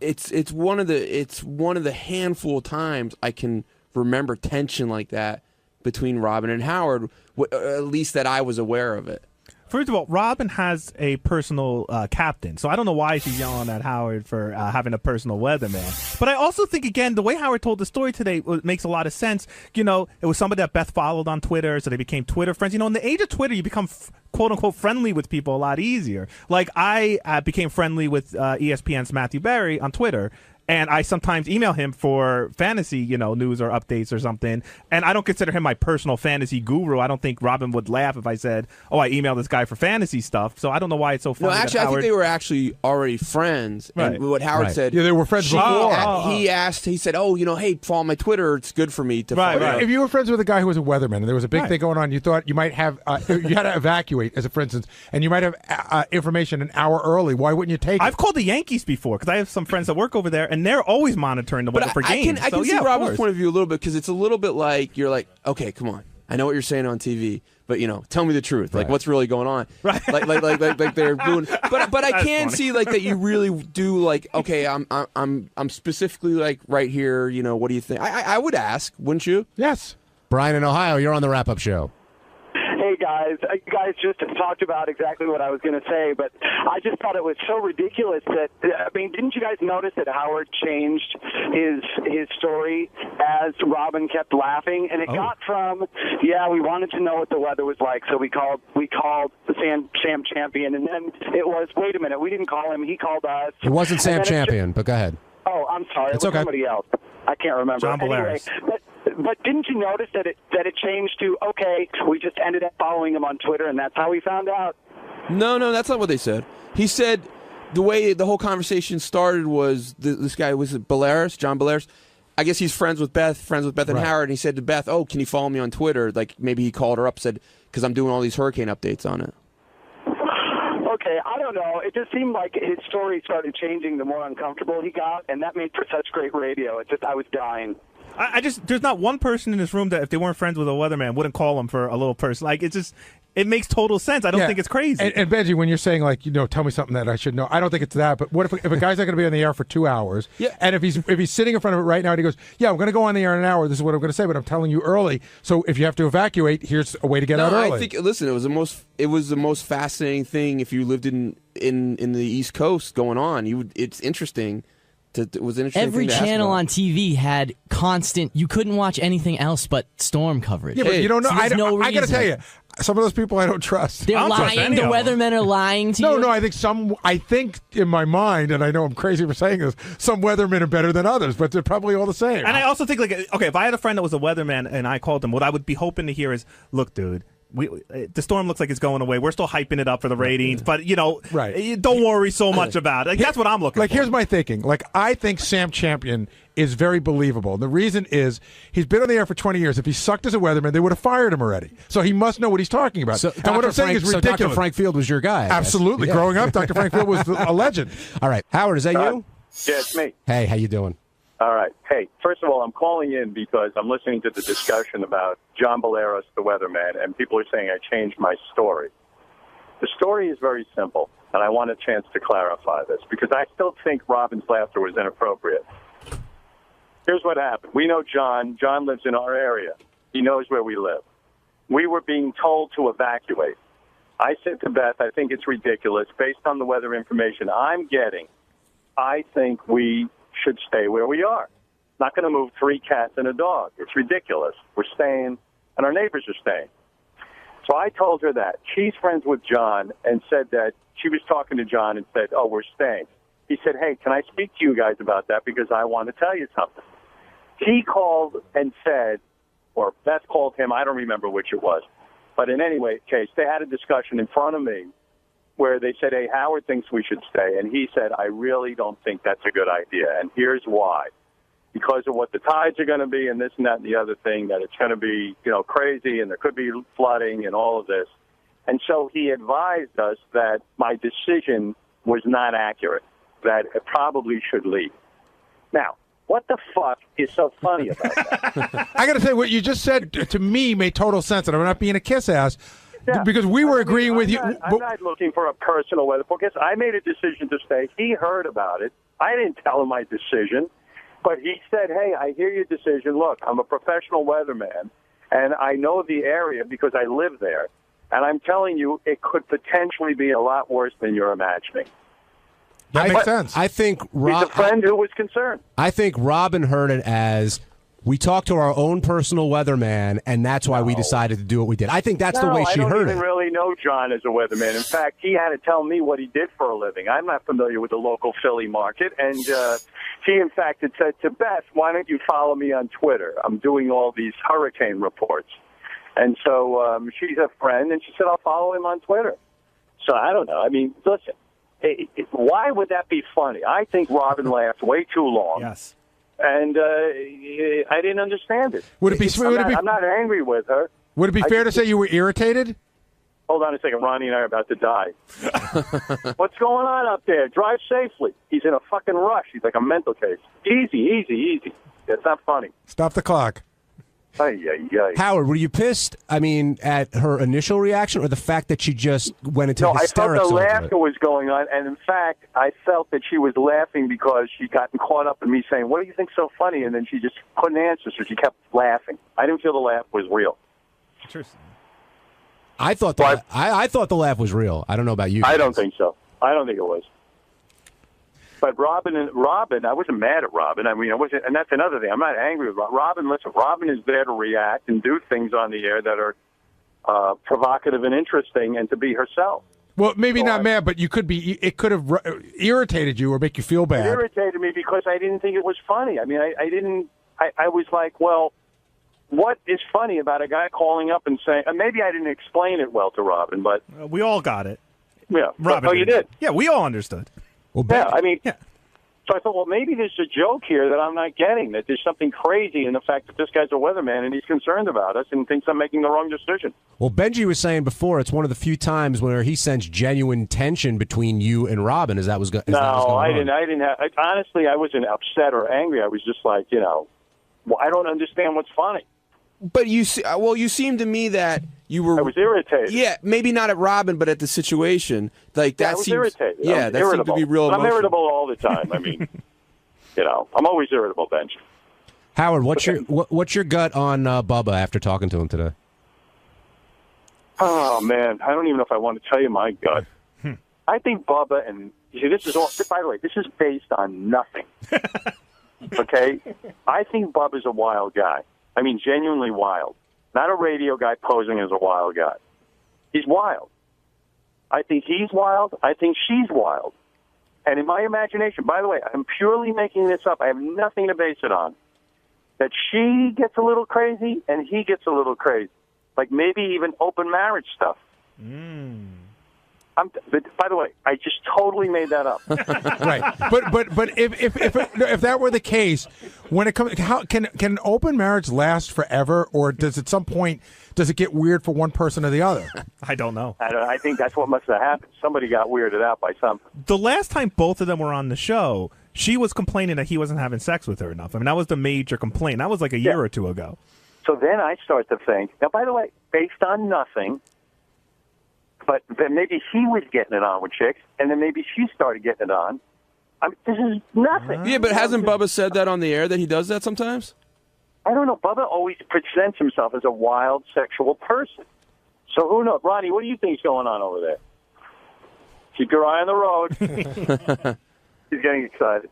It's one of the handful of times I can remember tension like that between Robin and Howard, at least that I was aware of it. First of all, Robin has a personal captain, so I don't know why she's yelling at Howard for having a personal weatherman. But I also think, again, the way Howard told the story today makes a lot of sense. It was somebody that Beth followed on Twitter, so they became Twitter friends. In the age of Twitter, you become quote-unquote friendly with people a lot easier. Like, I became friendly with ESPN's Matthew Berry on Twitter, and I sometimes email him for fantasy, news or updates or something. And I don't consider him my personal fantasy guru. I don't think Robin would laugh if I said, "Oh, I emailed this guy for fantasy stuff." So I don't know why it's so funny. No, actually, I think they were actually already friends. Right. And what Howard said, they were friends before. He said, "Oh, hey, follow my Twitter. It's good for me to follow." Right. If you were friends with a guy who was a weatherman and there was a big thing going on, you thought you might have you had to evacuate, as for instance, and you might have information an hour early. Why wouldn't you take it? I've called the Yankees before because I have some friends that work over there, and they're always monitoring the weather for games. I can see Robin's point of view a little bit because it's a little bit like you're like, okay, come on, I know what you're saying on TV, but tell me the truth, like what's really going on, right? Like they're doing, but I can see like that you really do like, okay, I'm specifically like right here, what do you think? I would ask, wouldn't you? Yes. Brian in Ohio, you're on the wrap-up show. Hey guys, you guys just talked about exactly what I was going to say, but I just thought it was so ridiculous that, didn't you guys notice that Howard changed his story as Robin kept laughing? And it got from, we wanted to know what the weather was like, so we called Sam Champion, and then it was, wait a minute, we didn't call him, he called us. It wasn't Sam Champion, but go ahead. Oh, I'm sorry, it's it was somebody else. I can't remember. John Bolaris. Anyway, but didn't you notice that it changed to, okay, we just ended up following him on Twitter, and that's how we found out? No, that's not what they said. He said the way the whole conversation started was this guy, was it Bolaris, John Bolaris? I guess he's friends with Beth and Howard, and he said to Beth, oh, can you follow me on Twitter? Like maybe he called her up, said, because I'm doing all these hurricane updates on it. Okay, I don't know. It just seemed like his story started changing the more uncomfortable he got, and that made for such great radio. I was dying. There's not one person in this room that if they weren't friends with a weatherman wouldn't call him for a little person. Like, it makes total sense. I don't think it's crazy. And Benji, when you're saying like, tell me something that I should know, I don't think it's that. But what if a guy's not going to be on the air for 2 hours? Yeah. And if he's sitting in front of it right now and he goes, I'm going to go on the air in an hour. This is what I'm going to say, but I'm telling you early. So if you have to evacuate, here's a way to get out early. I think. Listen, it was the most fascinating thing. If you lived in the East Coast going on, it's interesting. It was an interesting Every thing to channel on TV had constant. You couldn't watch anything else but storm coverage. Yeah, but you don't know. So I got to tell you, some of those people I don't trust. They're lying. The weathermen are lying to you. No, I think in my mind, and I know I'm crazy for saying this, some weathermen are better than others, but they're probably all the same. And I also think, if I had a friend that was a weatherman and I called him, what I would be hoping to hear is, look, dude, the storm looks like it's going away. We're still hyping it up for the ratings, but don't worry so much about it. Like, that's what I'm looking for. Here's my thinking. Like, I think Sam Champion is very believable. The reason is he's been on the air for 20 years. If he sucked as a weatherman, they would have fired him already. So he must know what he's talking about. So and what I'm saying is ridiculous. Dr. Frank Field was your guy. Absolutely. Yeah. Growing up, Dr. Frank Field was a legend. All right. Howard, is that you? Yeah, it's me. Hey, how you doing? All right. Hey, first of all, I'm calling in because I'm listening to the discussion about John Boleros, the weatherman, and people are saying I changed my story. The story is very simple, and I want a chance to clarify this because I still think Robin's laughter was inappropriate. Here's what happened. We know John. John lives in our area. He knows where we live. We were being told to evacuate. I said to Beth, I think it's ridiculous. Based on the weather information I'm getting, I think we should stay where we are. Not going to move 3 cats and a dog. It's ridiculous. We're staying, and our neighbors are staying. So I told her that. She's friends with John and said that she was talking to John and said, oh, we're staying. He said, hey, can I speak to you guys about that because I want to tell you something. He called and said, or Beth called him, I don't remember which it was. But in any case, they had a discussion in front of me where they said, hey, Howard thinks we should stay. And he said, I really don't think that's a good idea. And here's why. Because of what the tides are going to be and this and that and the other thing, that it's going to be, crazy and there could be flooding and all of this. And so he advised us that my decision was not accurate, that it probably should leave. Now, what the fuck is so funny about that? I got to say, what you just said to me made total sense, and I'm not being a kiss ass, because we were agreeing with you. I'm not looking for a personal weather forecast. I made a decision to stay. He heard about it. I didn't tell him my decision, but he said, hey, I hear your decision. Look, I'm a professional weatherman, and I know the area because I live there. And I'm telling you, it could potentially be a lot worse than you're imagining. That makes sense. I think He's a friend who was concerned. I think Robin heard it as we talked to our own personal weatherman, and that's why we decided to do what we did. I think that's the way she heard I don't even really know John as a weatherman. In fact, he had to tell me what he did for a living. I'm not familiar with the local Philly market, and he, in fact, had said to Beth, why don't you follow me on Twitter? I'm doing all these hurricane reports. And so she's a friend, and she said, I'll follow him on Twitter. So I don't know. I mean, listen. Why would that be funny? I think Robin laughed way too long. Yes. And I didn't understand it. I'm not angry with her. Would it be fair to say you were irritated? Hold on a second. Ronnie and I are about to die. What's going on up there? Drive safely. He's in a fucking rush. He's like a mental case. Easy. It's not funny. Stop the clock. Howard, were you pissed, at her initial reaction or the fact that she just went into hysterics? I felt the over laughter was going on, and in fact, I felt that she was laughing because she'd gotten caught up in me saying, what do you think so funny? And then she just couldn't answer, so she kept laughing. I didn't feel the laugh was real. Interesting. I thought the laugh was real. I don't know about you. I don't think so. I don't think it was. But Robin, I wasn't mad at Robin. I mean, I wasn't, and that's another thing. I'm not angry with Robin. Listen, Robin is there to react and do things on the air that are provocative and interesting, and to be herself. Well, maybe not mad, but you could be. It could have irritated you or make you feel bad. It irritated me because I didn't think it was funny. I mean, I didn't. I was like, well, what is funny about a guy calling up and saying? Maybe I didn't explain it well to Robin, but we all got it. Yeah, Robin. Oh, you did. Yeah, we all understood. Well, So I thought, well, maybe there's a joke here that I'm not getting, that there's something crazy in the fact that this guy's a weatherman and he's concerned about us and thinks I'm making the wrong decision. Well, Benji was saying before, it's one of the few times where he sensed genuine tension between you and Robin. I didn't. Honestly, I wasn't upset or angry. I was just like, I don't understand what's funny. But you seem to me that you were. I was irritated. Yeah, maybe not at Robin, but at the situation. Like that I was seems. irritated. Yeah, that seemed to be real. I'm emotional. irritable all the time. I mean, I'm always irritable, Benji. Howard, what's your gut on Bubba after talking to him today? Oh man, I don't even know if I want to tell you my gut. I think Bubba, and you see, this is all. By the way, this is based on nothing. Okay, I think Bubba's a wild guy. I mean, genuinely wild. Not a radio guy posing as a wild guy. He's wild. I think he's wild. I think she's wild. And in my imagination, by the way, I'm purely making this up. I have nothing to base it on. That she gets a little crazy and he gets a little crazy. Like maybe even open marriage stuff. But by the way, I just totally made that up. Right, but if that were the case, when it comes, how can an open marriage last forever, or does at some point it get weird for one person or the other? I don't know. I think that's what must have happened. Somebody got weirded out by something. The last time both of them were on the show, she was complaining that he wasn't having sex with her enough. I mean, that was the major complaint. That was like a year or two ago. So then I start to think, now, by the way, based on nothing, but then maybe he was getting it on with chicks, and then maybe she started getting it on. I mean, this is nothing. Yeah, but hasn't Bubba said that on the air, that he does that sometimes? I don't know. Bubba always presents himself as a wild sexual person. So who knows? Ronnie, what do you think's going on over there? Keep your eye on the road. He's getting excited.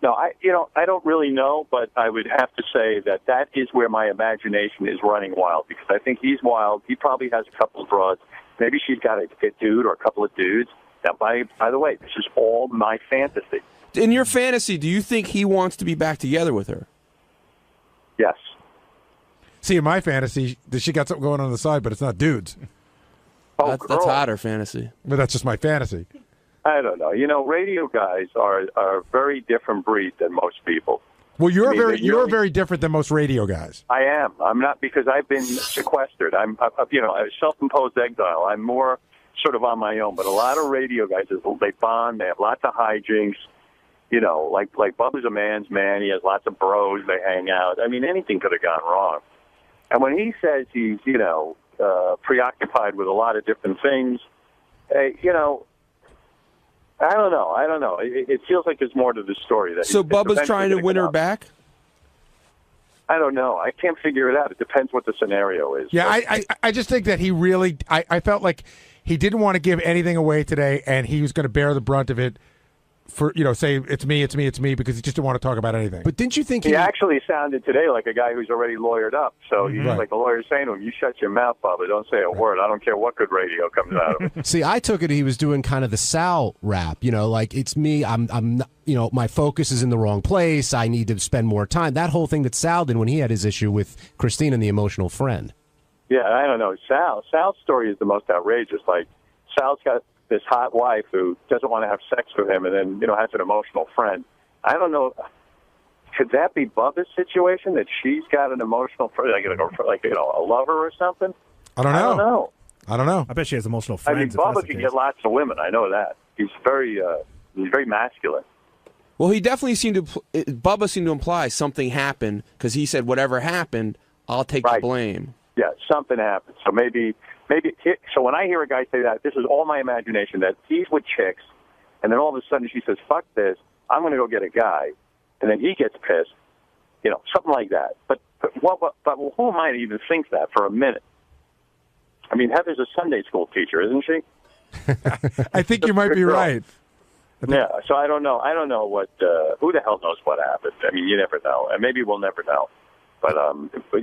No, I don't really know, but I would have to say that is where my imagination is running wild, because I think he's wild. He probably has a couple of broads. Maybe she's got a dude or a couple of dudes. Now, by the way, this is all my fantasy. In your fantasy, do you think he wants to be back together with her? Yes. See, in my fantasy, she got something going on the side, but it's not dudes. That's hotter fantasy. But that's just my fantasy. I don't know. You know, radio guys are a very different breed than most people. Well, you're very different than most radio guys. I am. I'm not, because I've been sequestered. I'm a self-imposed exile. I'm more sort of on my own. But a lot of radio guys, they bond. They have lots of hijinks. You know, like Bubba's a man's man. He has lots of bros. They hang out. I mean, anything could have gone wrong. And when he says he's, preoccupied with a lot of different things, I don't know. It feels like there's more to the story. So Bubba's trying to win her back? I don't know. I can't figure it out. It depends what the scenario is. Yeah, I just think that he really – I felt like he didn't want to give anything away today, and he was going to bear the brunt of it for, say, it's me, because he just didn't want to talk about anything. But didn't you think he actually sounded today like a guy who's already lawyered up. So he's Right. like the lawyer saying to him, you shut your mouth, Bubba. Don't say a word. I don't care what good radio comes out of it. See, I took it he was doing kind of the Sal rap, like it's me. I'm my focus is in the wrong place. I need to spend more time. That whole thing that Sal did when he had his issue with Christine and the emotional friend. Yeah, I don't know. Sal's story is the most outrageous. Like, Sal's got this hot wife who doesn't want to have sex with him, and then has an emotional friend. I don't know. Could that be Bubba's situation, that she's got an emotional friend, like a lover or something? I don't know. I don't know. I bet she has emotional friends. I mean, Bubba can get lots of women. I know that. He's very masculine. Well, he definitely Bubba seemed to imply something happened, because he said, whatever happened, I'll take the blame. Yeah, something happened. So maybe. So when I hear a guy say that, this is all my imagination, that he's with chicks, and then all of a sudden she says, fuck this, I'm going to go get a guy, and then he gets pissed, something like that. But who am I to even think that for a minute? I mean, Heather's a Sunday school teacher, isn't she? I think you might be right. Yeah, so I don't know. I don't know who the hell knows what happened. I mean, you never know, and maybe we'll never know. But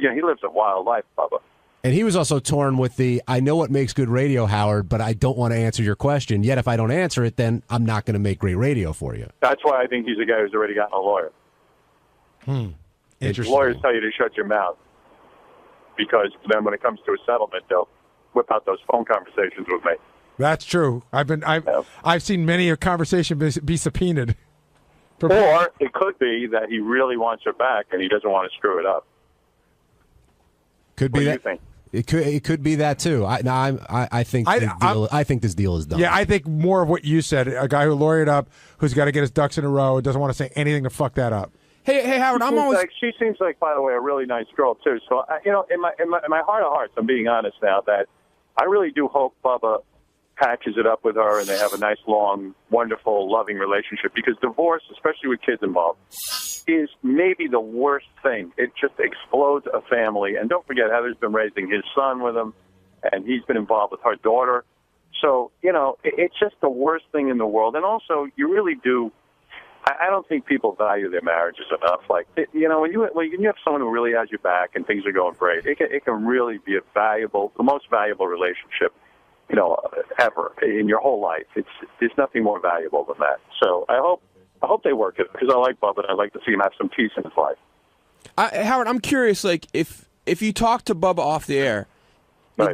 he lives a wild life, Bubba. And he was also torn with I know what makes good radio, Howard, but I don't want to answer your question. Yet if I don't answer it, then I'm not going to make great radio for you. That's why I think he's a guy who's already gotten a lawyer. Interesting. Lawyers tell you to shut your mouth, because then when it comes to a settlement, they'll whip out those phone conversations with me. That's true. I've seen many a conversation be subpoenaed. Or it could be that he really wants her back and he doesn't want to screw it up. Could be What do that. you think? It could be that too. I think this deal is done. Yeah, I think more of what you said. A guy who lawyered up, who's got to get his ducks in a row, and doesn't want to say anything to fuck that up. Hey, Howard, She seems like, by the way, a really nice girl too. So, in my heart of hearts, I'm being honest now, that I really do hope Bubba patches it up with her and they have a nice, long, wonderful, loving relationship. Because divorce, especially with kids involved, is maybe the worst thing. It just explodes a family. And don't forget, Heather's been raising his son with him, and he's been involved with her daughter. So, it's just the worst thing in the world. And also, you really do. I don't think people value their marriages enough. Like, when you have someone who really has your back and things are going great, it can really be the most valuable relationship, ever in your whole life. There's nothing more valuable than that. So I hope they work it, because I like Bubba and I'd like to see him have some peace in his life. Howard, I'm curious, like, if if you talk to Bubba off the air,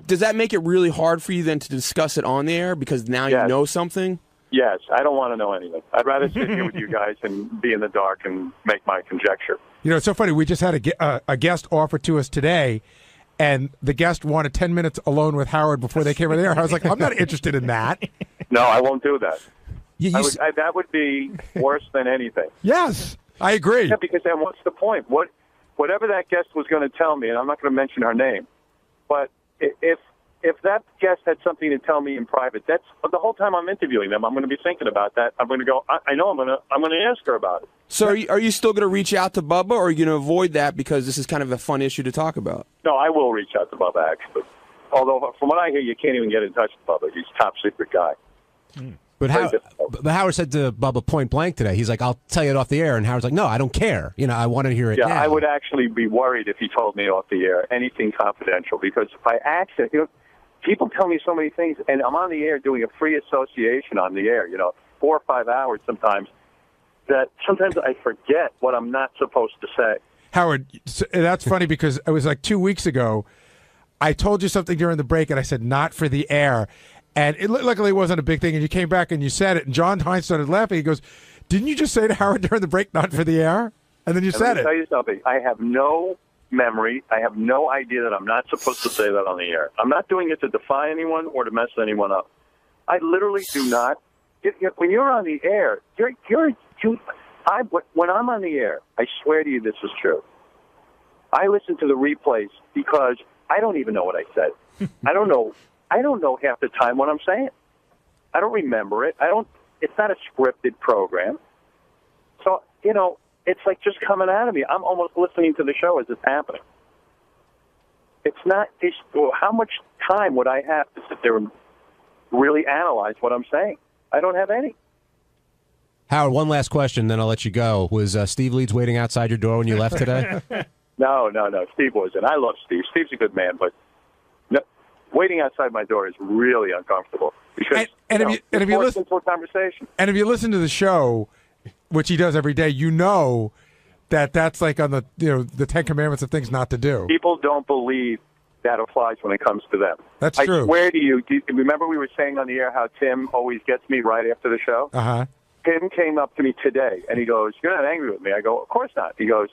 does that make it really hard for you then to discuss it on the air because now you know something? Yes, I don't want to know anything. I'd rather sit here with you guys and be in the dark and make my conjecture. You know, it's so funny. We just had a guest offer to us today, and the guest wanted 10 minutes alone with Howard before they came on the air. I was like, I'm not interested in that. No, I won't do that. That would be worse than anything. Yes, I agree. Yeah, because then what's the point? Whatever that guest was going to tell me, and I'm not going to mention her name, but if that guest had something to tell me in private, that's the whole time I'm interviewing them. I'm going to be thinking about that. I'm going to go. I know I'm going to ask her about it. So are you still going to reach out to Bubba, or are you going to avoid that because this is kind of a fun issue to talk about? No, I will reach out to Bubba actually. Although from what I hear, you can't even get in touch with Bubba. He's a top secret guy. But Howard said to Bubba point blank today, he's like, I'll tell you it off the air. And Howard's like, no, I don't care. You know, I want to hear it now. I would actually be worried if he told me off the air anything confidential, because if I accident, people tell me so many things, and I'm on the air doing a free association on the air, 4 or 5 hours sometimes, that sometimes I forget what I'm not supposed to say. Howard, that's funny because it was like 2 weeks ago. I told you something during the break, and I said, not for the air. And luckily it wasn't a big thing, and you came back and you said it, and John Hines started laughing. He goes, didn't you just say to Howard during the break, not for the air? And then you said it. Let me tell you something. I have no memory. I have no idea that I'm not supposed to say that on the air. I'm not doing it to defy anyone or to mess anyone up. I literally do not. When you're on the air, when I'm on the air, I swear to you this is true. I listen to the replays because I don't even know what I said. I don't know half the time what I'm saying. I don't remember it. It's not a scripted program. So, it's like just coming out of me. I'm almost listening to the show as it's happening. It's not, how much time would I have to sit there and really analyze what I'm saying? I don't have any. Howard, one last question, then I'll let you go. Was Steve Leeds waiting outside your door when you left today? No. Steve wasn't. I love Steve. Steve's a good man, but waiting outside my door is really uncomfortable because if you listen to a conversation. And if you listen to the show, which he does every day, that's like on the the 10 Commandments of things not to do. People don't believe that applies when it comes to them. That's true. I swear to you. Remember we were saying on the air how Tim always gets me right after the show? Uh-huh. Tim came up to me today, and he goes, "You're not angry with me?" I go, "Of course not." He goes,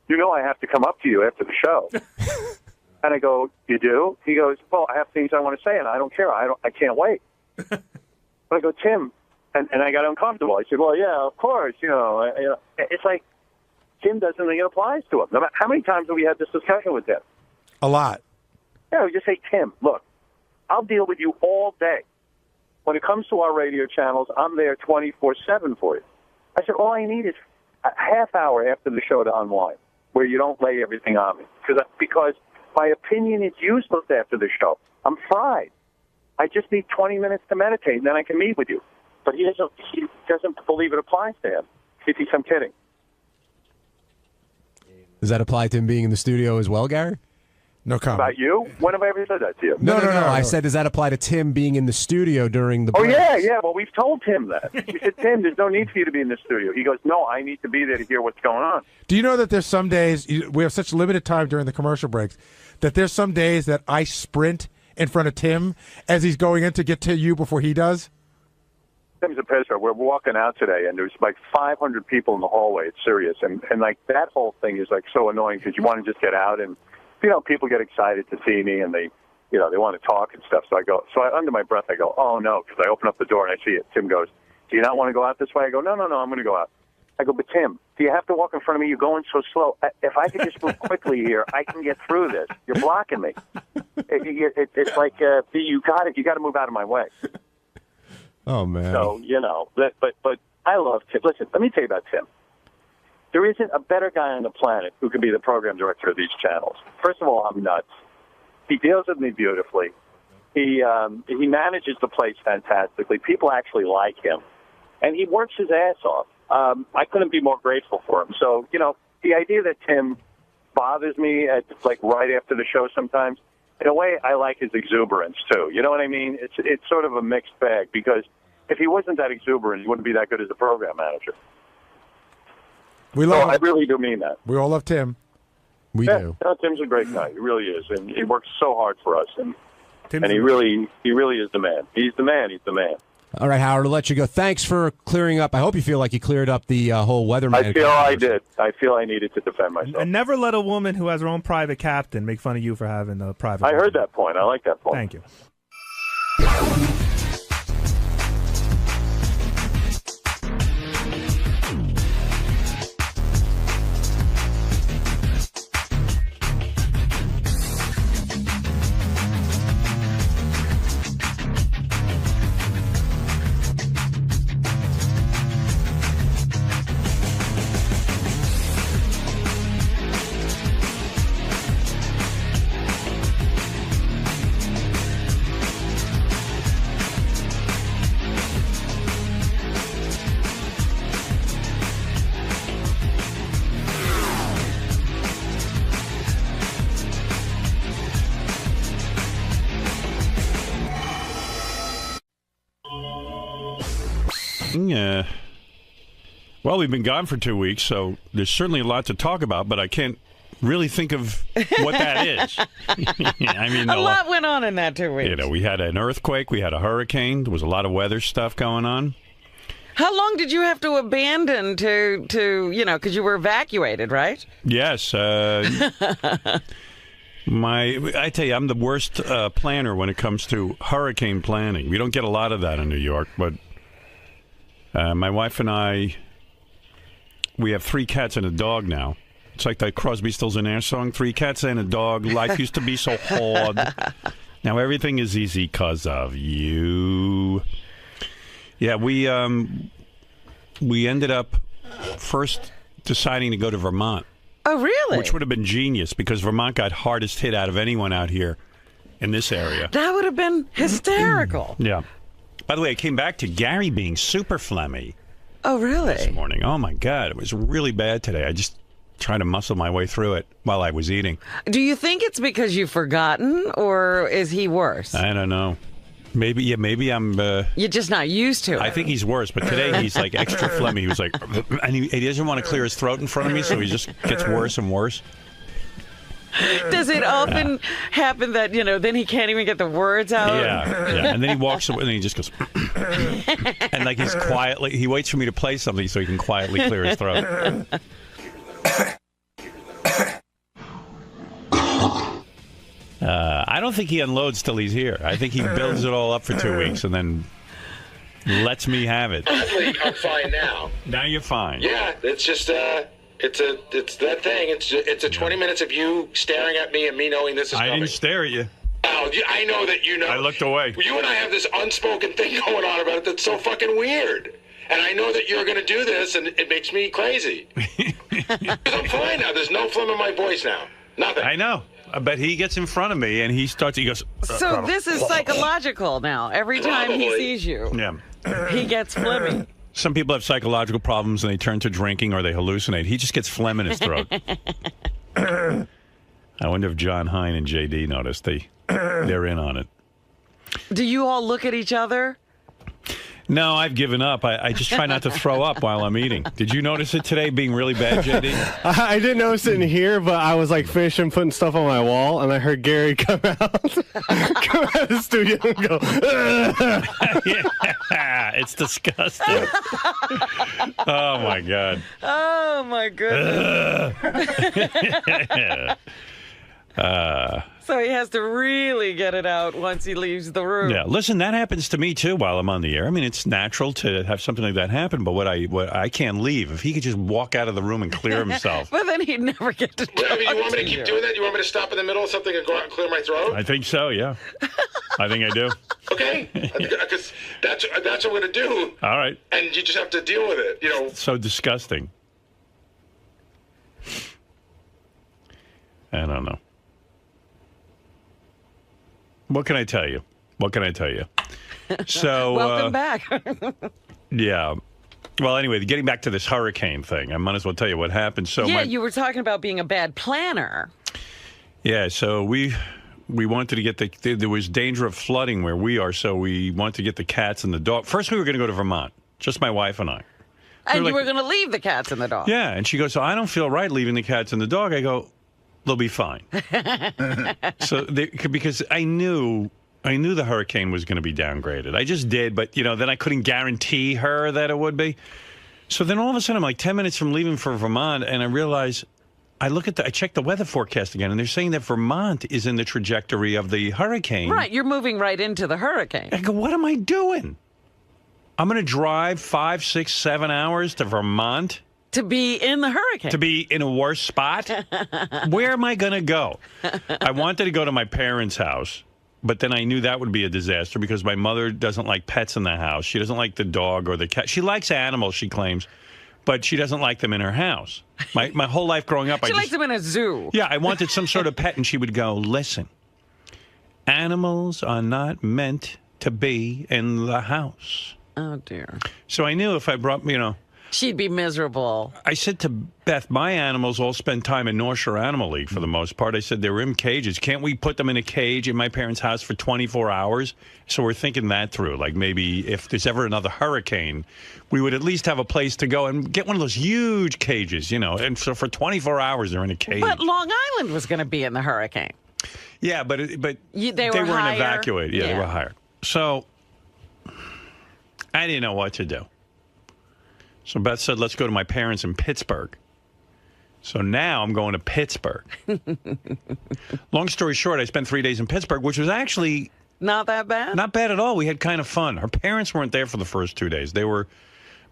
I have to come up to you after the show." And I go, "You do?" He goes, "Well, I have things I want to say, and I don't care. I can't wait." But I go, "Tim," and I got uncomfortable. I said, "Well, yeah, of course, It's like Tim doesn't think it applies to him. No matter how many times have we had this discussion with Tim? A lot. Yeah, we just say, "Tim, look, I'll deal with you all day. When it comes to our radio channels, I'm there 24/7 for you." I said, "All I need is a half hour after the show to unwind, where you don't lay everything on me, because my opinion is useless after the show. I'm fried. I just need 20 minutes to meditate, and then I can meet with you." But he doesn't believe it applies to him. He thinks I'm kidding. Does that apply to him being in the studio as well, Gary? No comment. About you? When have I ever said that to you? No. I said, does that apply to Tim being in the studio during the breaks? Yeah. Well, we've told Tim that. We said, "Tim, there's no need for you to be in the studio." He goes, "No, I need to be there to hear what's going on." Do you know that there's some days, we have such limited time during the commercial breaks, that there's some days that I sprint in front of Tim as he's going in to get to you before he does? Tim's a pisser. We're walking out today, and there's like 500 people in the hallway. It's serious. And like that whole thing is like so annoying because you want to just get out, and people get excited to see me, and they want to talk and stuff. So under my breath, I go, "Oh no," because I open up the door and I see it. Tim goes, "Do you not want to go out this way?" I go, No, I'm going to go out. I go, "But Tim, do you have to walk in front of me? You're going so slow. If I could just move quickly here, I can get through this. You're blocking me." It's like you got to move out of my way. Oh man. So but I love Tim. Listen, let me tell you about Tim. There isn't a better guy on the planet who could be the program director of these channels. First of all, I'm nuts. He deals with me beautifully. He manages the place fantastically. People actually like him, and he works his ass off. I couldn't be more grateful for him. So the idea that Tim bothers me right after the show sometimes. In a way, I like his exuberance too. You know what I mean? It's sort of a mixed bag because if he wasn't that exuberant, he wouldn't be that good as a program manager. I really do mean that. We all love Tim. We do. No, Tim's a great guy. He really is, and he works so hard for us, and he really is the man. He's the man. He's the man. All right, Howard, I'll let you go. Thanks for clearing up. I hope you feel like you cleared up the whole weatherman. I feel I did. I feel I needed to defend myself. And never let a woman who has her own private captain make fun of you for having a private. I heard that point. I like that point. Thank you. Yeah. Well, we've been gone for 2 weeks, so there's certainly a lot to talk about, but I can't really think of what that is. I mean, a lot went on in that 2 weeks. You know, we had an earthquake, we had a hurricane, there was a lot of weather stuff going on. How long did you have to abandon to because you were evacuated, right? Yes. I tell you, I'm the worst planner when it comes to hurricane planning. We don't get a lot of that in New York, but my wife and I, we have 3 cats and a dog now. It's like that Crosby, Stills, and Nash song, 3 cats and a dog. Life used to be so hard. Now everything is easy because of you. Yeah, we ended up first deciding to go to Vermont. Oh, really? Which would have been genius because Vermont got hardest hit out of anyone out here in this area. That would have been hysterical. Yeah. By the way, I came back to Gary being super phlegmy. Oh, really? This morning. Oh, my God. It was really bad today. I just tried to muscle my way through it while I was eating. Do you think it's because you've forgotten, or is he worse? I don't know. Maybe I'm... You're just not used to it. I think he's worse, but today he's like extra phlegmy. He was like... And he doesn't want to clear his throat in front of me, so he just gets worse and worse. Does it often happen that, then he can't even get the words out? Yeah. And then he walks away and he just goes... and like he waits for me to play something so he can quietly clear his throat. I don't think he unloads till he's here. I think he builds it all up for 2 weeks and then lets me have it. I'm fine now. Now you're fine. Yeah, it's just it's that thing. It's a 20 minutes of you staring at me and me knowing this is coming. I didn't stare at you. Oh, I know that you know. I looked away. You and I have this unspoken thing going on about it that's so fucking weird. And I know that you're going to do this, and it makes me crazy. I'm fine now. There's no phlegm in my voice now. Nothing. I know. But he gets in front of me, and he goes... So this is psychological now. Every time he sees you, he gets phlegmy. Some people have psychological problems, and they turn to drinking, or they hallucinate. He just gets phlegm in his throat. I wonder if John Hine and JD noticed. They're in on it. Do you all look at each other? No, I've given up. I just try not to throw up while I'm eating. Did you notice it today being really bad, JD? I didn't notice it in here, but I was like finishing putting stuff on my wall, and I heard Gary come out of the studio and go, yeah, it's disgusting. Oh, my God. Oh, my goodness. So he has to really get it out once he leaves the room. Yeah, listen, that happens to me too while I'm on the air. I mean, it's natural to have something like that happen, but what I can't leave. If he could just walk out of the room and clear himself. But then he'd never get to talk you want me to keep doing that? You want me to stop in the middle of something and go out and clear my throat? I think so, yeah. I think I do. Okay, because that's what I'm going to do. All right. And you just have to deal with it, It's so disgusting. I don't know. What can I tell you? So, welcome back. Yeah. Well, anyway, getting back to this hurricane thing, I might as well tell you what happened. So, you were talking about being a bad planner. Yeah, so we wanted to get there was danger of flooding where we are, so we wanted to get the cats and the dog. First, we were going to go to Vermont, just my wife and I. And you were going to leave the cats and the dog. Yeah, and she goes, so I don't feel right leaving the cats and the dog. I go, they'll be fine. Because I knew the hurricane was going to be downgraded. I just did, but then I couldn't guarantee her that it would be. So then all of a sudden, I'm like 10 minutes from leaving for Vermont, and I realize I check the weather forecast again, and they're saying that Vermont is in the trajectory of the hurricane. Right, you're moving right into the hurricane. I go, what am I doing? I'm going to drive 5, 6, 7 hours to Vermont to be in the hurricane. To be in a worse spot? Where am I going to go? I wanted to go to my parents' house, but then I knew that would be a disaster because my mother doesn't like pets in the house. She doesn't like the dog or the cat. She likes animals, she claims, but she doesn't like them in her house. My whole life growing up, she likes them in a zoo. Yeah, I wanted some sort of pet, and she would go, listen, animals are not meant to be in the house. Oh, dear. So I knew if I brought, she'd be miserable. I said to Beth, my animals all spend time in North Shore Animal League for the most part. I said, they were in cages. Can't we put them in a cage in my parents' house for 24 hours? So we're thinking that through. Like maybe if there's ever another hurricane, we would at least have a place to go and get one of those huge cages, And so for 24 hours, they're in a cage. But Long Island was going to be in the hurricane. Yeah, but they weren't hired. evacuated. Yeah, they were hired. So I didn't know what to do. So Beth said, let's go to my parents in Pittsburgh. So now I'm going to Pittsburgh. Long story short, I spent 3 days in Pittsburgh, which was actually not that bad. Not bad at all. We had kind of fun. Her parents weren't there for the first 2 days. They were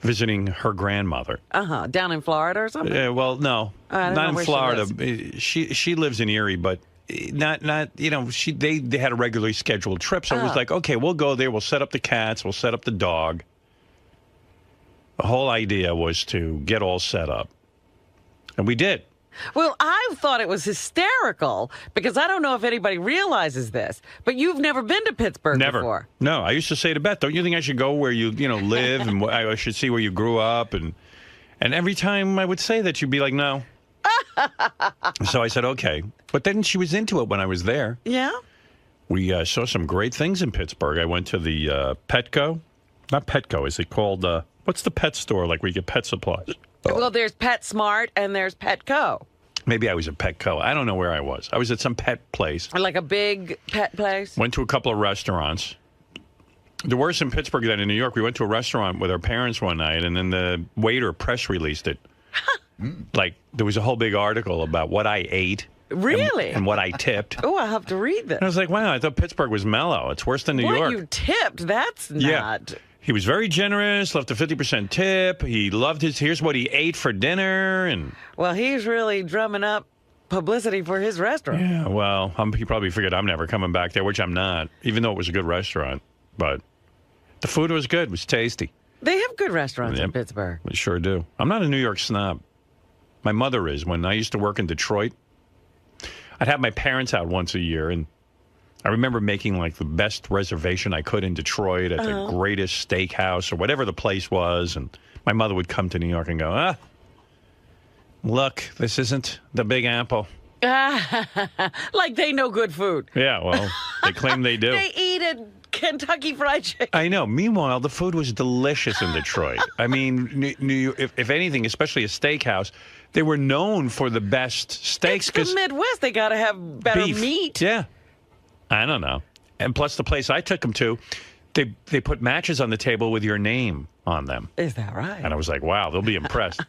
visiting her grandmother. Down in Florida or something? Yeah, well, no. Not in Florida. She lives in Erie, but not they had a regularly scheduled trip. So it was like, okay, we'll go there. We'll set up the cats. We'll set up the dog. The whole idea was to get all set up. And we did. Well, I thought it was hysterical because I don't know if anybody realizes this, but you've never been to Pittsburgh before. No, I used to say to Beth, don't you think I should go where you live and I should see where you grew up? And every time I would say that, you'd be like, no. So I said, okay. But then she was into it when I was there. Yeah? We saw some great things in Pittsburgh. I went to the Petco. Not Petco, is it called... what's the pet store like where you get pet supplies? Well, there's PetSmart and there's Petco. Maybe I was at Petco. I don't know where I was. I was at some pet place. Like a big pet place? Went to a couple of restaurants. There were some in Pittsburgh than in New York. We went to a restaurant with our parents one night, and then the waiter press released it. Like, there was a whole big article about what I ate. Really? And what I tipped. Oh, I have to read this. And I was like, wow, I thought Pittsburgh was mellow. It's worse than New York. What you tipped? That's not... Yeah. He was very generous, left a 50% tip. He loved here's what he ate for dinner. And well, he's really drumming up publicity for his restaurant. Yeah, well, he probably figured I'm never coming back there, which I'm not, even though it was a good restaurant. But the food was good. It was tasty. They have good restaurants in Pittsburgh. They sure do. I'm not a New York snob. My mother is. When I used to work in Detroit, I'd have my parents out once a year, and I remember making like the best reservation I could in Detroit at the greatest steakhouse or whatever the place was. And my mother would come to New York and go, look, this isn't the Big Apple. Like they know good food. Yeah, well, they claim they do. They eat at Kentucky Fried Chicken. I know. Meanwhile, the food was delicious in Detroit. I mean, if anything, especially a steakhouse, they were known for the best steaks. It's the Midwest. They got to have better beef. Meat. Yeah. I don't know. And plus, the place I took them to, they put matches on the table with your name on them. Is that right? And I was like, wow, they'll be impressed.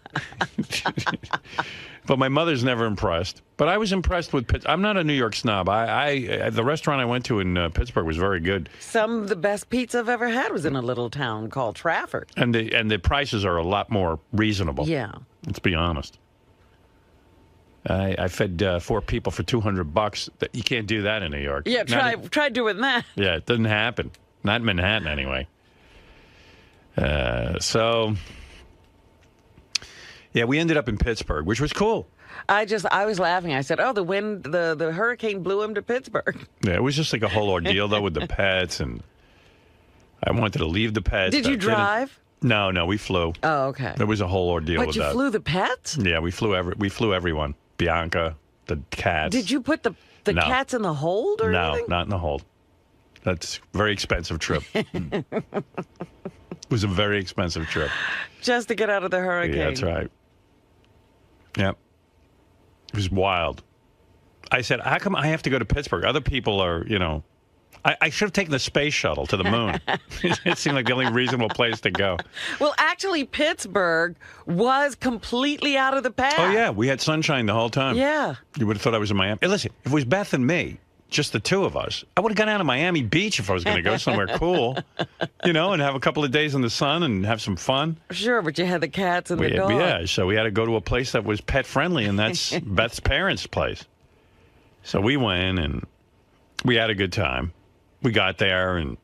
But my mother's never impressed. But I was impressed with Pittsburgh. I'm not a New York snob. The restaurant I went to in Pittsburgh was very good. Some of the best pizza I've ever had was in a little town called Trafford. And the prices are a lot more reasonable. Yeah. Let's be honest. I fed 4 people for $200. You can't do that in New York. Yeah, try doing that. Yeah, it doesn't happen. Not in Manhattan, anyway. So, yeah, we ended up in Pittsburgh, which was cool. I was laughing. I said, "Oh, the hurricane blew him to Pittsburgh." Yeah, it was just like a whole ordeal though with the pets, and I wanted to leave the pets. Did you drive? No, we flew. Oh, okay. There was a whole ordeal with that. But you flew the pets? Yeah, we flew everyone. Bianca, the cats. Did you put the cats in the hold or anything? No, not in the hold. That's a very expensive trip. It was a very expensive trip. Just to get out of the hurricane. Yeah, that's right. Yep. It was wild. I said, how come I have to go to Pittsburgh? Other people are, I should have taken the space shuttle to the moon. It seemed like the only reasonable place to go. Well, actually, Pittsburgh was completely out of the path. Oh, yeah. We had sunshine the whole time. Yeah. You would have thought I was in Miami. Hey, listen, if it was Beth and me, just the two of us, I would have gone out to Miami Beach if I was going to go somewhere cool, and have a couple of days in the sun and have some fun. Sure, but you had the cats and the dog. Yeah, so we had to go to a place that was pet-friendly, and that's Beth's parents' place. So we went, and we had a good time. We got there, and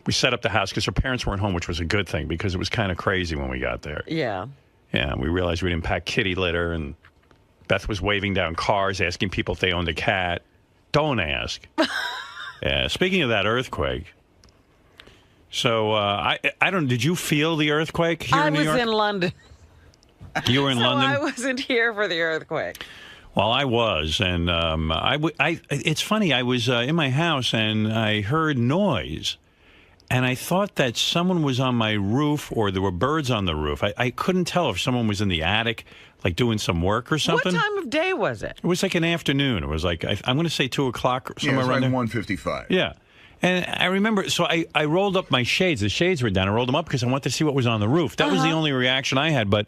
we set up the house because her parents weren't home, which was a good thing because it was kind of crazy when we got there. Yeah. Yeah, we realized we didn't pack kitty litter, and Beth was waving down cars, asking people if they owned a cat. Don't ask. Yeah. Speaking of that earthquake, so I don't. Did you feel the earthquake here in New York? I was in London. You were in London. I wasn't here for the earthquake. Well, I was, and it's funny. I was in my house, and I heard noise, and I thought that someone was on my roof, or there were birds on the roof. I couldn't tell if someone was in the attic, like doing some work or something. What time of day was it? It was like an afternoon. It was like, I'm going to say 2 o'clock or somewhere around there. 1:55. Yeah. And I remember, so I rolled up my shades. The shades were down. I rolled them up because I wanted to see what was on the roof. That was the only reaction I had. But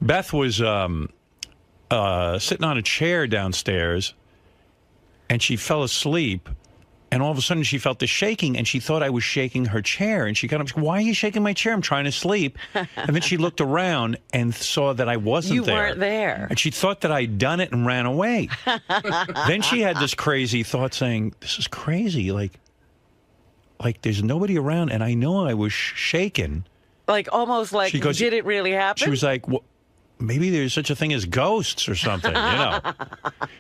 Beth was sitting on a chair downstairs, and she fell asleep. And all of a sudden, she felt the shaking, and she thought I was shaking her chair. And she got up, why are you shaking my chair? I'm trying to sleep. And then she looked around and saw that I wasn't there. You weren't there. And she thought that I'd done it and ran away. Then she had this crazy thought saying, this is crazy. Like there's nobody around, and I know I was shaken. Like, almost like, She goes- did it really happen? She was like, well, maybe there's such a thing as ghosts or something,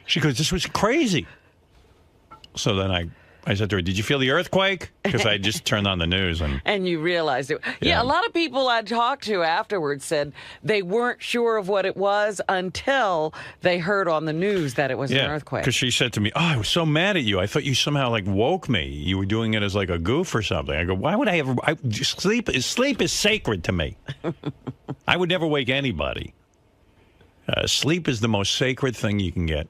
She goes, this was crazy. So then I said to her, did you feel the earthquake? Because I just turned on the news. And you realized it. Yeah, a lot of people I talked to afterwards said they weren't sure of what it was until they heard on the news that it was an earthquake. Because she said to me, I was so mad at you. I thought you somehow woke me. You were doing it as like a goof or something. I go, why would I ever? Sleep is sacred to me. I would never wake anybody. Sleep is the most sacred thing you can get.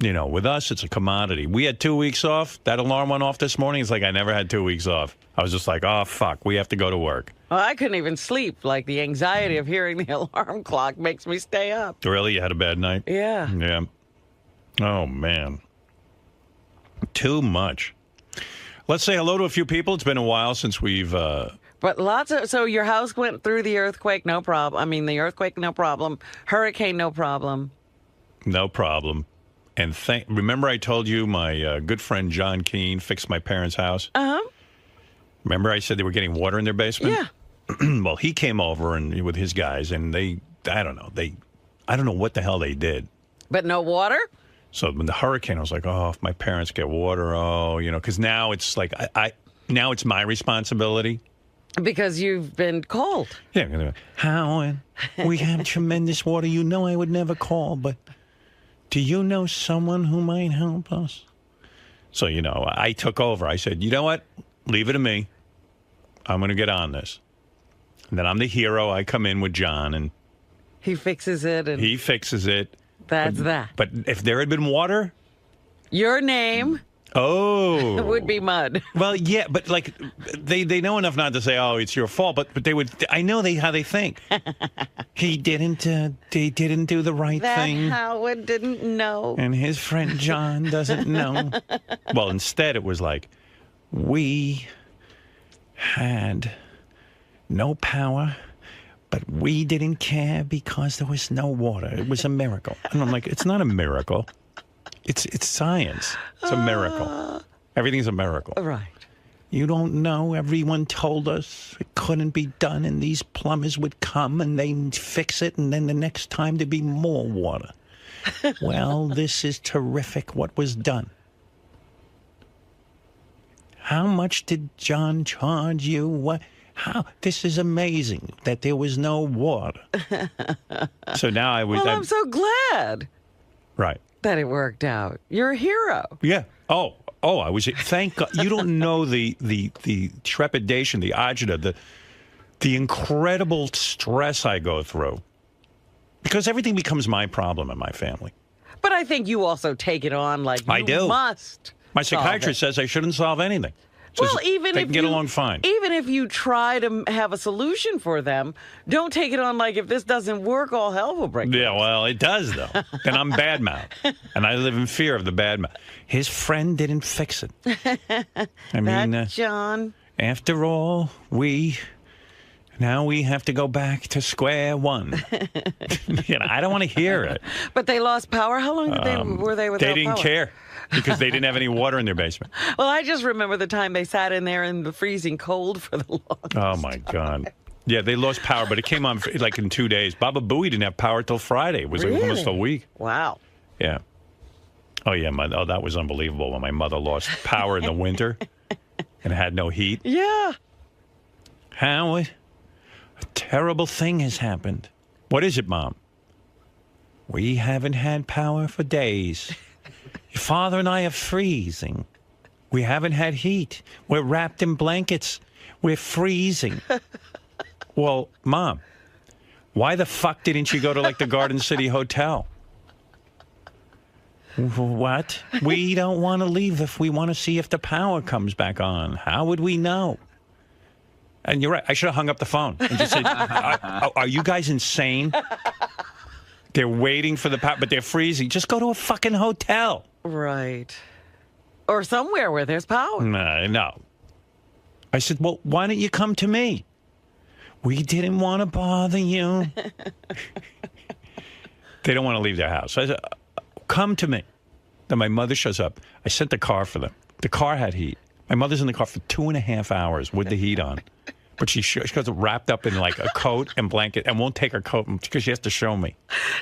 With us, it's a commodity. We had 2 weeks off. That alarm went off this morning. It's like I never had 2 weeks off. I was just like, oh, fuck, we have to go to work. Well, I couldn't even sleep. Like, the anxiety of hearing the alarm clock makes me stay up. Really? You had a bad night? Yeah. Yeah. Oh, man. Too much. Let's say hello to a few people. It's been a while since we've... But so your house went through the earthquake, no problem. I mean, the earthquake, no problem. Hurricane, no problem. No problem. And remember I told you my good friend John Keene fixed my parents' house? Uh-huh. Remember I said they were getting water in their basement? Yeah. Well, he came over and with his guys, and I don't know what the hell they did. But no water? So when the hurricane, I was like, oh, if my parents get water, because now it's like, now it's my responsibility. Because you've been called. Yeah. Howard, we have tremendous water. I would never call, but... Do you know someone who might help us? So, I took over. I said, you know what? Leave it to me. I'm going to get on this. And then I'm the hero. I come in with John, and... He fixes it. And he fixes it. That's that. But if there had been water... Your name... Oh. It would be Mud. Well, yeah, but they know enough not to say, oh, it's your fault, but they would, I know how they think. They didn't do the right thing. That Howard didn't know. And his friend John doesn't know. Well, instead it was like, we had no power, but we didn't care because there was no water. It was a miracle. And I'm like, it's not a miracle. It's science. It's a miracle. Everything's a miracle. Right. You don't know. Everyone told us it couldn't be done, and these plumbers would come and they'd fix it, and then the next time there'd be more water. Well, this is terrific what was done. How much did John charge you? What? How? This is amazing that there was no water. So now I'm so glad. Right. That it worked out. You're a hero. Yeah. Oh, I was. Thank God. You don't know the trepidation, the agita, the incredible stress I go through, because everything becomes my problem in my family. But I think you also take it on like I you do. must. My psychiatrist says I shouldn't solve anything. Says Well, even they if can get you, along fine. Even if you try to have a solution for them, don't take it on like if this doesn't work, all hell will break loose. Yeah, well, it does, though. And I'm bad mouth. And I live in fear of the bad mouth. His friend didn't fix it. I mean, That's John. After all, now we have to go back to square one. I don't want to hear it. But they lost power. How long were they without power? They didn't care because they didn't have any water in their basement. Well, I just remember the time they sat in there in the freezing cold for the longest. Oh, my God. Yeah, they lost power, but it came on like in 2 days. Baba Booey didn't have power till Friday. It was like almost a week. Wow. Yeah. Oh, yeah. That was unbelievable when my mother lost power in the winter and had no heat. Yeah. Howard, a terrible thing has happened. What is it, Mom? We haven't had power for days. Your father and I are freezing. We haven't had heat. We're wrapped in blankets. We're freezing. Well, Mom, why the fuck didn't you go to like the Garden City Hotel? What? We don't want to leave if we want to see if the power comes back on. How would we know? And you're right. I should have hung up the phone and just said, are you guys insane? They're waiting for the power, but they're freezing. Just go to a fucking hotel. Right. Or somewhere where there's power. No. I said, well, why don't you come to me? We didn't want to bother you. They don't want to leave their house. So I said, come to me. Then my mother shows up. I sent the car for them. The car had heat. My mother's in the car for 2.5 hours with the heat on. But she goes wrapped up in like a coat and blanket and won't take her coat because she has to show me.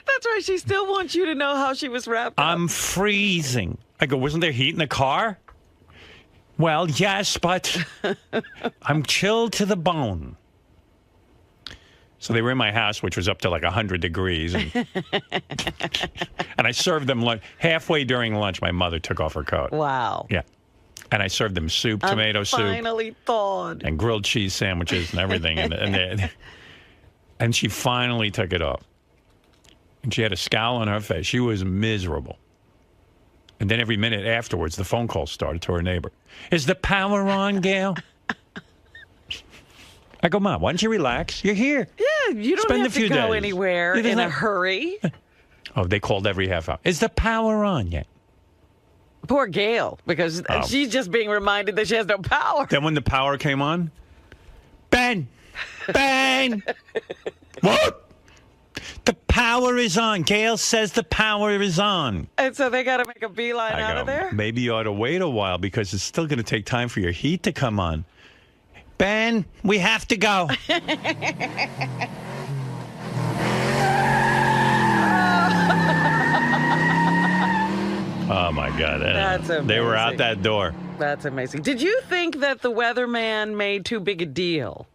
That's right. She still wants you to know how she was wrapped up. I'm freezing. I go, wasn't there heat in the car? Well, yes, but I'm chilled to the bone. So they were in my house, which was up to like 100 degrees. And I served them lunch. Halfway during lunch, my mother took off her coat. Wow. Yeah. And I served them soup, tomato soup. Finally thawed. And grilled cheese sandwiches and everything. And she finally took it off. And she had a scowl on her face. She was miserable. And then every minute afterwards, the phone call started to her neighbor. Is the power on, Gail? I go, Mom, why don't you relax? You're here. Yeah, you don't Spend have a few to go days. anywhere in a hurry. Oh, they called every half hour. Is the power on yet? Poor Gail, because she's just being reminded that she has no power. Then when the power came on, Ben! What? The power is on. Gail says the power is on. And so they got to make a beeline out of there? Maybe you ought to wait a while because it's still going to take time for your heat to come on. Ben, we have to go. Oh, my God. That's amazing. They were out that door. That's amazing. Did you think that the weatherman made too big a deal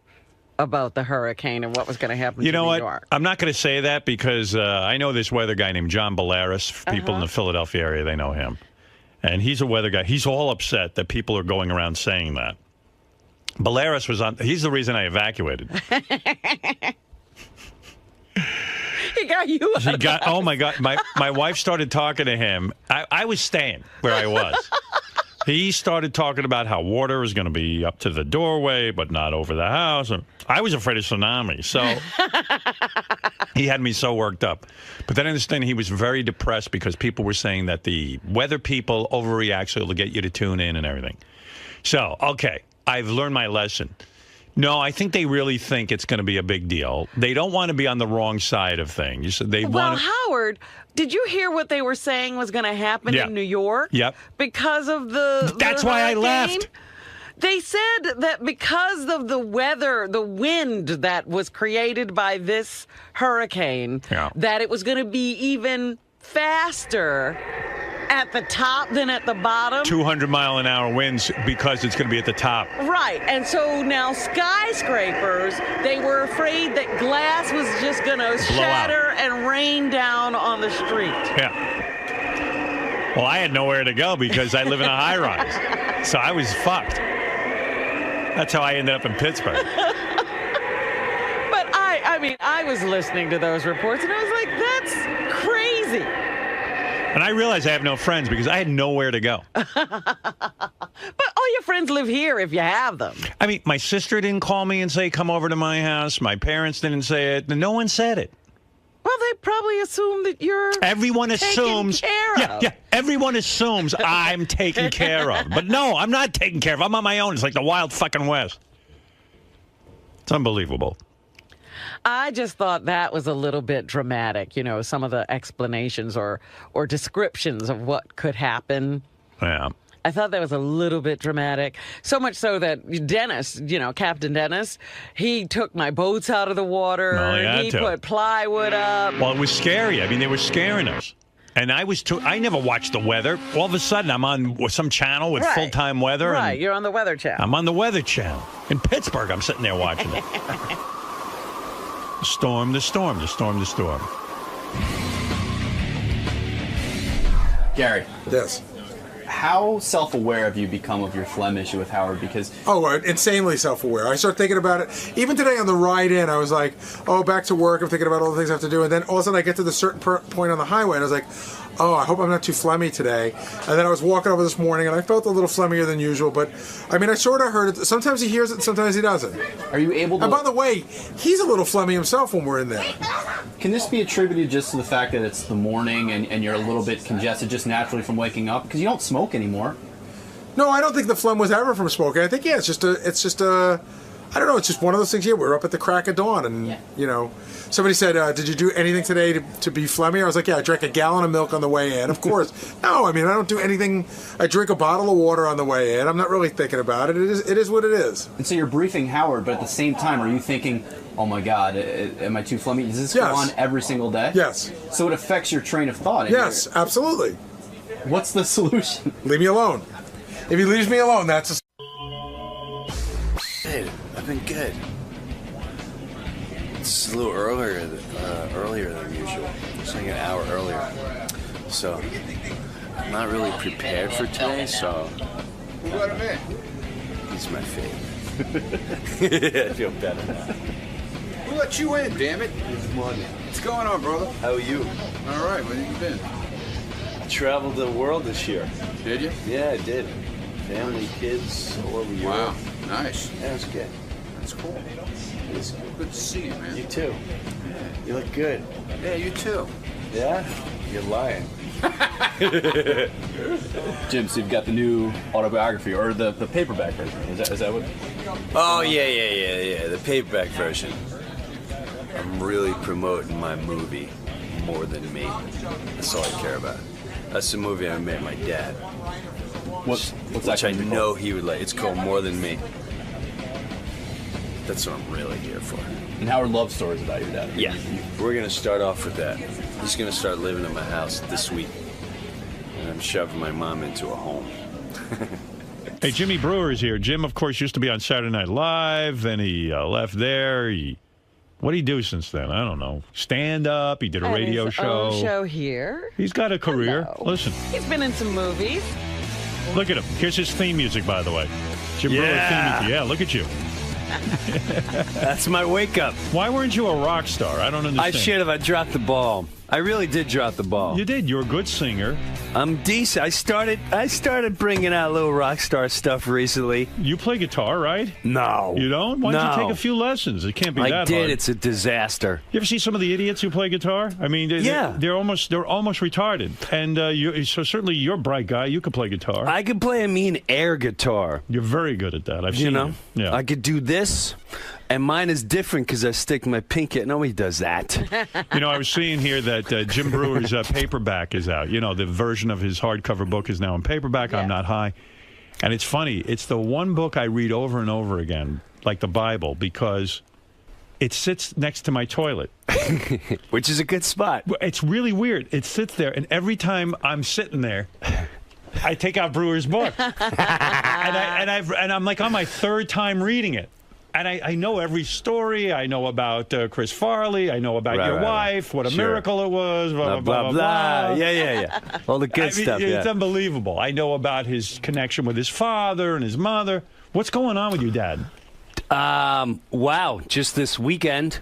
about the hurricane and what was going to happen to New York? I'm not going to say that because I know this weather guy named John Bolaris. People in the Philadelphia area, they know him. And he's a weather guy. He's all upset that people are going around saying that. Bolaris was on. He's the reason I evacuated. He got you. Oh my God! My wife started talking to him. I was staying where I was. He started talking about how water was going to be up to the doorway, but not over the house. And I was afraid of tsunami, so he had me so worked up. But then I understand he was very depressed because people were saying that the weather people overreact, so it'll get you to tune in and everything. So, okay, I've learned my lesson. No, I think they really think it's going to be a big deal. They don't want to be on the wrong side of things. Howard, did you hear what they were saying was going to happen in New York? Yep. Because of the That's why I hurricane? left. They said that because of the weather, the wind that was created by this hurricane, that it was going to be even faster at the top than at the bottom. 200-mile-an-hour winds because it's going to be at the top. Right. And so now skyscrapers, they were afraid that glass was just going to shatter and rain down on the street. Yeah. Well, I had nowhere to go because I live in a high-rise. So I was fucked. That's how I ended up in Pittsburgh. But I mean, I was listening to those reports, and I was like, that's crazy. And I realize I have no friends because I had nowhere to go. But all your friends live here if you have them. I mean, my sister didn't call me and say, come over to my house. My parents didn't say it. No one said it. Well, they probably assume that you're Everyone assumes. care of. Yeah. Everyone assumes I'm taken care of. But no, I'm not taken care of. I'm on my own. It's like the Wild fucking West. It's unbelievable. I just thought that was a little bit dramatic, some of the explanations or descriptions of what could happen. Yeah. I thought that was a little bit dramatic. So much so that Dennis, Captain Dennis, he took my boats out of the water. Well, he had to. Put plywood up. Well, it was scary. I mean, they were scaring us. And I never watched the weather. All of a sudden, I'm on some channel with full-time weather. Right, and you're on the Weather Channel. I'm on the Weather Channel. In Pittsburgh, I'm sitting there watching it. The storm. Gary. Yes. How self-aware have you become of your phlegm issue with Howard? Because insanely self-aware. I started thinking about it. Even today on the ride in, I was like, back to work. I'm thinking about all the things I have to do. And then all of a sudden I get to the certain point on the highway, and I was like, I hope I'm not too phlegmy today. And then I was walking over this morning, and I felt a little phlegmier than usual. But, I mean, I sort of heard it. Sometimes he hears it, and sometimes he doesn't. Are you able to... And by the way, he's a little phlegmy himself when we're in there. Can this be attributed just to the fact that it's the morning and you're a little bit congested just naturally from waking up? Because you don't smoke anymore. No, I don't think the phlegm was ever from smoking. I think, it's just a I don't know, it's just one of those things here. We're up at the crack of dawn, and, somebody said, did you do anything today to be phlegmy? I was like, yeah, I drank a gallon of milk on the way in. Of course. No, I mean, I don't do anything. I drink a bottle of water on the way in. I'm not really thinking about it. It is what it is. And so you're briefing Howard, but at the same time, are you thinking, oh my God, am I too phlegmy? Does this go on every single day? Yes. So it affects your train of thought. Yes, absolutely. What's the solution? Leave me alone. If he leaves me alone, that's a... Hey, I've been good. It's a little earlier than usual. It's like an hour earlier. So, I'm not really prepared for today, so... He's my favorite. I feel better now. Who let you in, damn it? What's going on, brother? How are you? All right, where have you been? I traveled the world this year. Did you? Yeah, I did. Family, kids, all over Europe. Wow, nice. Yeah, it's good. That's cool. It's good to see you, man. You too. You look good. Yeah, you too. Yeah? You're lying. Jim, so you've got the new autobiography, or the paperback version. Is that what? Oh, yeah. The paperback version. I'm really promoting my movie more than me. That's all I care about. That's the movie I made my dad. What's which I know he would like. It's called More Than Me. That's what I'm really here for. And Howard loves stories about your dad. Yeah. We're going to start off with that. He's going to start living in my house this week. And I'm shoving my mom into a home. Hey, Jimmy Brewer is here. Jim, of course, used to be on Saturday Night Live. Then he left there. What did he do since then? I don't know. Stand up. He did a radio show. Show here. He's got a career. Hello. Listen. He's been in some movies. Look at him. Here's his theme music, by the way. Jim Brewer's theme music. Yeah, look at you. That's my wake up. Why weren't you a rock star? I don't understand. I should have. I dropped the ball. I really did drop the ball. You did. You're a good singer. I'm decent. I started bringing out little rock star stuff recently. You play guitar, right? No. You don't? Why don't you take a few lessons? It can't be that hard. I did. It's a disaster. You ever see some of the idiots who play guitar? I mean, they're almost retarded. And so certainly you're a bright guy. You could play guitar. I could play a mean air guitar. You're very good at that. I've seen you. Yeah. I could do this. And mine is different because I stick my pinky. Nobody does that. I was seeing here that Jim Brewer's paperback is out. The version of his hardcover book is now in paperback. Yeah. I'm Not High. And it's funny. It's the one book I read over and over again, like the Bible, because it sits next to my toilet. Which is a good spot. It's really weird. It sits there, and every time I'm sitting there, I take out Brewer's book. and I'm like on my third time reading it. And I know every story. I know about Chris Farley. I know about your wife, what a miracle it was, blah, blah, blah. Yeah. All the good stuff, It's unbelievable. I know about his connection with his father and his mother. What's going on with your dad? Wow. Just this weekend,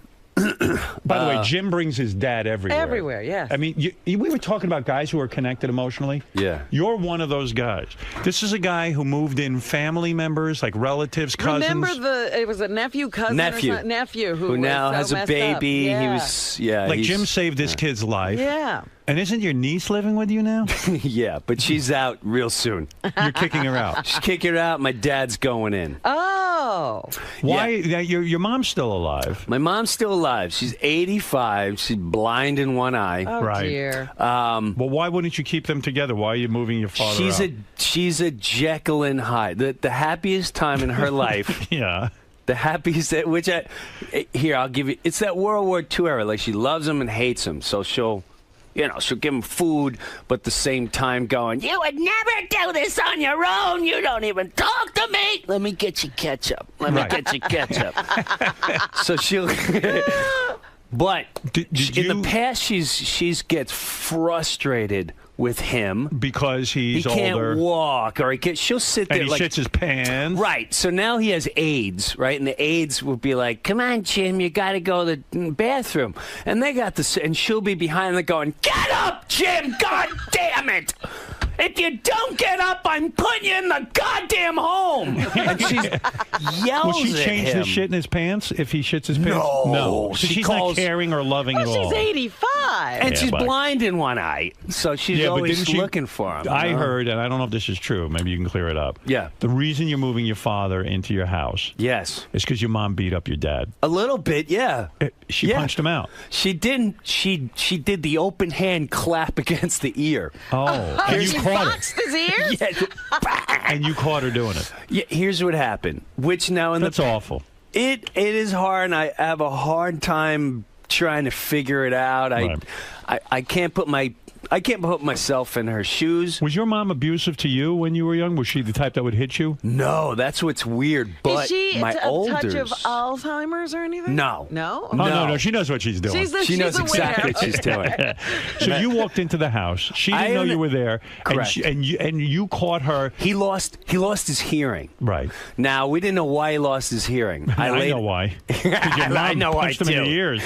By the way, Jim brings his dad everywhere. Everywhere, yes. I mean, we were talking about guys who are connected emotionally. Yeah. You're one of those guys. This is a guy who moved in family members, like relatives, cousins. Remember it was a nephew, cousin, nephew who now has a baby. Yeah. He was, like Jim saved this kid's life. Yeah. And isn't your niece living with you now? Yeah, but she's out real soon. You're kicking her out. She's kicking her out. My dad's going in. Oh. Why? Yeah. Your mom's still alive. My mom's still alive. She's 85. She's blind in one eye. Oh, right. dear. Well, why wouldn't you keep them together? Why are you moving your father out? She's a Jekyll and Hyde. The happiest time in her life. Yeah. The happiest, I'll give you. It's that World War II era. Like, she loves him and hates him. So she'll give him food, but at the same time going, you would never do this on your own. You don't even talk to me. Let me get you ketchup. So she'll... But in the past, she's gets frustrated with him because he can't older. walk, or she'll sit there and he shits his pants. Right. So now he has AIDS, right? And the AIDS will be like, "Come on, Jim, you got to go to the bathroom." And they got this, and she'll be behind them going, "Get up, Jim! God damn it! If you don't get up, I'm putting you in the goddamn home." And she yells Will she change at him. the shit in his pants if he shits his pants? No. So She she's calls- not caring or loving at all. She's 85. And she's blind in one eye, so she's but always didn't she- looking for him. I heard, and I don't know if this is true. Maybe you can clear it up. Yeah. The reason you're moving your father into your house, yes, is because your mom beat up your dad. A little bit, yeah. She punched him out. She didn't. She did the open hand clap against the ear. Oh, and you She caught boxed his ears? And you caught her doing it. Yeah, here's what happened. Which now in That's awful. It is hard, and I have a hard time trying to figure it out. I can't put myself in her shoes. Was your mom abusive to you when you were young? Was she the type that would hit you? No, that's what's weird. But Is she my a touch of olders. Alzheimer's or anything? No. No? Oh, no. She knows what she's doing. She knows exactly what she's doing. So you walked into the house. She didn't know you were there. Correct. And you caught her. He lost his hearing. Right. Now, we didn't know why he lost his hearing. I know why. 'Cause your mom I know why, punched him in the too. ears.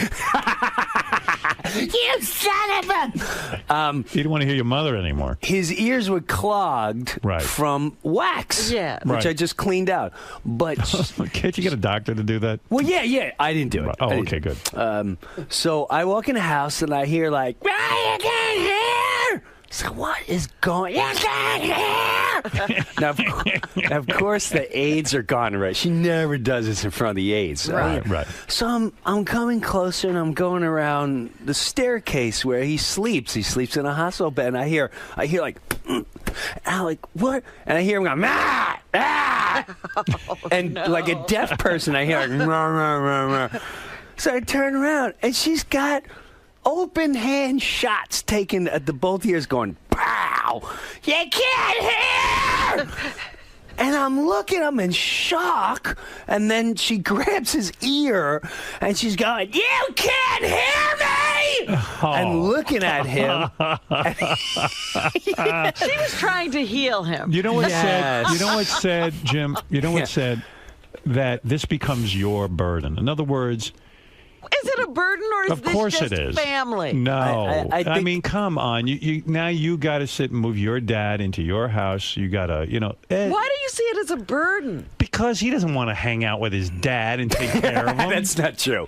You son of a... You didn't want to hear your mother anymore. His ears were clogged from wax, which Right. I just cleaned out. But can't you get a doctor to do that? well, yeah, I didn't do it. Oh, I didn't. okay, good. So I walk in the house and I hear like, "I can't hear." So what is going? You can't hear. Now, of course, the aides are gone. Right? She never does this in front of the aides. Right. So I'm coming closer and I'm going around the staircase where he sleeps. He sleeps in a hospital bed. And I hear like, and I'm like, what? And I hear him going, ah, ah. And like a deaf person, I hear like, rah, rah, rah, rah. So I turn around and she's got open hand shots taken at the both ears going, pow! You can't hear! And I'm looking at him in shock, and then she grabs his ear, and she's going, "You can't hear me!" And looking at him. She was trying to heal him. You know what said? You know what said, Jim? You know what said? That this becomes your burden. In other words, Is it a burden or is of this course just it is. family? No, I think- mean, come on. You now you got to sit and move your dad into your house. You got to, Why do you see it as a burden? because he doesn't want to hang out with his dad and take care of him. That's not true.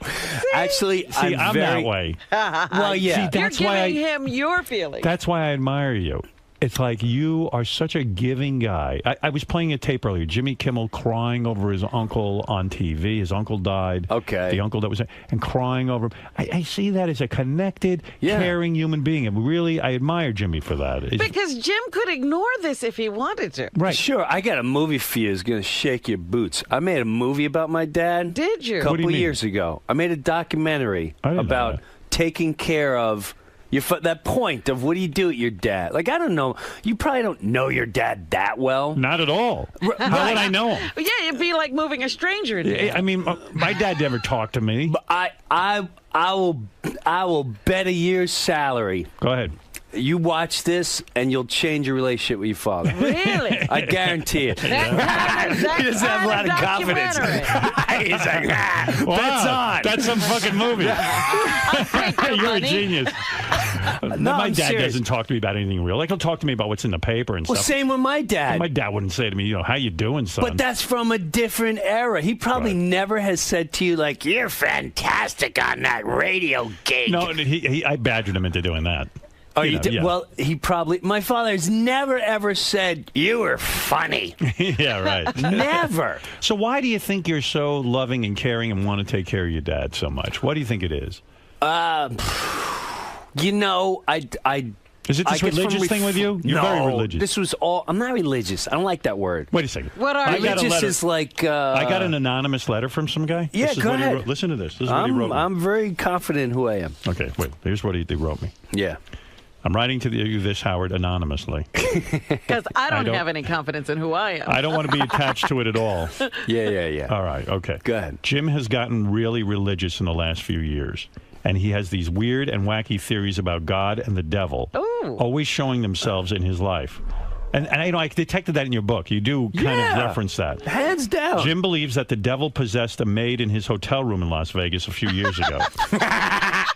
Actually, See, I'm very, that way. Well, yeah. You're That's why giving him your feelings. That's why I admire you. It's like you are such a giving guy. I was playing a tape earlier. Jimmy Kimmel crying over his uncle on TV. His uncle died. Okay. The uncle that was... And crying over him. I see that as a connected, caring human being. And really, I admire Jimmy for that. Because Jim could ignore this if he wanted to. Right. Sure, I got a movie for you that's going to shake your boots. I made a movie about my dad. Did you? A What do you couple mean? years ago. I made a documentary I didn't know about that. taking care of that point of what do you do with your dad? Like, I don't know. You probably don't know your dad that well. Not at all. How would I know him? Yeah, it'd be like moving a stranger into I mean, my dad never talked to me. But I will bet a year's salary Go ahead. You watch this, and you'll change your relationship with your father. Really? I guarantee it. That He doesn't have a lot of confidence. He's like, Wow, that's on. That's some fucking movie. You're a genius. My I'm dad serious. doesn't talk to me about anything real. Like, he'll talk to me about what's in the paper and Well, stuff. same with my dad. My dad wouldn't say to me, how you doing, son? But that's from a different era. He probably never has said to you, like, you're fantastic on that radio gig. No, I badgered him into doing that. Oh, you did? Yeah. Well, he probably... My father's never, ever said, you were funny. Yeah, right. Never. So why do you think you're so loving and caring and want to take care of your dad so much? What do you think it is? You know, Is it this religious thing with you? You're very religious. This was all... I'm not religious. I don't like that word. Wait a second. What are you? Religious is like... I got an anonymous letter from some guy. Yeah, this is go what he ahead. wrote. Listen to this. This is what he wrote me. I'm very confident in who I am. Okay, wait. Here's what he wrote me. Yeah. I'm writing to you this, Howard, anonymously. Because I don't have any confidence in who I am. I don't want to be attached to it at all. Yeah. All right, okay. Go ahead. Jim has gotten really religious in the last few years. And he has these weird and wacky theories about God and the devil, always showing themselves in his life. And I detected that in your book. You do kind of reference that. Hands down. Jim believes that the devil possessed a maid in his hotel room in Las Vegas a few years ago.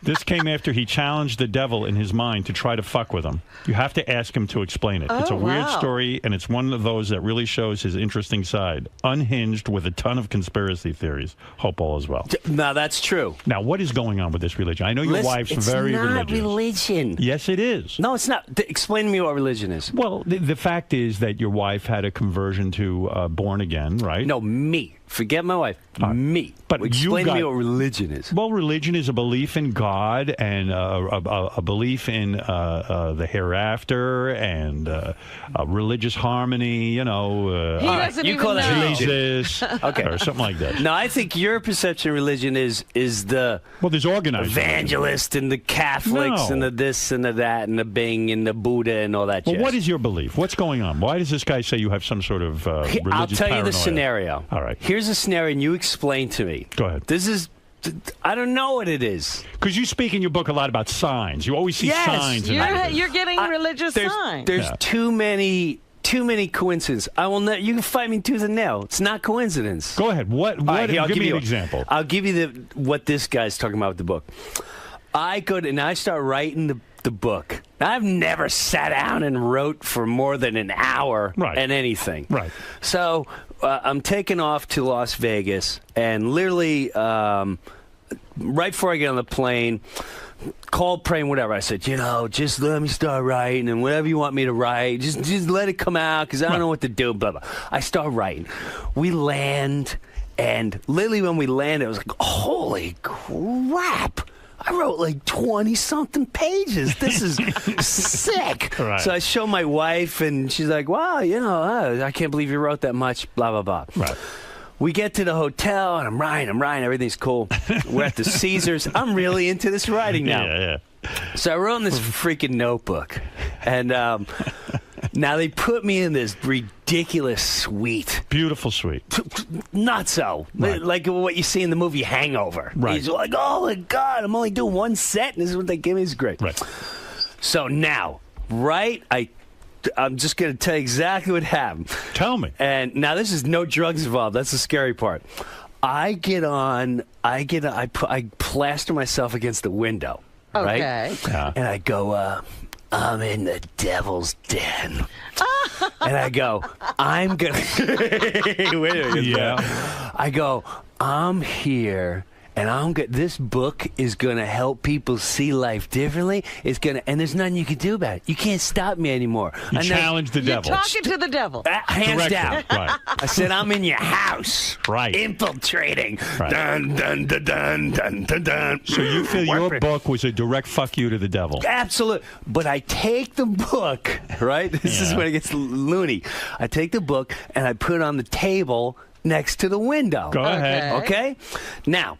This came after he challenged the devil in his mind to try to fuck with him. You have to ask him to explain it. It's a weird story, and it's one of those that really shows his interesting side. Unhinged with a ton of conspiracy theories. Hope all is well. No, that's true. Now, what is going on with this religion? I know your wife's very religious. It's not religion. Yes, it is. No, it's not. Explain to me what religion is. Well, the fact is that your wife had a conversion to born again, right? No, me. Forget my wife. Me. But explain to me what religion is. Well, religion is a belief in God and a belief in the hereafter and religious harmony. He doesn't you call even that know. Jesus, okay, or something like that. No, I think your perception of religion is the there's organized evangelist and the Catholics and the this and the that and the Bing and the Buddha and all that. Well, what is your belief? What's going on? Why does this guy say you have some sort of religious I'll tell you the paranoia? scenario. All right. Here's a scenario, and you explain to me. Go ahead. This is... I don't know what it is. Because you speak in your book a lot about signs. You always see signs. You're getting religious signs. There's too many coincidences. I will not. You can fight me tooth and nail. It's not coincidence. Go ahead. What? Give me an example. I'll give you what this guy's talking about with the book. I go to, and I start writing the book. I've never sat down and wrote for more than an hour and anything. Right. So I'm taking off to Las Vegas, and literally right before I get on the plane, called, praying, whatever. I said, just let me start writing, and whatever you want me to write, just let it come out, because I don't know what to do, blah, blah. I start writing. We land, and literally when we landed, I was like, holy crap. I wrote like 20-something pages. This is sick. Right. So I show my wife, and she's like, wow, I can't believe you wrote that much, blah, blah, blah. Right. We get to the hotel, and I'm writing, everything's cool. We're at the Caesars. I'm really into this writing now. Yeah. So I wrote in this freaking notebook, and now they put me in this ridiculous suite. Beautiful suite. Not so. Right. Like what you see in the movie Hangover. Right. He's like, oh my God, I'm only doing one set, and this is what they give me. It's great. Right. So now, I'm just going to tell you exactly what happened. Tell me. And now this is no drugs involved. That's the scary part. I plaster myself against the window. Right? Okay. Yeah. And I go, I'm in the devil's den. And I go, I'm going to... Wait a minute. Yeah. I go, I'm here... And this book is going to help people see life differently. And there's nothing you can do about it. You can't stop me anymore. You challenge the devil. You're talking to the devil. Hands down. Right. I said, I'm in your house. Right. Infiltrating. Right. Dun, dun, dun, dun, dun, dun, dun. So you feel your book was a direct fuck you to the devil. Absolutely. But I take the book, right? This is when it gets loony. I take the book and I put it on the table next to the window. Go ahead. Okay? Now,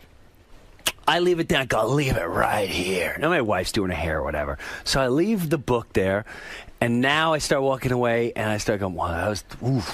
I leave it there. I go, leave it right here. Now my wife's doing her hair or whatever. So I leave the book there, and now I start walking away, and I start going, wow,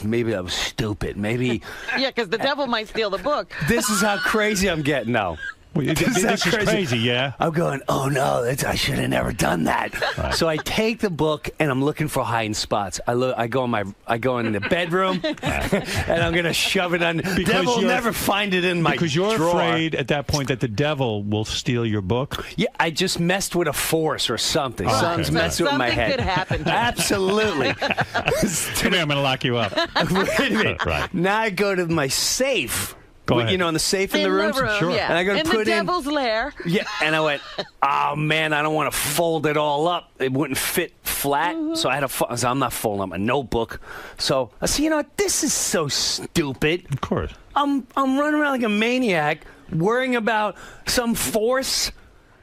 maybe that was stupid. Maybe. Yeah, because the devil might steal the book. This is how crazy I'm getting now. Well, this is crazy, yeah. I'm going, oh no, I should have never done that. Right. So I take the book and I'm looking for hiding spots. I go in the bedroom and I'm gonna shove it on. The devil will never find it in my because you're drawer. afraid at that point that the devil will steal your book. Yeah, I just messed with a force or something. Oh, Something's okay. messing with my Something head. could happen. Absolutely. Come here, I'm gonna lock you up. Wait a minute. Right. Now I go to my safe. Go ahead. You know, in the safe in the room. Sure. Yeah. And I go to in put the devil's lair. Yeah, and I went, oh man, I don't want to fold it all up. It wouldn't fit flat, so I had to. So I'm not folding up my notebook. So I said, you know what? This is so stupid. Of course. I'm running around like a maniac, worrying about some force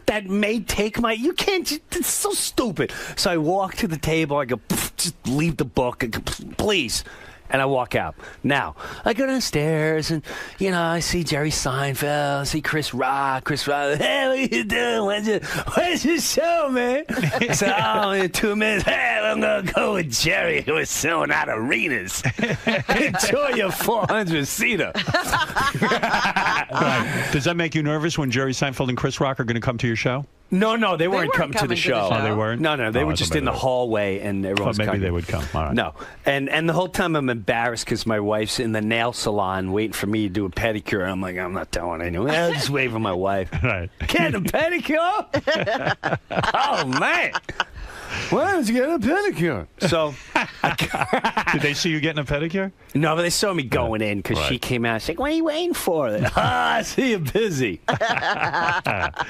that may take my. You can't. It's so stupid. So I walk to the table. I go, just leave the book, please. And I walk out. Now, I go downstairs and, you know, I see Jerry Seinfeld, I see Chris Rock. Hey, what are you doing? Where's your show, man? I said, oh, in 2 minutes. Hey, I'm going to go with Jerry who is selling out arenas. Enjoy your 400-seater. Right. Does that make you nervous when Jerry Seinfeld and Chris Rock are going to come to your show? No, they weren't coming to the show. Oh, they weren't? No, they were just in the hallway and everyone was maybe coming. they would come. All right. No, and the whole time I'm embarrassed because my wife's in the nail salon waiting for me to do a pedicure. And I'm like, I'm not telling anyone. I'm just waiting for my wife. Right. Get a pedicure? Oh, man. Why don't you get a pedicure? So, did they see you getting a pedicure? No, but they saw me going in because she came out. She's like, "What are you waiting for?" I see you're busy.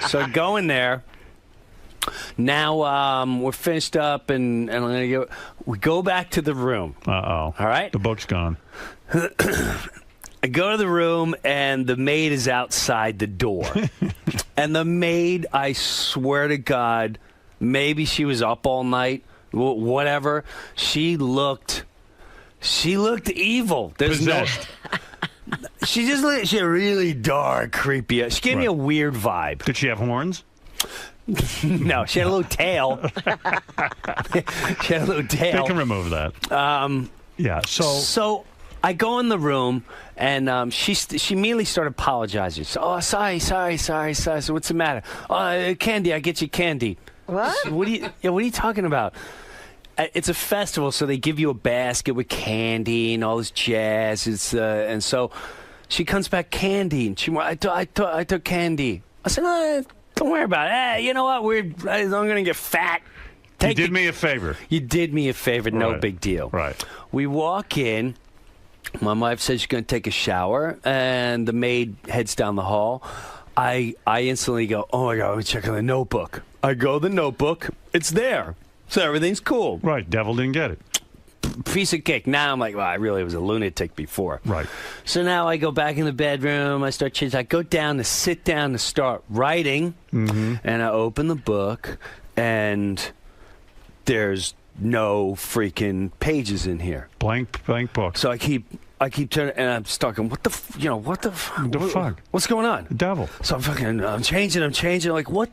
So go in there. Now we're finished up, and I'm gonna go. We go back to the room. All right. The book's gone. I go to the room, and the maid is outside the door. And the maid, I swear to God, maybe she was up all night, whatever. She looked evil. There's Possessed. She just looked. She had really dark, creepy. She gave me a weird vibe. Did she have horns? No, she had a little tail. She had a little tail. They can remove that. Yeah. So I go in the room, and she immediately started apologizing. So, sorry. So what's the matter? Candy, I get you candy. What? What are you talking about? It's a festival, so they give you a basket with candy and all this jazz. And so she comes back candy, and I took candy. I said, no, don't worry about it. Hey, you know what? I'm gonna get fat. You did me a favor. You did me a favor. No big deal. Right. We walk in. My wife says she's going to take a shower, and the maid heads down the hall. I instantly go, oh my God, let me check on the notebook. I go to the notebook. It's there. So everything's cool. Right. Devil didn't get it. Piece of cake. Now I'm like, well, I really was a lunatic before. Right. So now I go back in the bedroom. I start changing. I go down to sit down to start writing. Mm-hmm. And I open the book, and there's no freaking pages in here. Blank book. So I keep turning, and I'm stuck. What the fuck? What's going on? The devil. So I'm changing. Like, what?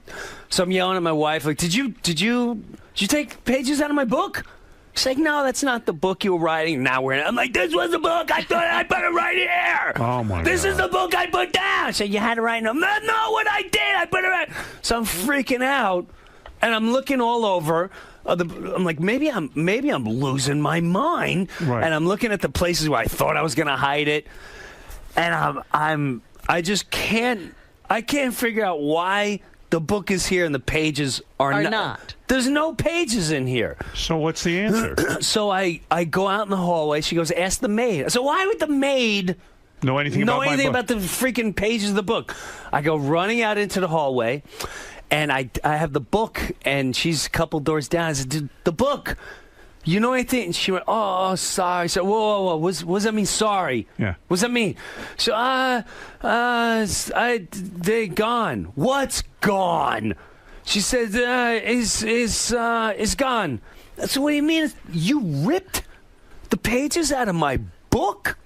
So I'm yelling at my wife, like, did you take pages out of my book? She's like, no, that's not the book you were writing. Now I'm like, this was the book. I thought I put it right here. Oh my God. This is the book I put down. So you had to write. No, what I did. I put it right. So I'm freaking out, and I'm looking all over. I'm like, maybe I'm losing my mind, right. And I'm looking at the places where I thought I was gonna hide it, and I just can't figure out why the book is here and the pages are not. There's no pages in here. So what's the answer? So I go out in the hallway. She goes, ask the maid. So why would the maid know anything about the freaking pages of the book? I go running out into the hallway. And I have the book, and she's a couple doors down. I said, the book, you know anything? And she went, oh, sorry. So, whoa. What does that mean, sorry? Yeah. What does that mean? So, they're gone. What's gone? She said, it's gone. So what do you mean? You ripped the pages out of my book?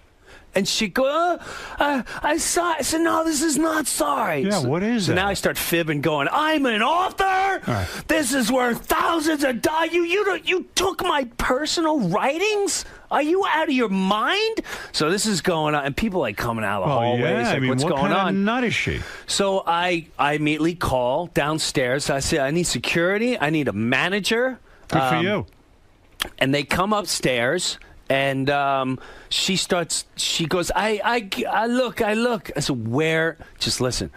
And she goes, I saw it. I said, no, this is not sorry. Yeah, what is so that? now I start fibbing, going, I'm an author. Right. This is worth thousands of dollars. You took my personal writings? Are you out of your mind? So this is going on, and people like coming out of the hallways. Yeah. Like, I mean, what's what going kind on? of nut is she? So I immediately call downstairs. I say, I need security. I need a manager. Good for you. And they come upstairs, and she goes, I look. I said, where? Just listen.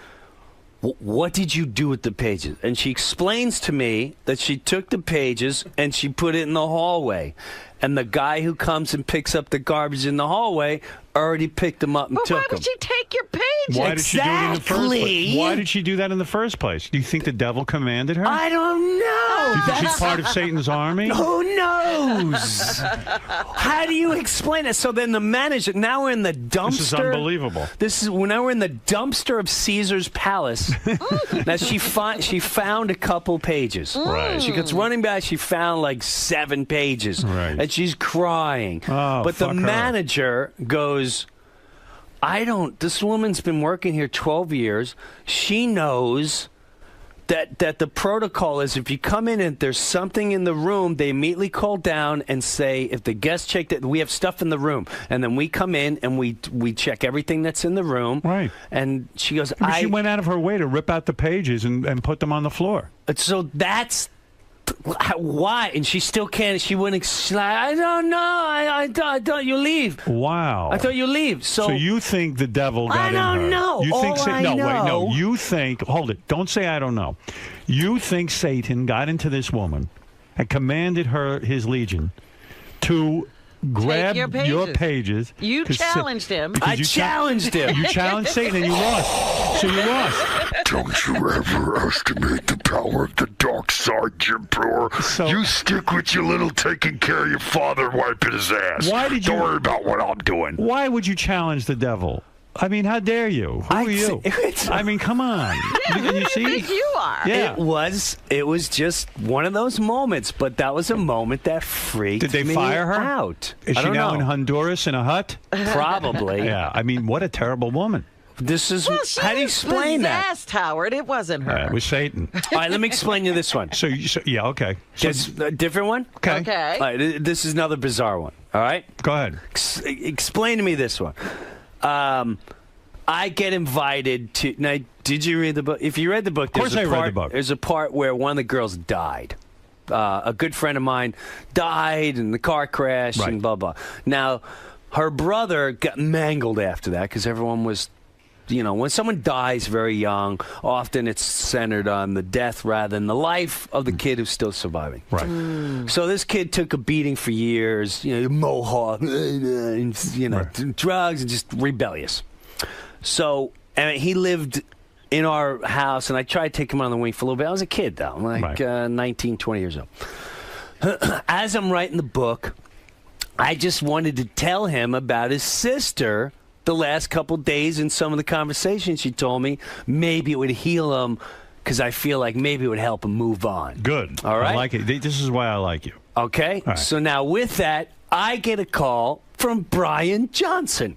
What did you do with the pages? And she explains to me that she took the pages and she put it in the hallway. And the guy who comes and picks up the garbage in the hallway already picked them up and took them. Why would she take your pages? Why did she do it in the first place? Why did she do that in the first place? Do you think the devil commanded her? I don't know. Do you think she's part of Satan's army? Who knows? How do you explain it? So then the manager, now we're in the dumpster. This is unbelievable. Now we're in the dumpster of Caesar's palace. Now she found a couple pages. Right. She gets running back. She found like 7 pages. Right. And she's crying. Oh, but the fuck her. manager goes, this woman's been working here 12 years. She knows that the protocol is if you come in and there's something in the room, they immediately call down and say, if the guest checked it, we have stuff in the room. And then we come in and we check everything that's in the room. Right. And she goes, But she went out of her way to rip out the pages and put them on the floor. So that's why, and she still can't. She wouldn't. She's like, I don't know. I thought you leave. Wow. I thought you leave. So you think the devil got in her? I don't know. You think All I no, know. wait, no. You think? Hold it. Don't say I don't know. You think Satan got into this woman and commanded his legion to grab your pages. You challenged him. I challenged him. You challenged Satan and you lost. So you lost. Don't you ever estimate the power of the dark side, Jim Brewer. You stick with your little taking care of your father wiping his ass. Why did you? Don't worry about what I'm doing. Why would you challenge the devil? I mean, how dare you? Who are you? I mean, come on. Yeah, who do you think you are? Yeah. It was just one of those moments, but that was a moment that freaked Did they me fire her? out. Is I she don't now know. in Honduras in a hut? Probably. Yeah. I mean, what a terrible woman. This is She how do you was explain that? possessed, Howard. It wasn't her. It was Satan. All right, let me explain you this one. Yeah, okay. So, A different one? Okay. Okay. All right, this is another bizarre one. All right? Go ahead. Explain to me this one. I get invited to. Now, did you read the book? If you read the book, Of course I read the book. There's a part where one of the girls died. A good friend of mine died in the car crash and blah, blah. Now, her brother got mangled after that because everyone was. When someone dies very young, often it's centered on the death rather than the life of the kid who's still surviving. Right. So this kid took a beating for years, mohawk, drugs, and just rebellious. So, and he lived in our house, and I tried to take him on the wing for a little bit. I was a kid, though. I'm like 19, 20 years old. As I'm writing the book, I just wanted to tell him about his sister the last couple days in some of the conversations she told me. Maybe it would heal him because I feel like maybe it would help him move on. Good. All right? I like it. This is why I like you. Okay. Right. So now with that, I get a call from Brian Johnson.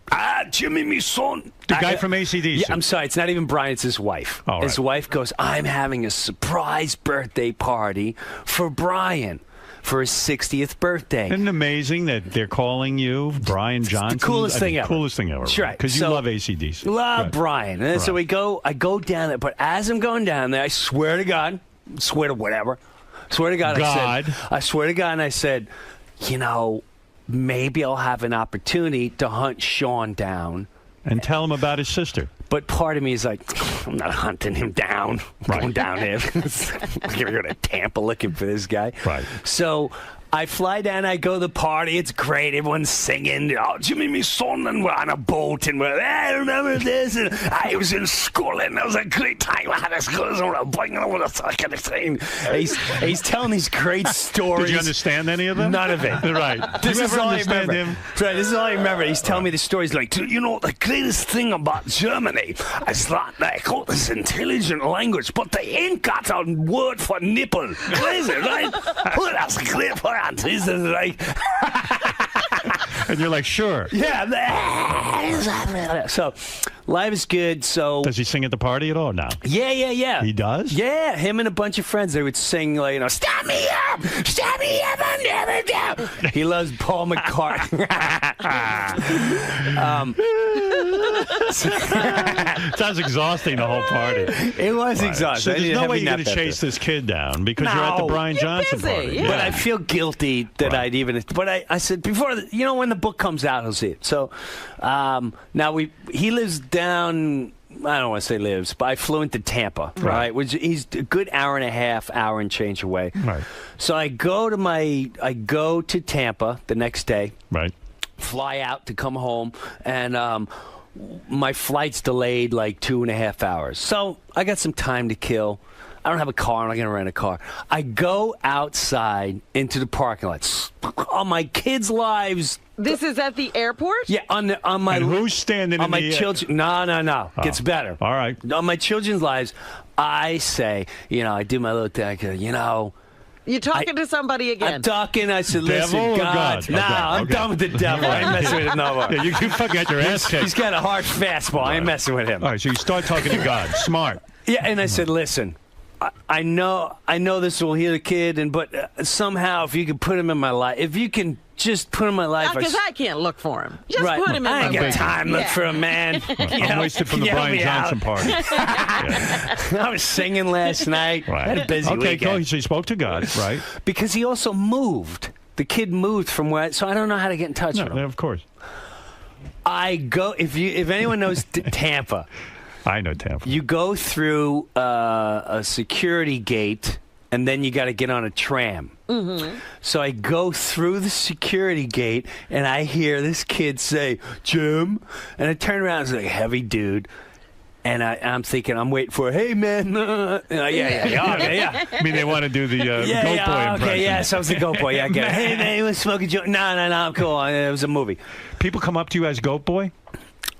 Jimmy, me son. The guy from AC/DC. Yeah, I'm sorry. It's not even Brian. It's his wife. All right. His wife goes, I'm having a surprise birthday party for Brian for his 60th birthday. Isn't it amazing that they're calling you Brian Johnson? The coolest thing ever. Coolest thing ever. That's right. Because you So- love AC/DC. Love Right. Brian. And so I go down there. But as I'm going down there, I swear to God, swear to whatever, swear to God, I swear to God, and I said, maybe I'll have an opportunity to hunt Sean down. And tell him about his sister. But part of me is like, I'm not hunting him down. I'm going down there. I'm going to go to Tampa looking for this guy. Right. So I fly down, I go to the party. It's great. Everyone's singing. Oh, Jimmy, me son, and we're on a boat, and I remember this. And I was in school, and it was a great time. I had a school on a bike, and I was kind of saying. He's telling these great stories. Did you understand any of them? None of it. Right. This Do you is ever all I understand remember. him? Right, this is all I remember. He's telling me the stories like, the greatest thing about Germany is that they got this intelligent language, but they ain't got a word for nipple. Crazy, right? Oh, that's a great point. He's like, And you're like, sure. Yeah. So life is good. So does he sing at the party at all now? Yeah. He does? Yeah, him and a bunch of friends, they would sing, like, stop me up, I'm never down. He loves Paul McCartney. Sounds exhausting, the whole party. It was exhausting. So there's no way you're going to chase this kid down because you're at the Brian Johnson party. But I feel guilty that I'd even. But I said before, when the book comes out, he'll see it. So now he lives down. I don't want to say lives, but I flew into Tampa, right? Which he's a good hour and a half, hour and change away. Right. So I go to Tampa the next day. Right. Fly out to come home, and my flight's delayed like 2.5 hours. So I got some time to kill. I don't have a car. I'm not going to rent a car. I go outside into the parking lot. On my kids' lives. This is at the airport? Yeah, on my. And who's standing on in my the children? No. Oh. Gets better. All right. On my children's lives, I say, I do my little thing. You're talking to somebody again. I'm talking. I said, listen, Devil or God. God? Nah, Okay, I'm okay. done with the devil. I ain't messing with him no more. Yeah, you fucking got your ass kicked. He's got a hard fastball. I ain't messing with him. All right, so you start talking to God. Smart. Yeah, and I said, listen, I know this will heal the kid, but somehow if you can put him in my life, if you can just put him in my life. Because I can't look for him. Just right. put him in my life. I ain't got time to look for a man. I'm wasted from the Brian Johnson party. I was singing last night. Right. I had a busy weekend. Okay, so you spoke to God, right? Because he also moved. The kid moved from where, so I don't know how to get in touch with him. Of course. I go, if anyone knows Tampa. I know Tampa. You go through a security gate, and then you got to get on a tram. Mm-hmm. So I go through the security gate, and I hear this kid say, Jim. And I turn around, it's like a heavy dude. And I'm thinking, I'm waiting for, hey, man. Yeah. I mean, they want to do the goat boy impression. Okay, yeah, so I was the goat boy. Yeah, I get it. Hey, man, you want to smoke a joint? No, I'm cool. It was a movie. People come up to you as goat boy?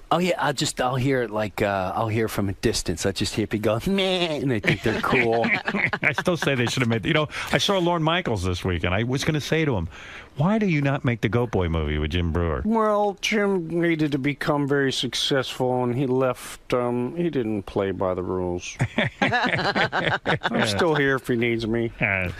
Oh yeah, I'll hear it I'll hear from a distance. I just hear people go, man, and I think they're cool. I still say they should have made. I saw Lorne Michaels this week, and I was going to say to him, "Why do you not make the Goat Boy movie with Jim Brewer?" Well, Jim needed to become very successful, and he left. He didn't play by the rules. I'm still here if he needs me. I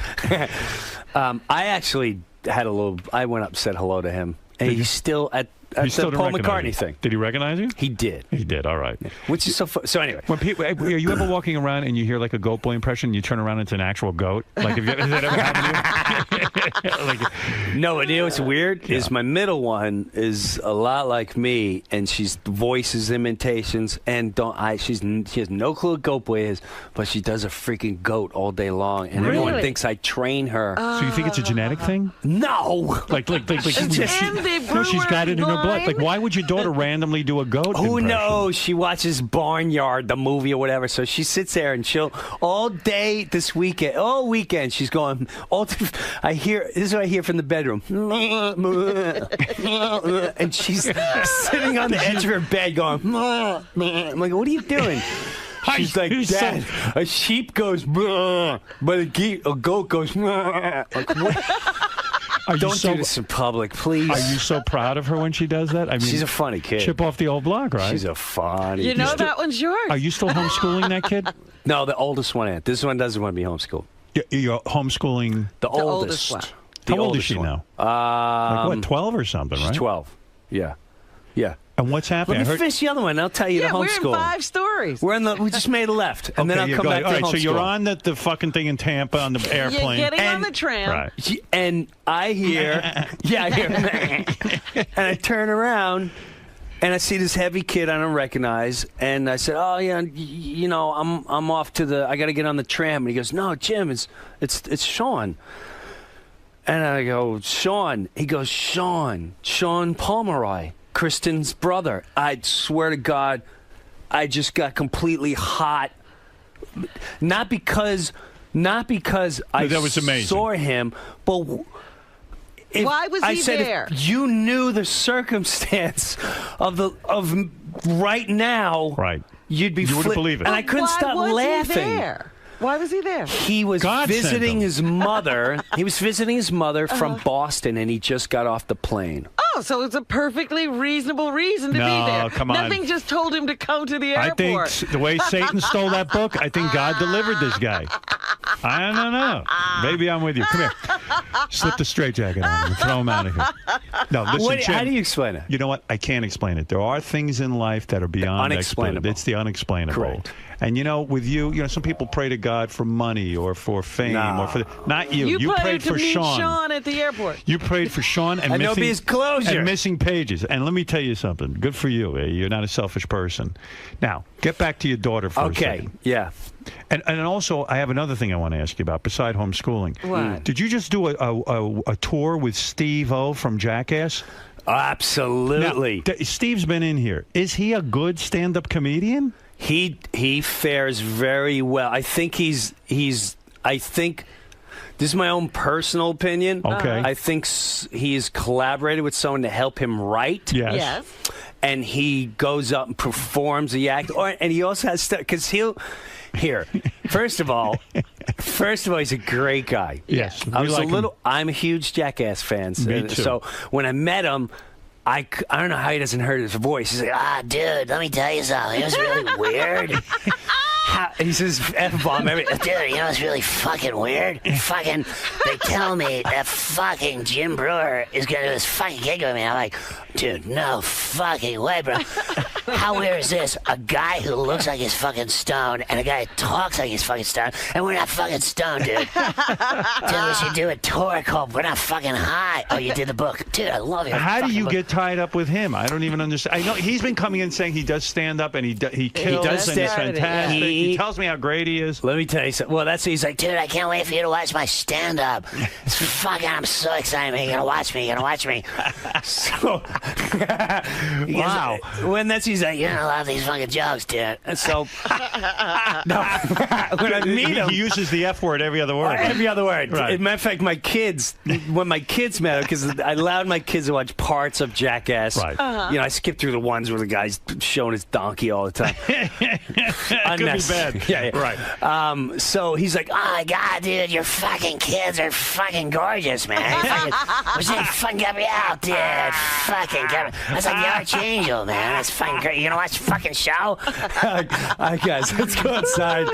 actually had I went up and said hello to him, and he's still at. He still the Paul McCartney thing. Did he recognize you? He did. He did. All right. Which is so fun. So anyway, when people, are you ever walking around and you hear like a goat boy impression, and you turn around and it's an actual goat? Like, has that ever happened to you? No, and what's weird is my middle one is a lot like me, and she's voices imitations, and she has no clue what goat boy is, but she does a freaking goat all day long, and everyone thinks I train her. So you think it's a genetic thing? No. Like she's got it in her blood. Like, why would your daughter randomly do a goat Who impression? knows? She watches Barnyard, the movie or whatever, so she sits there and she'll all day this weekend, all weekend, she's going. This is what I hear from the bedroom, and she's sitting on the edge of her bed going. I'm like, what are you doing? She's like, Dad, a sheep goes, but a goat goes. Like, what? Don't do this in public, please. Are you so proud of her when she does that? I mean, she's a funny kid. Chip off the old block, right? She's a funny kid. That one's yours. Are you still homeschooling that kid? No, the oldest one. This one doesn't want to be homeschooled. You're homeschooling the oldest one. How old is she now? Like what, 12 or something, right? She's 12. Yeah. And what's happening? Let me finish the other one. I'll tell you the homeschool. We're in 5 stories. We just made a left, and then I'll come back to all right, homeschool. so you're on the fucking thing in Tampa on the airplane. You're getting on the tram. Right. And I hear, I hear, and I turn around, and I see this heavy kid I don't recognize, and I said, "Oh yeah, I'm off to I got to get on the tram." And he goes, "No, Jim, it's Sean." And I go, "Sean." He goes, Sean Pomeroy. Kristen's brother. I swear to God, I just got completely hot. Not because I that was amazing. saw him, but why was he there? If you knew the circumstance of right now, right? You would believe it. And I couldn't stop laughing. Why was he there? He was God sent visiting him. his mother. He was visiting his mother from Boston, and he just got off the plane. Oh, so it's a perfectly reasonable reason to be there. No, come on. Nothing just told him to come to the I airport. think the way Satan stole that book, I think God delivered this guy. I don't know. Maybe I'm with you. Come here. Slip the straitjacket on him and throw him out of here. No, listen, Jim, How do you explain it? You know what? I can't explain it. There are things in life that are beyond Unexplainable. It's the unexplainable. Correct. And with you, some people pray to God for money or for fame or for not you. You prayed to for meet Sean. at the airport. You prayed for Sean and there'll be his closure. and missing pages. And let me tell you something. Good for you. You're not a selfish person. Now, get back to your daughter for a second. Yeah. And also, I have another thing I want to ask you about beside homeschooling. What? Did you just do a tour with Steve-O from Jackass? Absolutely. Now, Steve's been in here. Is he a good stand-up comedian? He fares very well. I think he's I think this is my own personal opinion. Okay. I think he's collaborated with someone to help him write. Yes. And he goes up and performs the act. And he also has stuff because First of all, he's a great guy. Yes. I'm a huge Jackass fan. Me too. So when I met him, I don't know how he doesn't hear his voice. He's like, dude, let me tell you something. It was really weird. He says F-bomb dude, it's really fucking weird. They tell me that fucking Jim Brewer is going to do this fucking gig with me. I'm like, dude, no fucking way, bro. How weird is this? A guy who looks like he's fucking stoned and a guy who talks like he's fucking stoned, and we're not fucking stoned, dude. Dude, we should do a tour called We're Not Fucking High. Oh, you did the book. Dude, I love your How do you book. get tied up with him? I don't even understand. I know he's been coming in saying he does stand-up and he kills does and he's fantastic. He tells me how great he is. Let me tell you something. Well, he's like, dude, I can't wait for you to watch my stand-up. It's fucking, I'm so excited, man. You're going to watch me. You're going to watch me. So, wow. He's like, you're going to love these fucking jokes, dude. And so, no, when I meet him. He uses the F word every other word. Every other word. Right. As a matter of fact, when my kids met him, because I allowed my kids to watch parts of Jackass. Right. I skipped through the ones where the guy's showing his donkey all the time. Could be bad. Yeah. Right. So he's like, oh my God, dude, your fucking kids are fucking gorgeous, man. What's that fucking Gabrielle, dude? Fucking Gabrielle. I was like, the Archangel, man. That's fucking great. You gonna watch the fucking show? All right, guys, let's go outside.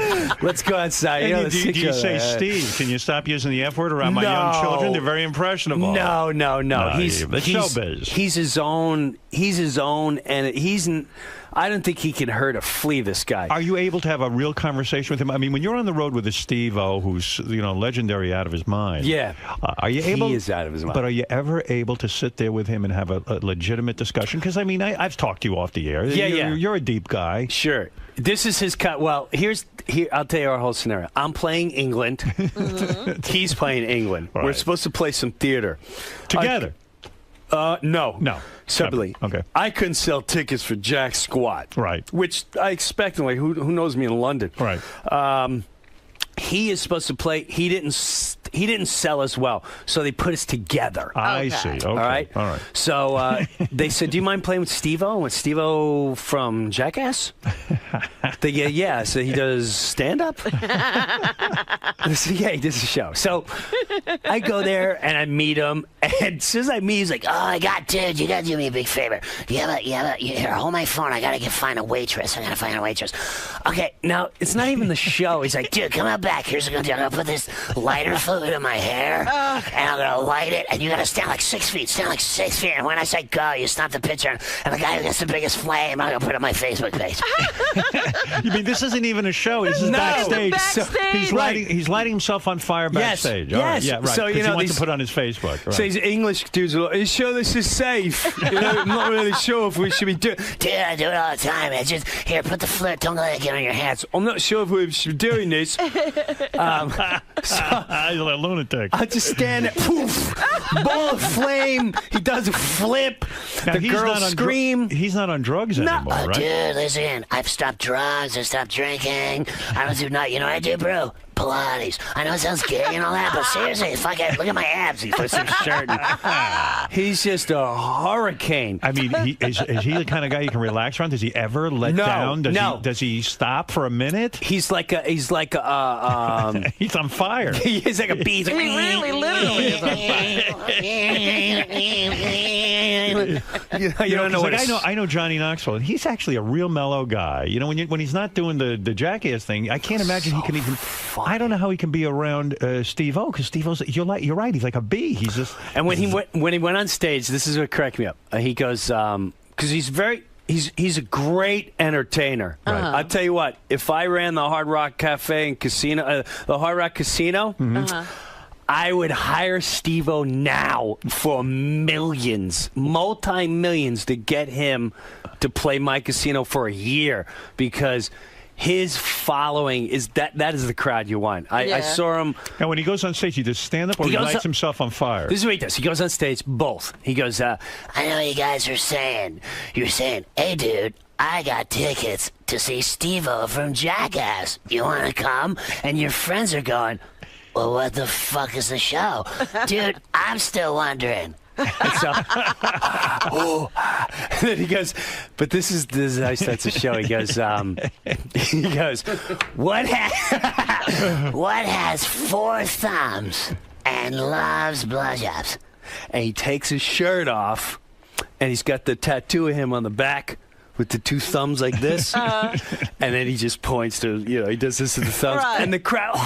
And do you say, Steve, can you stop using the F word around my young children? They're very impressionable. No. He's showbiz. He's his own, and I don't think he can hurt a flea, this guy. Are you able to have a real conversation with him? I mean, when you're on the road with a Steve-O who's, legendary out of his mind. Yeah. Are you able? He is out of his mind. But are you ever able to sit there with him and have a legitimate discussion? Because, I mean, I've talked to you off the air. Yeah. You're a deep guy. Sure. This is his cut. Well, here. I'll tell you our whole scenario. I'm playing England. He's playing England. Right. We're supposed to play some theater. Together? No. Separately. Okay. I couldn't sell tickets for jack squat. Right. Which I expect. Like, who knows me in London? Right. He is supposed to play. He didn't sell as well, so they put us together. I see. Okay. All right. So they said, "Do you mind playing with Steve-O? With Steve-O from Jackass?" They yeah. So he does stand up. I said, yeah, he does a show. So I go there and I meet him, and as soon as I meet, he's like, "Oh my God, dude, you gotta do me a big favor. Here, hold my phone. I gotta find a waitress. Okay, now it's not even the show. He's like, dude, come out back. Here's what I'm gonna do. I'm gonna put this lighter fluid in my hair, and I'm gonna light it, and you gotta stand like 6 feet. And when I say go, you stop the picture, and the guy who gets the biggest flame, I'm gonna put it on my Facebook page. You mean this isn't even a show? This is backstage. Backstage. So he's lighting himself on fire backstage. Yes. All right. Yeah, right. So he wants to put on his Facebook. Right. So these English dudes are like, "Are you sure this is safe? I'm not really sure if we should be doing." Dude, I do it all the time. Man. Just here, put the fluid. Don't let it get on your hands. I'm not sure if we should be doing this. He's a lunatic. I just stand there, poof, ball of flame. He does a flip. Now, the girls scream. He's not on drugs anymore, right? Dude, listen. I've stopped drugs. I stopped drinking. I don't do nothing. You know what I do, bro? Pilates. I know it sounds gay and all that, but seriously, fucking look at my abs. He puts his shirt. He's just a hurricane. I mean, is he the kind of guy you can relax around? Does he ever let down? Does he stop for a minute? He's like a he's on fire. He's like a bee. He's like, He really, literally is on fire. You don't know what I know Johnny Knoxville, and he's actually a real mellow guy. You know, when he's not doing the jackass thing, I can't imagine he can even. I don't know how he can be around Steve-O, because Steve-O's. You're right. He's like a bee. He's just. And when he went on stage, this is what cracked me up. He goes, because he's a great entertainer. Uh-huh. I'll tell you what. If I ran the Hard Rock Cafe and Casino, the Hard Rock Casino. Uh-huh. I would hire Steve-O now for millions, multi-millions, to get him to play my casino for a year, because his following is that is the crowd you want. I saw him. And when he goes on stage, he does stand up or he lights himself on fire? This is what he does. He goes on stage, both. He goes, I know you guys are saying, hey, dude, I got tickets to see Steve-O from Jackass. You want to come? And your friends are going, well, what the fuck is the show? Dude, I'm still wondering. And so, and then he goes, but this is how he starts the show. He goes, what has 4 thumbs and loves blowjobs? And he takes his shirt off, and he's got the tattoo of him on the back with the 2 thumbs like this, and then he just points to, he does this with the thumbs, and the crowd.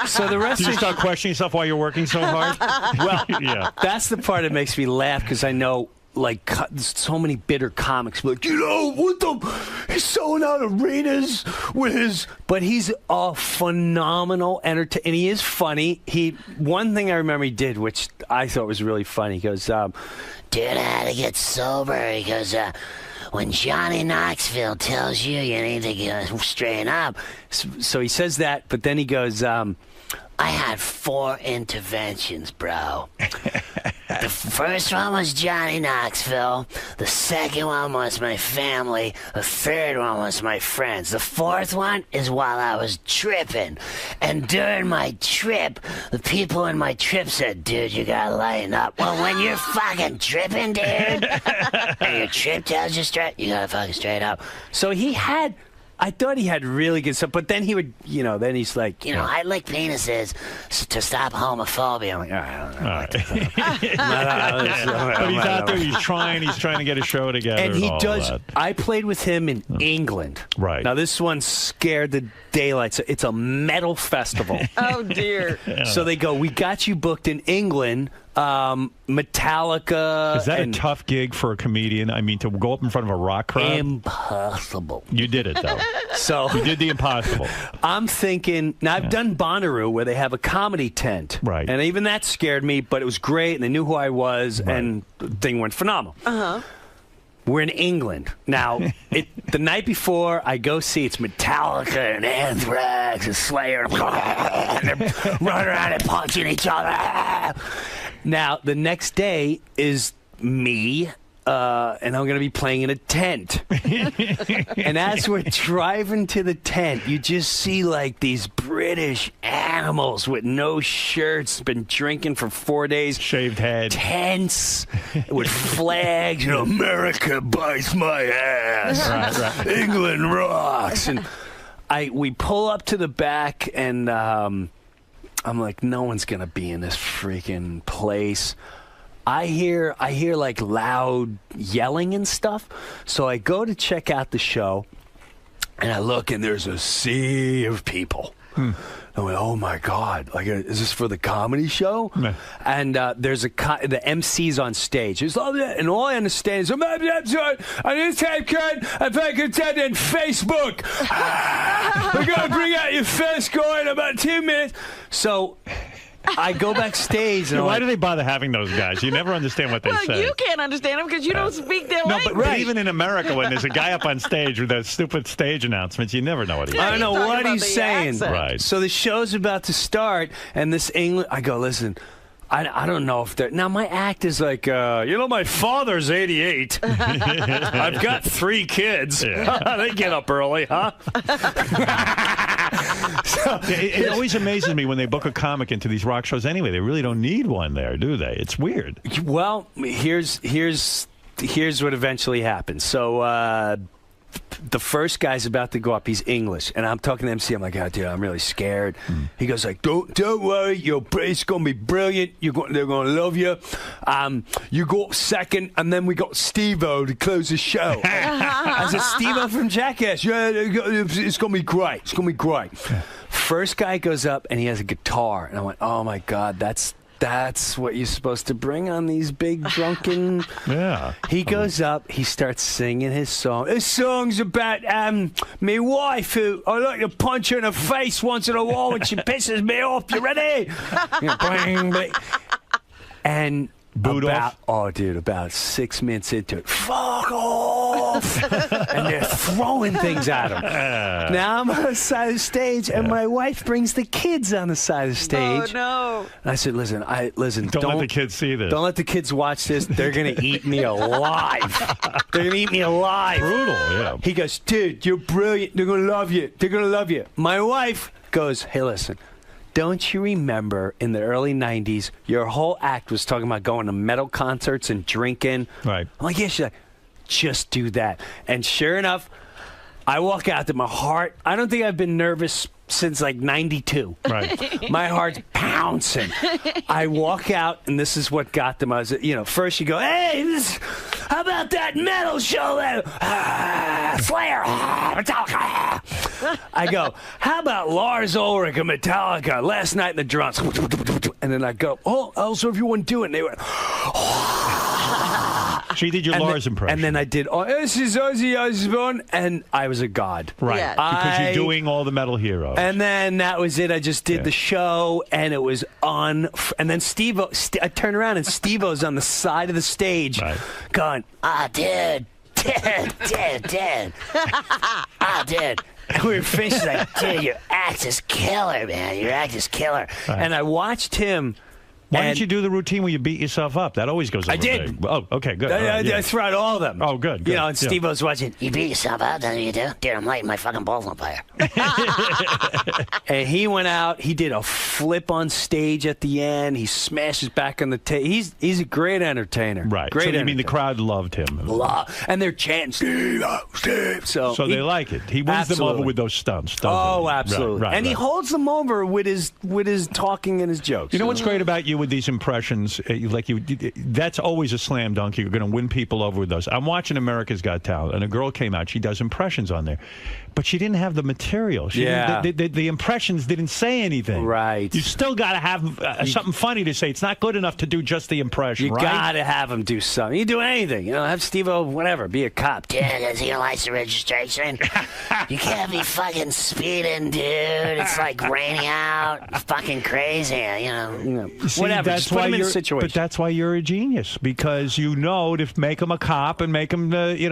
So the rest. Do you start questioning yourself why you're working so hard? Well, yeah, that's the part that makes me laugh, because I know, like, so many bitter comics be like, he's selling out arenas with his. But he's a phenomenal entertainer, and he is funny. One thing I remember he did, which I thought was really funny. He goes, dude, I had to get sober. He goes, when Johnny Knoxville tells you need to get straighten up. So he says that, but then he goes, I had 4 interventions, bro. The first one was Johnny Knoxville. The second one was my family. The third one was my friends. The fourth one is while I was tripping. And during my trip, the people in my trip said, dude, you gotta lighten up. Well, when you're fucking tripping, dude, and your trip tells you straight, you gotta fucking straight up. So I thought he had really good stuff, but then he would, then he's like, I lick penises to stop homophobia. I'm like, all right. But he's out there, he's trying to get a show together. And he all does. That. I played with him in England. Right. Now, this one scared the daylights. It's a metal festival. Oh, dear. So they go, we got you booked in England. Metallica. Is that a tough gig for a comedian? I mean, to go up in front of a rock crowd? Impossible. You did it, though. So you did the impossible. I'm thinking, now I've done Bonnaroo, where they have a comedy tent. Right. And even that scared me, but it was great, and they knew who I was, and the thing went phenomenal. Uh-huh. We're in England. Now, the night before, I go see, it's Metallica and Anthrax and Slayer, and they're running around and punching each other. Now, the next day is me, and I'm going to be playing in a tent. And as we're driving to the tent, you just see, like, these British animals with no shirts, been drinking for 4 days. Shaved head. Tents with flags. America bites my ass. Right. England rocks. And we pull up to the back, and I'm like, no one's going to be in this freaking place. I hear like loud yelling and stuff. So I go to check out the show, and I look, and there's a sea of people. I went, oh my God! Like, is this for the comedy show? And there's the MC's on stage. It's all that, and all I understand is, I need to take card if I could attend in Facebook. We're gonna bring out your first score in about 2 minutes. So I go backstage. And why do they bother having those guys? You never understand what they say. Well, you can't understand them because you don't speak their language. But even in America, when there's a guy up on stage with those stupid stage announcements, you never know what he's saying. I don't know what he's saying. Right. So the show's about to start, and this English. I go, listen. I don't know if they're... Now, my act is like, my father's 88. I've got 3 kids. Yeah. They get up early, huh? It always amazes me when they book a comic into these rock shows anyway. They really don't need one there, do they? It's weird. Well, here's what eventually happens. So the first guy's about to go up. He's English, and I'm talking to MC. I'm like, "Oh, dude, I'm really scared." He goes like, "Don't worry, it's gonna be brilliant. They're gonna love you. You go up second, and then we got Steve-O to close the show." I said, "Steve-O from Jackass? Yeah, it's gonna be great. It's gonna be great." First guy goes up, and he has a guitar, and I went, "Oh my God, that's what you're supposed to bring on these big drunken." Yeah. He goes up, he starts singing his song. This song's about my wife, who I like to punch her in the face once in a while when she pisses me off. You ready? Bang, bang. And about 6 minutes into it, fuck off! And they're throwing things at him. Now I'm on the side of the stage, and my wife brings the kids on the side of the stage. Oh no! And I said, "Listen, don't let the kids see this. Don't let the kids watch this. They're gonna eat me alive. They're gonna eat me alive." Brutal, yeah. He goes, "Dude, you're brilliant. They're gonna love you. They're gonna love you." My wife goes, "Hey, listen. Don't you remember in the early 90s, your whole act was talking about going to metal concerts and drinking?" Right. I'm like, "Yeah." She's like, "Just do that." And sure enough, I walk out to my heart. I don't think I've been nervous since like 92. Right. My heart's pouncing. I walk out, and this is what got them. I was, first you go, "Hey, how about that metal show? Slayer, Metallica." I go, "How about Lars Ulrich of Metallica last night in the drums?" And then I go, "Oh, also if you wouldn't do it," and they went, She did your Lars impression. And then I did, "This is Ozzy Osbourne," and I was a god. Right. Yeah. Because you're doing all the metal heroes. And then that was it. I just did the show, and it was on. And then Steve-O, I turned around, and Steve-O's on the side of the stage going, dude. And we were finished like, "Dude, your act is killer, man. Your act is killer." Right. And I watched him. Why didn't you do the routine where you beat yourself up? That always goes over I did. big. Oh, okay, good. I throughout all of them. Oh, good. And Steve-O's watching. "You beat yourself up, that's what you do?" "Dude, I'm lighting my fucking balls on fire." And he went out. He did a flip on stage at the end. He smashes back on the table. He's a great entertainer. Right. Great. So you mean the crowd loved him? And they're chanting, "Steve." So they like it. He wins them over with those stunts, doesn't he? Absolutely. Right, and he holds them over with his talking and his jokes. You know what's great about you with these impressions? That's always a slam dunk. You're going to win people over with those. I'm watching America's Got Talent, and a girl came out. She does impressions on there, but she didn't have the material. The impressions didn't say anything. Right. You still got to have something funny to say. It's not good enough to do just the impression. You got to have him do something. You do anything. Have Steve-O, whatever, be a cop. "Dude, is your license registration? You can't be fucking speeding, dude. It's like raining out. It's fucking crazy. See, whatever. That's Just put why him in a you're- situation. But that's why you're a genius, because you know to make him a cop and make him,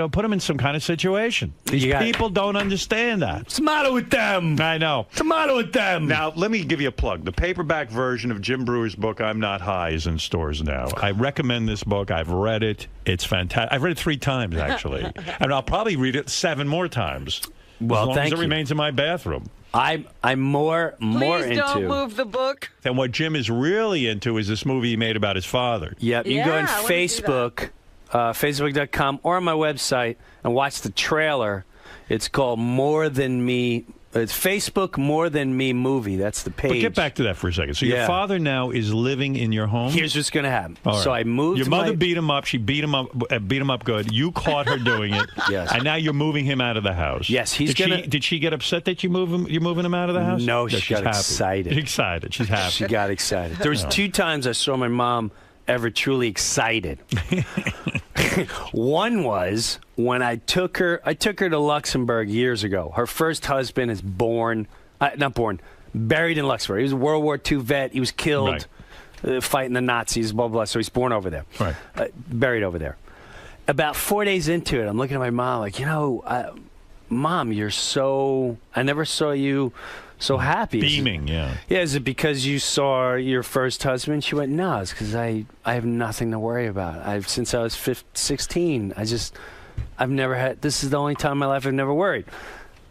put him in some kind of situation. These people don't understand that. What's the matter with them? I know. What's the matter with them? Now, let me give you a plug. The paperback version of Jim Brewer's book, I'm Not High, is in stores now. I recommend this book. I've read it. It's fantastic. I've read it 3 times, actually. And I'll probably read it 7 more times. Well, as long thank as it you. remains in my bathroom. I'm more Please into. don't move the book. And what Jim is really into is this movie he made about his father. Yep, you can go on Facebook, Facebook.com, or on my website and watch the trailer. It's called More Than Me. It's Facebook More Than Me movie. That's the page. But get back to that for a second. So your father now is living in your home? Here's what's going to happen. All So right. I moved. Your mother beat him up. She beat him up good. You caught her doing it. Yes. And now you're moving him out of the house. Yes, he's gonna. Did she get upset that you're moving him out of the house? No, she's she got happy. excited. Excited. She's happy. She got excited. There was 2 times I saw my mom ever truly excited. One was when I took her to Luxembourg years ago. Her first husband is buried in Luxembourg. He was a World War II vet. He was killed fighting the Nazis, blah, blah, blah. So he's born over there. Right. Buried over there. About 4 days into it, I'm looking at my mom like, Mom, you're so... I never saw you so happy. Beaming, yeah. Yeah, is it because you saw your first husband? She went, no, it's because I have nothing to worry about. Since I was 16, I've never had... This is the only time in my life I've never worried.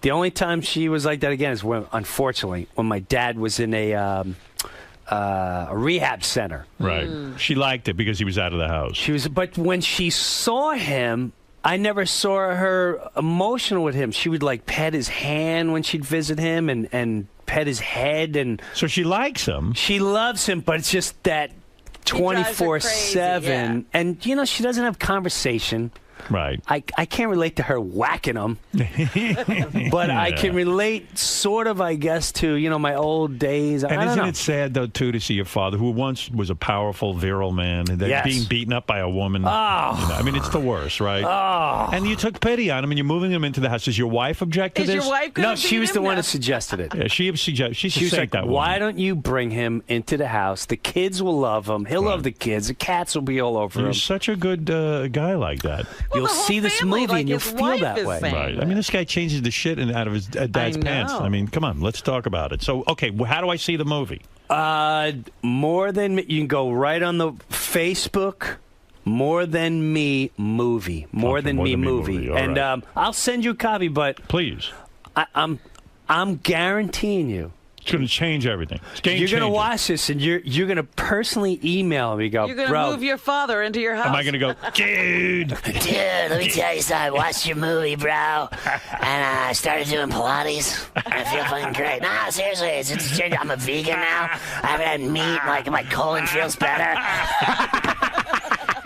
The only time she was like that again is when, unfortunately, when my dad was in a rehab center. Right. She liked it because he was out of the house. But when she saw him, I never saw her emotional with him. She would like pet his hand when she'd visit him and pet his head. And so she likes him. She loves him, but it's just that 24/7. And, you know, she doesn't have conversation. Right. I can't relate to her whacking him, but I can relate sort of, I guess, to, you know, my old days. And I don't isn't know. it sad, though, too, to see your father, who once was a powerful, virile man, and then Yes. being beaten up by a woman? Oh. You know, I mean, it's the worst, right? Oh. And you took pity on him, and you're moving him into the house. Does your wife object to Is this? your wife gonna No, she beat was the him? one No. that suggested it. Yeah, she was like, that why don't you bring him into the house? The kids will love him. He'll love the kids. The cats will be all over You're him. such a good guy like that. You'll see this movie and you'll feel that way. Right. I mean, this guy changes the shit out of his dad's pants. I mean, come on, let's talk about it. So, okay, how do I see the movie? More Than Me. You can go right on the Facebook. More Than Me movie. More Than Me movie. All And right. I'll send you a copy, but please, I'm guaranteeing you. It's going to change everything. It's game You're going to changer. watch this, and you're going to personally email me. Go, You're going to bro. move your father into your house. Am I going to go, dude? Dude, let me tell you something. I watched your movie, bro, and I started doing Pilates. I feel fucking great. No, seriously, it's changed. I'm a vegan now. I haven't had meat. Like, my colon feels better.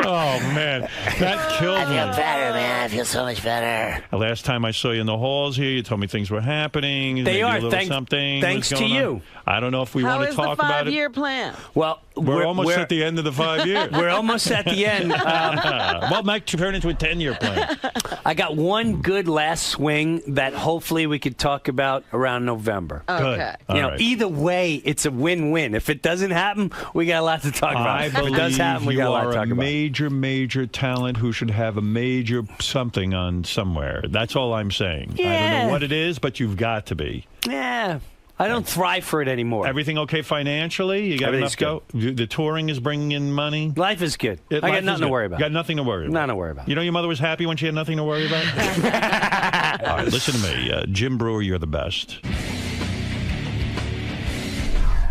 Oh, man. That killed me. I feel better, man. I feel so much better. The last time I saw you in the halls here, you told me things were happening. They maybe are. A little something Thanks was to going you. on. I don't know if we How want to is talk the about it. 5-year plan? Well, We're almost at the end of the 5 years. We're almost at the end. Well, might turn into a 10-year plan. I got one good last swing that hopefully we could talk about around November. Okay. You know, All right. either way, it's a win-win. If it doesn't happen, we got a lot to talk about. I If believe it does happen, we you got a lot are to talk a about. major talent who should have a major something on somewhere. That's all I'm saying. I don't Yeah. know what it is, but you've got to be. Yeah. I don't thrive for it anymore. Everything okay financially? You got Everything's enough go? The touring is bringing in money? Life is good. I Life got is nothing to good. worry about. Got nothing to worry about. Nothing to worry about. You know your mother was happy when she had nothing to worry about? All right, listen to me. Jim Brewer, you're the best.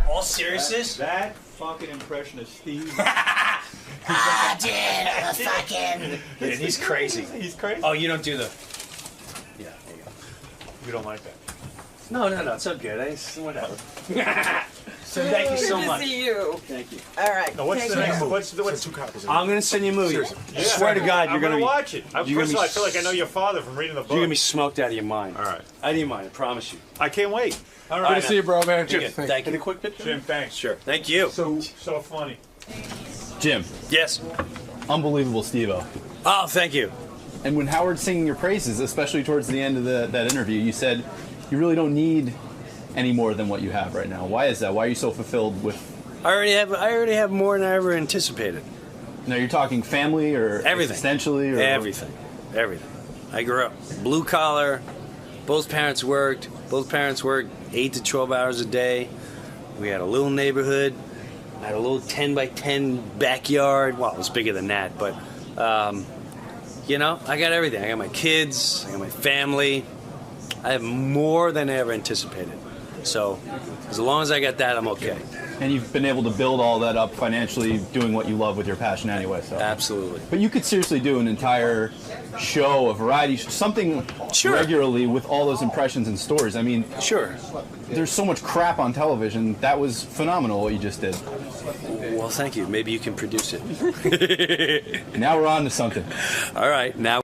All seriousness? That fucking impression of Steve. Dude, I'm a fucking... Dude, he's crazy. He's crazy? Oh, you don't do the... Yeah, there you go. You don't like that? No, it's so good. Whatever. So thank you so Good much. to see you. Thank you. All right. No, what's take the care. next movie? What's 2 copies? I'm going to send you a movie. Seriously. I swear to God, you're I'm going to be... watch it. you're First gonna of be all, I feel like I know your father from reading the book. You're going to be smoked out of your mind. All right. Out of your mind, I promise you. I can't wait. All Good right. to see you, bro, man. Jim, thank you. Any quick picture? Jim, thanks. Sure. Thank you. So funny. Jim, Yes. unbelievable Steve-O. Oh, thank you. And when Howard's singing your praises, especially towards the end of that interview, you said you really don't need any more than what you have right now. Why is that? Why are you so fulfilled with... I already have more than I ever anticipated. Now, you're talking family or Everything. existentially? Or Everything. I grew up blue collar. Both parents worked. 8 to 12 hours a day. We had a little neighborhood. I had a little 10 by 10 backyard. Well, it was bigger than that, but you know, I got everything. I got my kids. I got my family. I have more than I ever anticipated. So, as long as I got that, I'm okay. And you've been able to build all that up financially, doing what you love with your passion anyway. So absolutely. But you could seriously do an entire show, a variety, something regularly with all those impressions and stories. I mean, sure. There's so much crap on television. That was phenomenal what you just did. Well, thank you. Maybe you can produce it. Now we're on to something. All right, now.